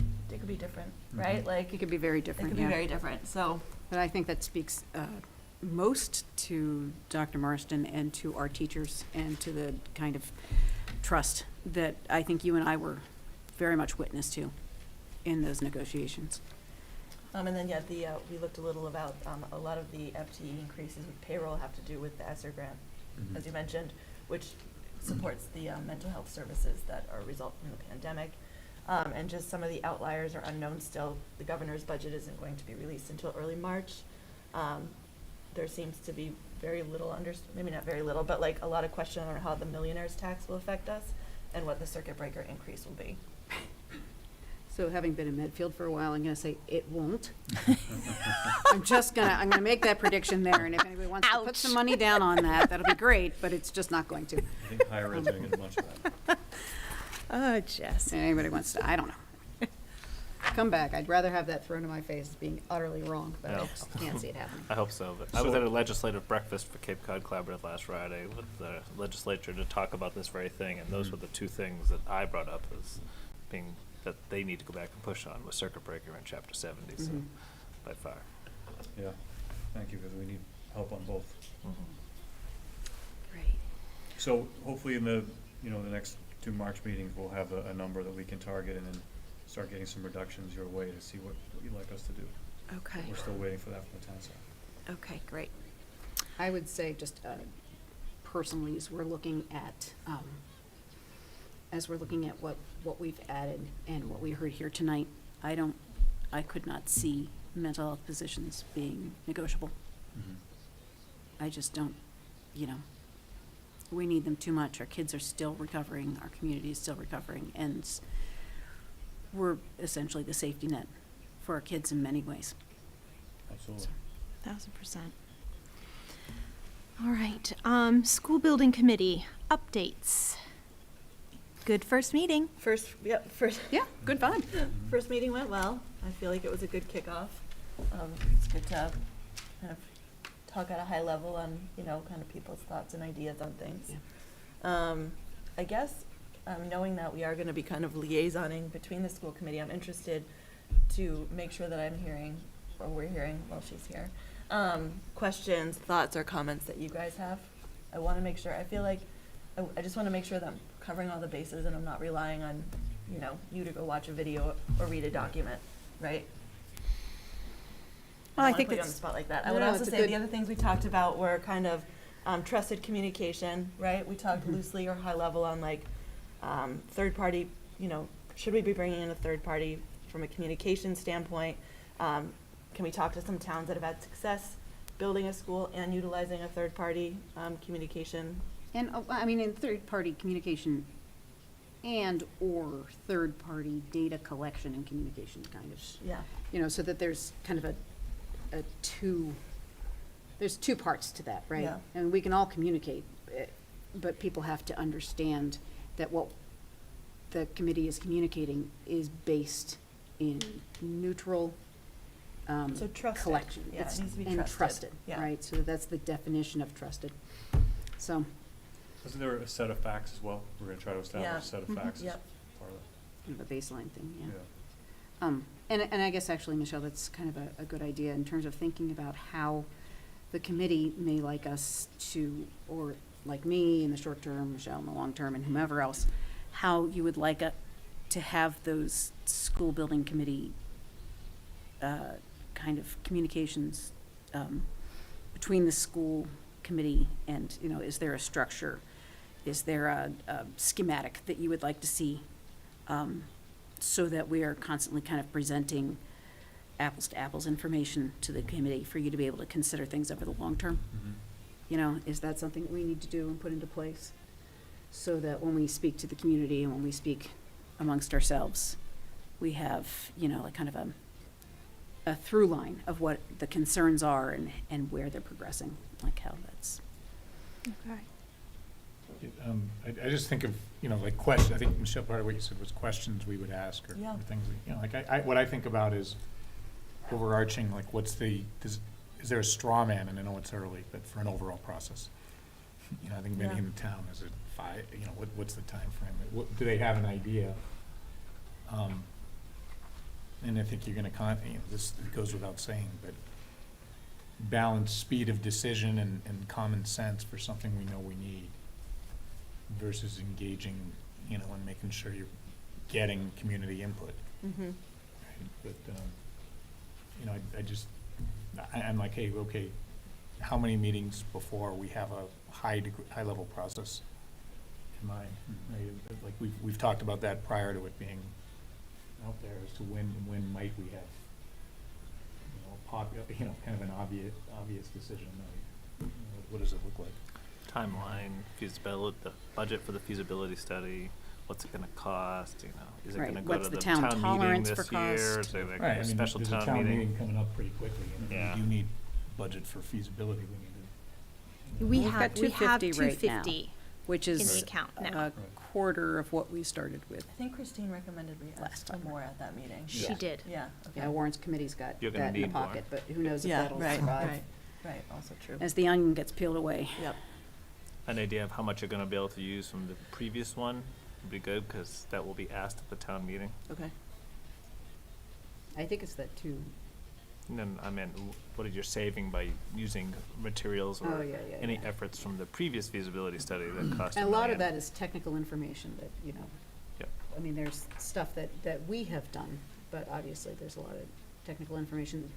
different, right? Like It could be very different, it could be very different. So, But I think that speaks most to Dr. Marston and to our teachers and to the kind of trust that I think you and I were very much witness to in those negotiations. And then, yeah, we looked a little about, a lot of the FTE increases with payroll have to do with the ESSER grant, as you mentioned, which supports the mental health services that are a result from the pandemic. And just some of the outliers are unknown still. The governor's budget isn't going to be released until early March. There seems to be very little maybe not very little, but like a lot of question on how the millionaire's tax will affect us and what the circuit breaker increase will be. So having been in Medfield for a while, I'm gonna say it won't. I'm gonna make that prediction there, and if anybody wants to put some money down on that, that'll be great, but it's just not going to. I think higher ed's gonna get a bunch of that. Oh, Jess. Anybody wants to, I don't know. Come back, I'd rather have that thrown in my face as being utterly wrong, but I just can't see it happening. I hope so. But I was at a legislative breakfast for Cape Cod Collaborative last Friday with the legislature to talk about this very thing, and those were the two things that I brought up as being that they need to go back and push on with circuit breaker in Chapter 70. So, by far. Yeah, thank you, because we need help on both. Great. So hopefully in the, the next 2 March meetings, we'll have a number that we can target and then start getting some reductions your way to see what you'd like us to do. Okay. We're still waiting for that from the town side. Okay, great. I would say just personally, as we're looking at what we've added and what we heard here tonight, I could not see mental health positions being negotiable. I just don't, we need them too much. Our kids are still recovering, our community is still recovering, and we're essentially the safety net for our kids in many ways. Absolutely. 1000%. All right, school building committee updates. Good first meeting. First. Yeah, good fun. First meeting went well. I feel like it was a good kickoff. It's good to kind of talk at a high level on, kind of people's thoughts and ideas on things. Yeah. I guess, knowing that we are going to be kind of liaisoning between the school committee, I'm interested to make sure that I'm hearing, or we're hearing while she's here, questions, thoughts, or comments that you guys have. I want to make sure, I feel like, I just want to make sure that I'm covering all the bases and I'm not relying on, you to go watch a video or read a document, right? Well, I I don't think wanna put you on the it's spot like that. I no, would no, also it's a say good- the other things we talked about were kind of trusted communication, right? We talked loosely or high level on like third party, should we be bringing in a third party from a communication standpoint? Can we talk to some towns that have had success building a school and utilizing a third party And, communication? in third-party communication and/or third-party data collection and communication, kind of. Yeah. So that there's kind of there's two parts to that, right? Yeah. And we can all communicate, but people have to understand that what the committee is communicating is based in neutral So trusted. collection. Yeah, it It's- needs to be and trusted. trusted, Yeah. right? So that's the definition of trusted. So. Isn't there a set of facts as well? We're gonna try to establish Yeah. a set of Mhm. facts as Yep. part of that. Kind of a baseline thing, yeah. Yeah. And I guess actually, Michelle, that's kind of a good idea in terms of thinking about how the committee may like us to, or like me in the short term, Michelle in the long term, and whomever else, how you would like to have those school building committee kind of communications between the school committee and, is there a structure? Is there a schematic that you would like to see? So that we are constantly kind of presenting apples to apples information to the committee for you to be able to consider things over the long term. Is that something that we need to do and put into place? So that when we speak to the community and when we speak amongst ourselves, we have, like kind of a through line of what the concerns are and where they're progressing, like how that's. Okay. I just think of, like question, I think Michelle, part of what you said was questions we would ask or Yeah. or things, what I think about is overarching, like is there a straw man, and I know it's early, but for an overall process? I think many Yeah. in the town, is it 5, what's the timeframe? Do they have an idea? And I think you're gonna this goes without saying, but balance speed of decision and common sense for something we know we need versus engaging, you know, and making sure you're getting community input. Mm-hmm. Right? But, you know, I'm like, hey, okay, how many meetings before we have a high-level process in mind? Right? Like, we've talked about that prior to it being out there as to when might we have, kind of an obvious decision. Like, what does it look like? Timeline, feasibility, the budget for the feasibility study, what's it gonna cost, you know? Is it Right, gonna go what's to the the town town meeting tolerance this for year? cost? Is there like Right, I a mean, special there's town a town meeting? meeting coming up pretty quickly, and Yeah. we do need budget for feasibility, we need to. We We've have got we have 250 right now, 250 which in the is account now. a quarter of what we started with. I think Christine recommended we Last ask for time. more at that meeting. She did. Yeah, okay. Yeah, Warren's committee's got You're gonna that in the need more. pocket, but who knows if Yeah, that'll right, survive right, also true. as the onion gets peeled away. Yep. An idea of how much you're gonna be able to use from the previous one would be good, because that will be asked at the town meeting. Okay. I think it's that too. And then, I mean, what are you saving by using materials or Oh, yeah, yeah, any yeah. efforts from the previous feasibility study that cost And $1 a lot of million? that is technical information that, Yep. I mean, there's stuff that we have done, but obviously there's a lot of technical information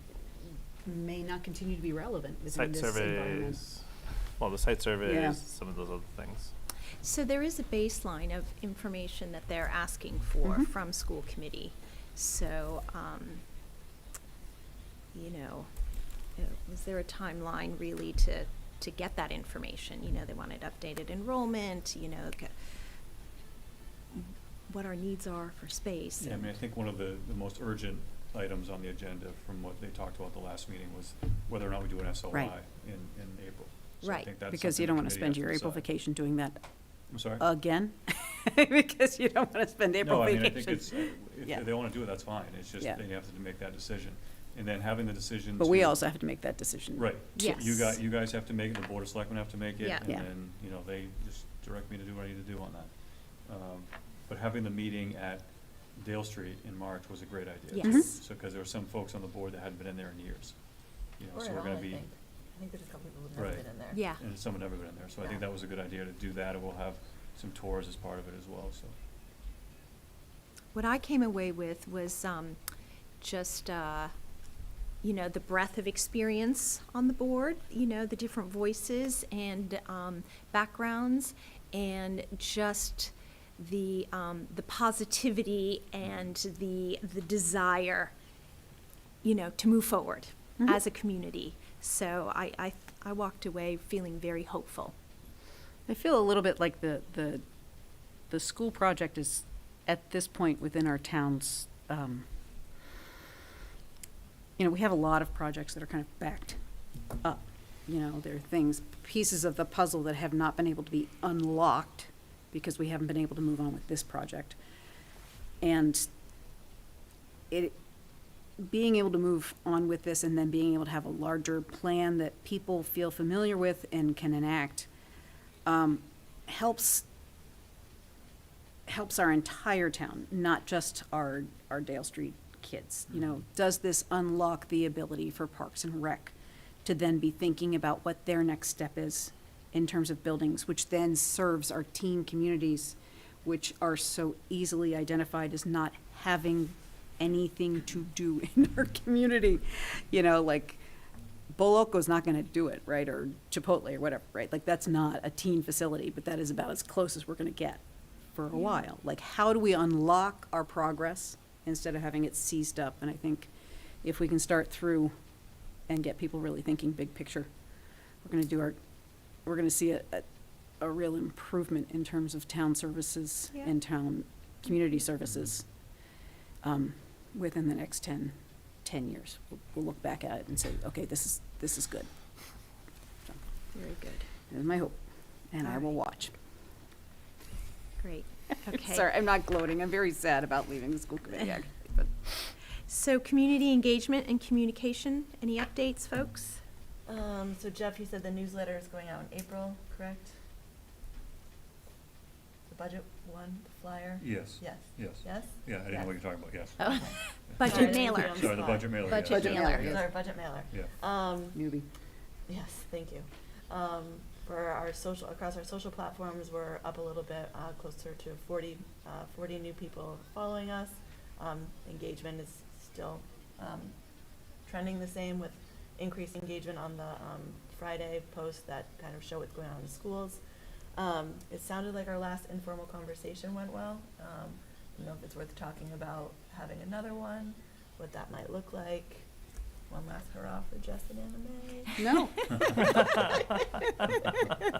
that may not continue to be relevant within Site this environment. surveys, well, the site surveys, Yeah. some of those other things. So there is a baseline of information that they're asking for Mhm. from school committee. So, was there a timeline really to get that information? You know, they wanted updated enrollment, what our needs are for space. Yeah, I mean, I think one of the most urgent items on the agenda from what they talked about the last meeting was whether or not we do an SOI Right. in April. So I Right. think that's Because something you the don't want to committee spend has your April decide. vacation doing that I'm sorry? again, because you don't want to spend April No, I vacation. mean, I think it's, Yeah. if they want to do it, that's fine. It's just Yeah. they have to make that decision. And then having the decision But we to- also have to make that decision. Right. So Yes. you guys have to make it, the Board of Selectmen have to make it, Yeah. and Yeah. then, they just direct me to do what I need to do on that. But having the meeting at Dale Street in March was a great idea. Yes. Mm-hmm. Mhm. So, because there were some folks on the board that hadn't been in there in years. Or So at we're all, gonna I be, think. I think there's a couple people who've never Right. been in there. Yeah. and some have never been in there, so I think Yeah. that was a good idea to do that, and we'll have some tours as part of it as well, so. What I came away with was just, the breadth of experience on the board, the different voices and backgrounds, and just the positivity and the desire, to move forward Mhm. as a community. So I walked away feeling very hopeful. I feel a little bit like the school project is, at this point within our towns, we have a lot of projects that are kind of backed up. There are things, pieces of the puzzle that have not been able to be unlocked because we haven't been able to move on with this project. And being able to move on with this and then being able to have a larger plan that people feel familiar with and can enact, helps our entire town, not just our Dale Street kids. Does this unlock the ability for Parks and Rec to then be thinking about what their next step is in terms of buildings, which then serves our teen communities, which are so easily identified as not having anything to do in our community. Like Boloco's not gonna do it, right? Or Chipotle or whatever, right? Like that's not a teen facility, but that is about as close as we're gonna get for a while. Like, how do we unlock our progress instead of having it seized up? And I think if we can start through and get people really thinking big picture, we're gonna see a real improvement in terms of town services Yeah. and town community services within the next 10 years. We'll look back at it and say, okay, this is good. So, Very good. that is my hope, and I All will right. watch. Great. Okay. Sorry, I'm not gloating. I'm very sad about leaving the school committee, actually, but. So community engagement and communication, any updates, folks? So Jeff, you said the newsletter is going out in April, correct? budget one, the flyer? Yes. Yes. Yes. Yes? Yeah, I didn't know what you're talking about, yes. Oh. Budget Sorry, mailer. thank you, Sorry, I'm the budget mailer, yes. Budget yes. mailer. Sorry, budget mailer. Yeah. Newbie. Yes, thank you. For our social, across our social platforms, we're up a little bit, closer to 40 new people following us. Engagement is still trending the same, with increased engagement on the Friday posts that kind of show what's going on in the schools. It sounded like our last informal conversation went well. I don't know if it's worth talking about having another one, what that might look like. One last hurrah for Jess and Anna Mae. No.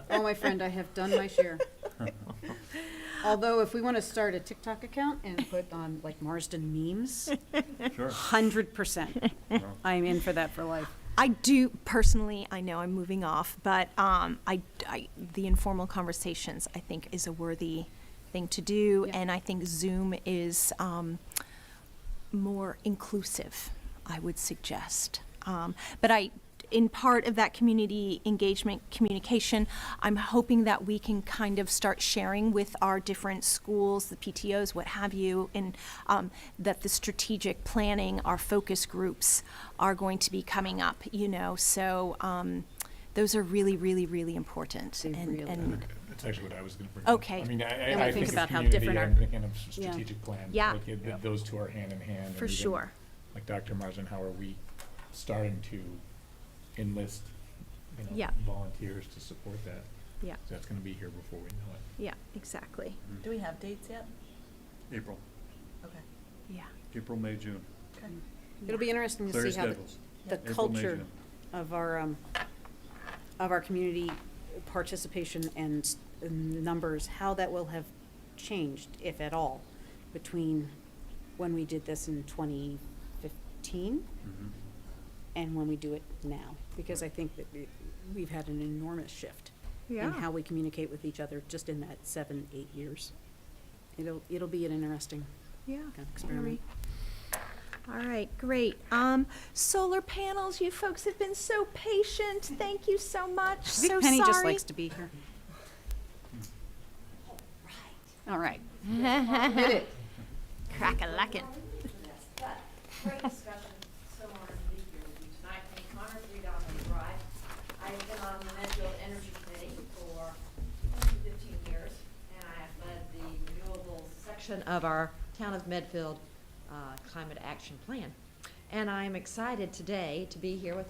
Oh, my friend, I have done my share. Although, if we want to start a TikTok account and put on like Marsden memes, Sure. 100%, I'm in for that for life. I do personally, I know I'm moving off, but the informal conversations, I think, is a worthy thing to do. Yeah. And I think Zoom is more inclusive, I would suggest. But in part of that community engagement communication, I'm hoping that we can kind of start sharing with our different schools, the PTOs, what have you, and that the strategic planning, our focus groups are going to be coming up, so those are really, really, really important. They really and That's actually what I was going to bring Okay. up. I mean, And we I think think about of how community, different I'm our- thinking of Yeah. strategic plan. Yeah. Like, those two are hand in hand. For and even, sure. Like Dr. Marsden, how are we starting to enlist, Yeah. volunteers to support that? Yeah. So that's going to be here before we know it. Yeah, exactly. Do we have dates yet? April, Okay. Yeah. April, May, June. Okay. It'll be interesting to Clear see how schedules. the April, May, culture June. of our community participation and numbers, how that will have changed, if at all, between when we did this in 2015 Mhm. and when we do it now. Because I think that we've had an enormous shift in how we communicate with each other just in that 7-8 years. It'll be an interesting Yeah. kind of experiment. All right, great. Solar panels, you folks have been so patient. Thank you so much. I think So Penny just sorry. likes to be here. All right. Hit it. Crack-a-lackin'. Great discussion. So honored to be here with you tonight. I'm Connor, 3 Donovan Drive. I've been on the Medfield Energy Committee for 15 years, and I have led the renewables section of our Town of Medfield Climate Action Plan. And I am excited today to be here with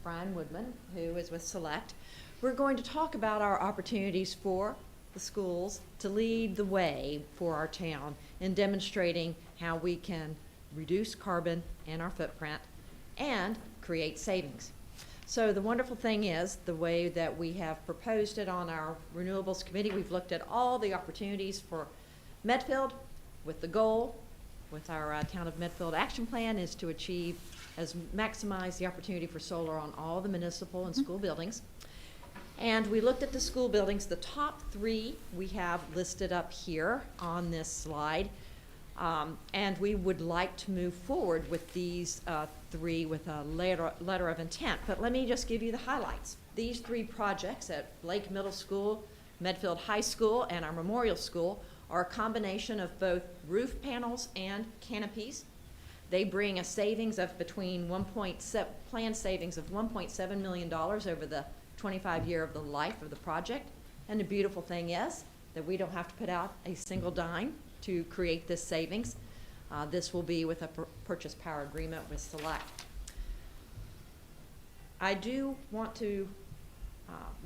Brian Woodman, who is with Select. We're going to talk about our opportunities for the schools to lead the way for our town in demonstrating how we can reduce carbon in our footprint and create savings. So the wonderful thing is, the way that we have proposed it on our Renewables Committee, we've looked at all the opportunities for Medfield with the goal, with our Town of Medfield Action Plan, is to maximize the opportunity for solar on all the municipal and school buildings. And we looked at the school buildings. The top 3 we have listed up here on this slide. And we would like to move forward with these 3 with a letter of intent. But let me just give you the highlights. These 3 projects at Blake Middle School, Medfield High School, and our Memorial School are a combination of both roof panels and canopies. They bring a savings of planned savings of $1.7 million over the 25-year of the life of the project. And the beautiful thing is that we don't have to put out a single dime to create this savings. This will be with a purchase power agreement with Select. I do want to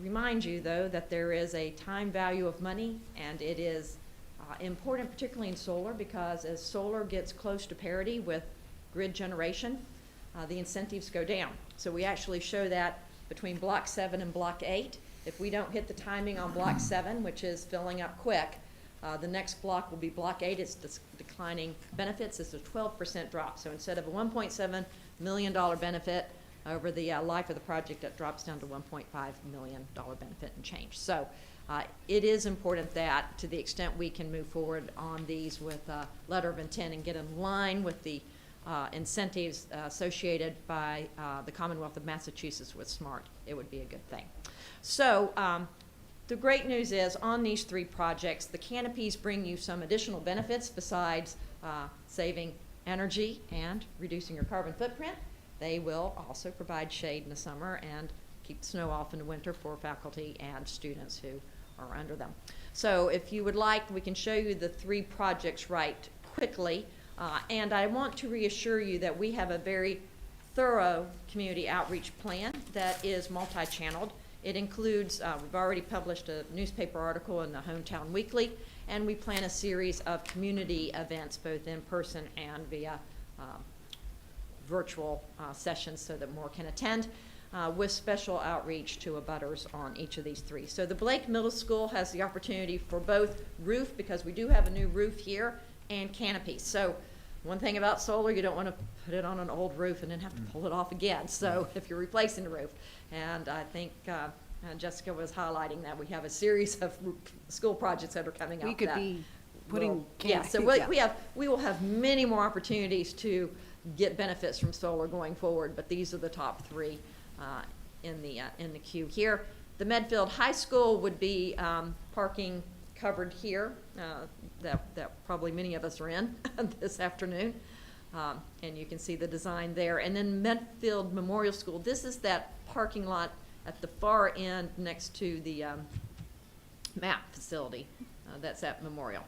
remind you, though, that there is a time value of money, and it is important, particularly in solar, because as solar gets close to parity with grid generation, the incentives go down. So we actually show that between Block 7 and Block 8. If we don't hit the timing on Block 7, which is filling up quick, the next block will be Block 8. It's declining benefits. It's a 12% drop. So instead of a $1.7 million benefit over the life of the project, it drops down to $1.5 million benefit and change. So it is important that, to the extent we can move forward on these with a letter of intent and get in line with the incentives associated by the Commonwealth of Massachusetts with SMART, it would be a good thing. So the great news is on these 3 projects, the canopies bring you some additional benefits besides saving energy and reducing your carbon footprint. They will also provide shade in the summer and keep the snow off in the winter for faculty and students who are under them. So if you would like, we can show you the 3 projects right quickly. And I want to reassure you that we have a very thorough community outreach plan that is multi-channeled. It includes, we've already published a newspaper article in the Hometown Weekly, and we plan a series of community events, both in person and via virtual sessions so that more can attend, with special outreach to abutters on each of these 3. So the Blake Middle School has the opportunity for both roof, because we do have a new roof here, and canopies. So one thing about solar, you don't want to put it on an old roof and then have to pull it off again. So if you're replacing the roof, and I think Jessica was highlighting that we have a series of school projects that are coming up. We could be putting so we will have many more opportunities to get benefits from solar going forward, but these are the top 3 in the queue here. The Medfield High School would be parking covered here, that probably many of us are in this afternoon. And you can see the design there. And then Medfield Memorial School, this is that parking lot at the far end next to the MAP facility that's at Memorial.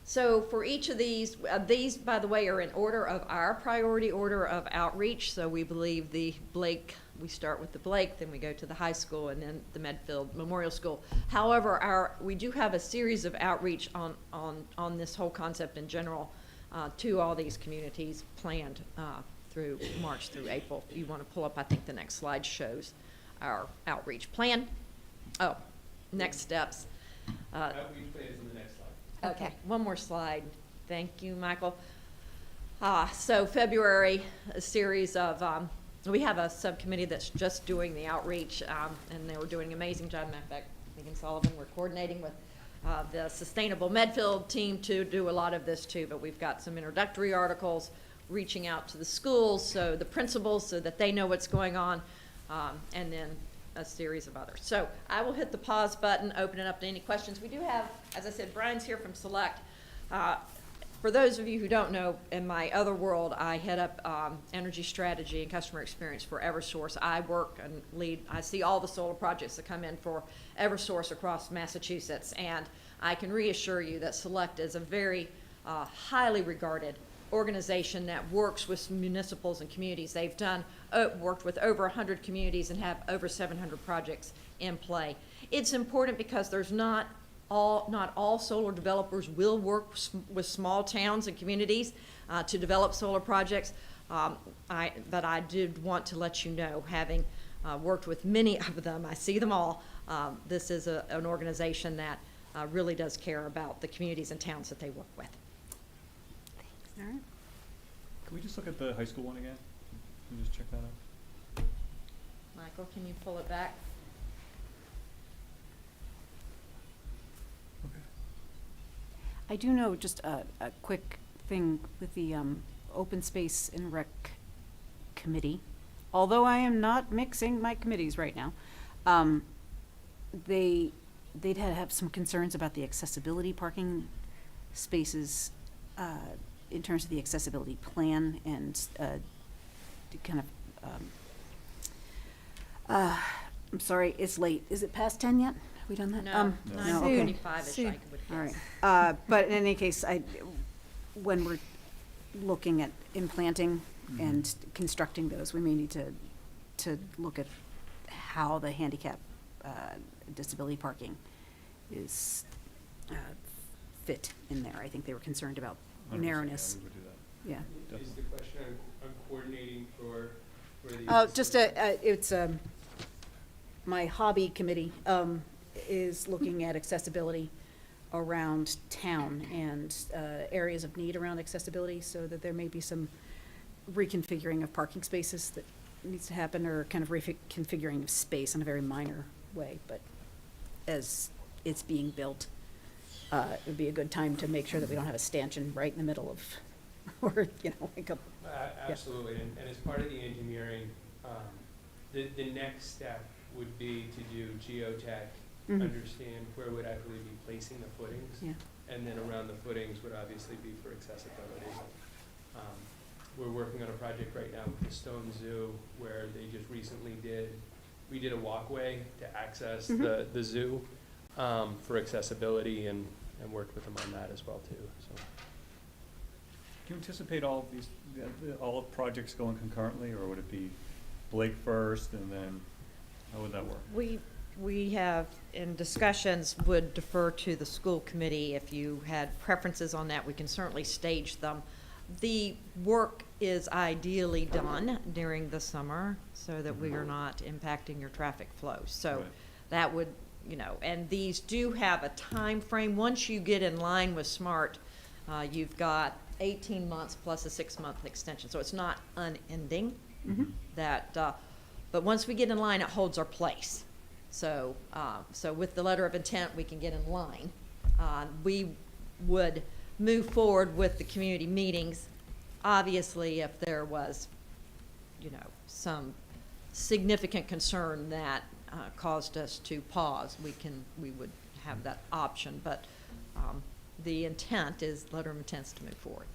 So for each of these, by the way, are in order of our priority order of outreach. So we believe the Blake, we start with the Blake, then we go to the high school, and then the Medfield Memorial School. However, we do have a series of outreach on this whole concept in general to all these communities planned through March through April. If you want to pull up, I think the next slide shows our outreach plan. Oh, next steps. Outreach plan is in the next slide. Okay, one more slide. Thank you, Michael. So February, a series of, we have a subcommittee that's just doing the outreach, and they were doing an amazing job. Matter of fact, Megan Sullivan, we're coordinating with the Sustainable Medfield team to do a lot of this too, but we've got some introductory articles reaching out to the schools, so the principals, so that they know what's going on, and then a series of others. So I will hit the pause button, open it up to any questions. We do have, as I said, Brian's here from Select. For those of you who don't know, in my other world, I head up energy strategy and customer experience for Eversource. I work and lead, I see all the solar projects that come in for Eversource across Massachusetts, and I can reassure you that Select is a very highly regarded organization that works with municipals and communities. They've worked with over 100 communities and have over 700 projects in play. It's important because there's not all solar developers will work with small towns and communities to develop solar projects. But I did want to let you know, having worked with many of them, I see them all, this is an organization that really does care about the communities and towns that they work with. All right. Can we just look at the high school one again? Can you just check that out? Michael, can you pull it back? I do know just a quick thing with the Open Space and Rec Committee. Although I am not mixing my committees right now, they'd have some concerns about the accessibility parking spaces in terms of the accessibility plan and kind of, I'm sorry, it's late. Is it past 10 yet? Have we done that? No, no, okay. 9:45-ish, I would All guess. right. But in any case, when we're looking at implanting and constructing those, we may need to look at how the handicap disability parking is fit in there. I think they were concerned about 100%, narrowness. Yeah, we would do that. Yeah. Is the question on coordinating for the? Oh, just it's my hobby committee is looking at accessibility around town and areas of need around accessibility, so that there may be some reconfiguring of parking spaces that needs to happen, or kind of reconfiguring of space in a very minor way. But as it's being built, it would be a good time to make sure that we don't have a stanchion right in the middle of, or, like a. Absolutely, and as part of the engineering, the next step would be to do geotech Mhm. understand where we'd actually be placing the footings. Yeah. And then around the footings would obviously be for accessibility. We're working on a project right now with the Stone Zoo where they just recently we did a walkway to access Mhm. the zoo for accessibility and worked with them on that as well too, so. Do you anticipate all of these, all of projects going concurrently, or would it be Blake first and then, how would that work? We have, in discussions, would defer to the school committee. If you had preferences on that, we can certainly stage them. The work is ideally done during the summer so that we are not impacting your traffic flow. So Right. that would, and these do have a time frame. Once you get in line with SMART, you've got 18 months plus a 6-month extension. So it's not unending. Mhm. But once we get in line, it holds our place. So with the letter of intent, we can get in line. We would move forward with the community meetings. Obviously, if there was, some significant concern that caused us to pause, we would have that option. But the intent is, letter of intent is to move forward.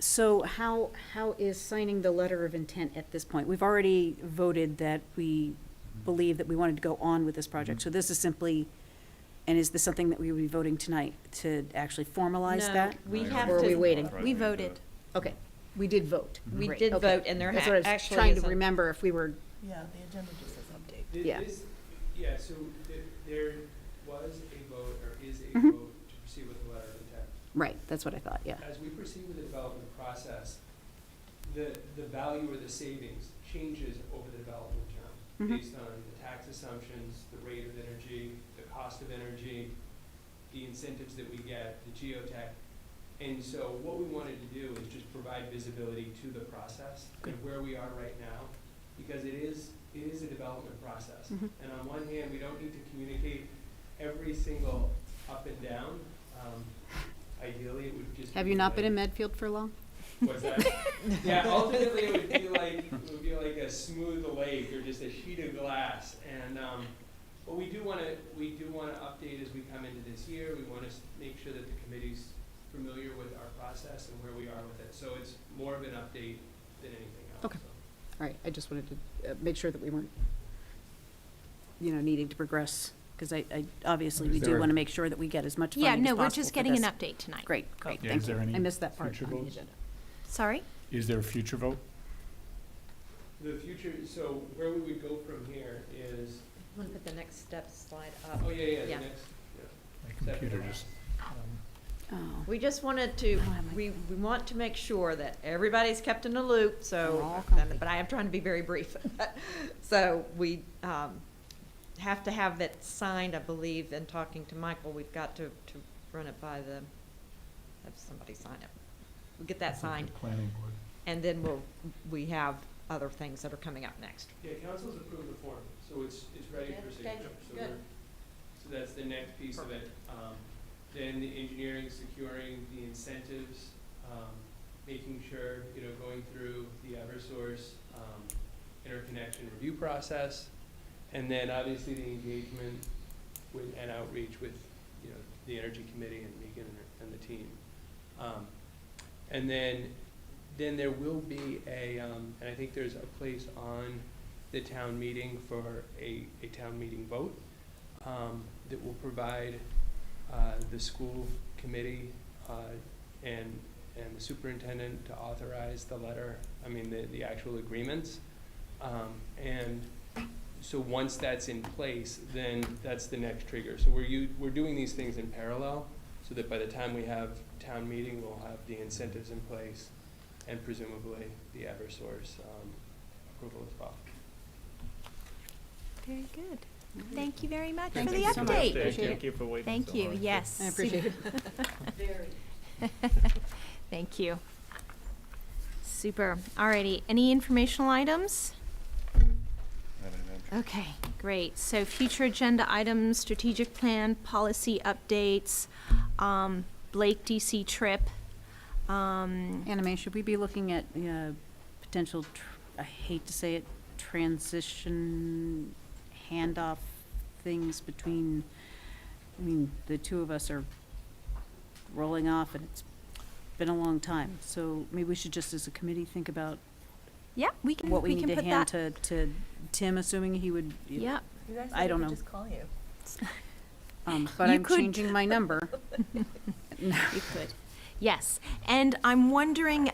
So how is signing the letter of intent at this point? We've already voted that we believe that we wanted to go on with this project. So this is simply, and is this something that we would be voting tonight to actually formalize No, that? we Right. have Or are we to, waiting? We voted. Okay, we did vote. we Great, did okay. vote, and there That's what I was actually trying to isn't- remember if we were, Yeah, the agenda just says update. Yeah. Yeah, so there was a vote, or is a Mhm. vote to proceed with the letter of intent. right, that's what I thought, yeah. As we proceed with the development process, the value or the savings changes over the development term Mhm. based on the tax assumptions, the rate of energy, the cost of energy, the incentives that we get, the geotech. And so what we wanted to do is just provide visibility to the process and where we are right now, because it is a development process. Mhm. And on one hand, we don't need to communicate every single up and down. Ideally, it would just. Have be you not been in like- Medfield for long? What's that? Yeah, ultimately, it would be like a smooth lake or just a sheet of glass. And, but we do wanna update as we come into this year. We wanna make sure that the committee's familiar with our process and where we are with it. So it's more of an update than anything else. Okay. so. All right, I just wanted to make sure that we weren't, needing to progress, because I obviously, Is we do there a- want to make sure that we get as much Yeah, funding as no, possible we're just for getting an this. update tonight. Great, great, Yeah, thank is there you. any I missed that part future on the votes? agenda. Sorry? Is there a future vote? The future, so where we would go from here is, I'm gonna put the next step slide up. oh, yeah, the Yeah. next, My Second computer one. just, Oh, We just wanted to, Oh, I might- we want to make sure that everybody's kept in the loop, We're so, all comfy. but I am trying to be very brief. So we have to have it signed, I believe, and talking to Michael, we've got to run it by have somebody sign it. We'll get that signed, planning board. and then we have other things that are coming up next. yeah, council's approved the form, so it's ready for Okay, signature. So good. So that's the next piece of it. Then the engineering, securing the incentives, making sure, going through the Eversource interconnection review process, and then obviously the engagement with, and outreach with, the Energy Committee and Megan and the team. And then there will be and I think there's a place on the town meeting for a town meeting vote that will provide the school committee and the superintendent to authorize the letter, the actual agreements. And so once that's in place, then that's the next trigger. So we're doing these things in parallel, so that by the time we have town meeting, we'll have the incentives in place and presumably the Eversource approval as well. Very good. Thank you very much Thank for you the so much. update. Appreciate Thank you for waiting Thank so you, hard. yes. I appreciate it. Very. Thank you. Super. Alrighty, any informational items? Okay, great. So future agenda items, strategic plan, policy updates, Blake DC trip. Anna Mae, should we be looking at potential, I hate to say it, transition handoff things between, I mean, the two of us are rolling off and it's been a long time. So maybe we should just as a committee think about Yeah, we can, what we we need can to put hand that. to Tim, assuming he would. Yep. You guys I don't know. just call you. But You I'm could- changing my number. You could. Yes, and I'm wondering,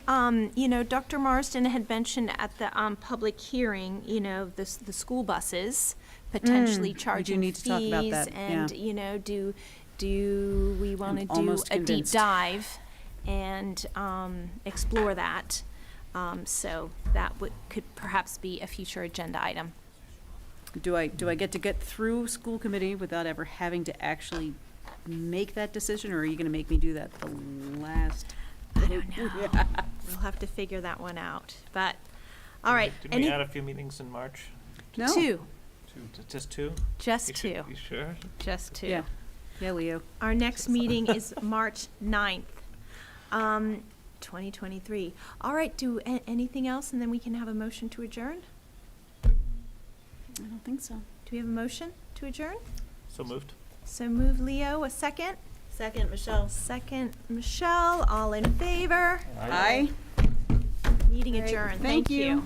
you know, Dr. Marsden had mentioned at the public hearing, you know, the school buses potentially We do charging need to talk about fees, that, and yeah. you know, do we want to I'm do almost a deep convinced. dive and explore that? So that could perhaps be a future agenda item. Do I get through school committee without ever having to actually make that decision, or are you gonna make me do that the last? I don't know. We'll have to figure that one out. But all right, Didn't we add a few meetings in March? No. two, Just two? just You two, You sure? just two. Yeah. Yeah, Leo. Our next meeting is March 9th, 2023. All right, anything else, and then we can have a motion to adjourn? I don't think so. Do we have a motion to adjourn? So moved. So move Leo, a second. Second, Michelle. Second, Michelle, all in favor? Aye. Meeting Great. adjourned. Thank you.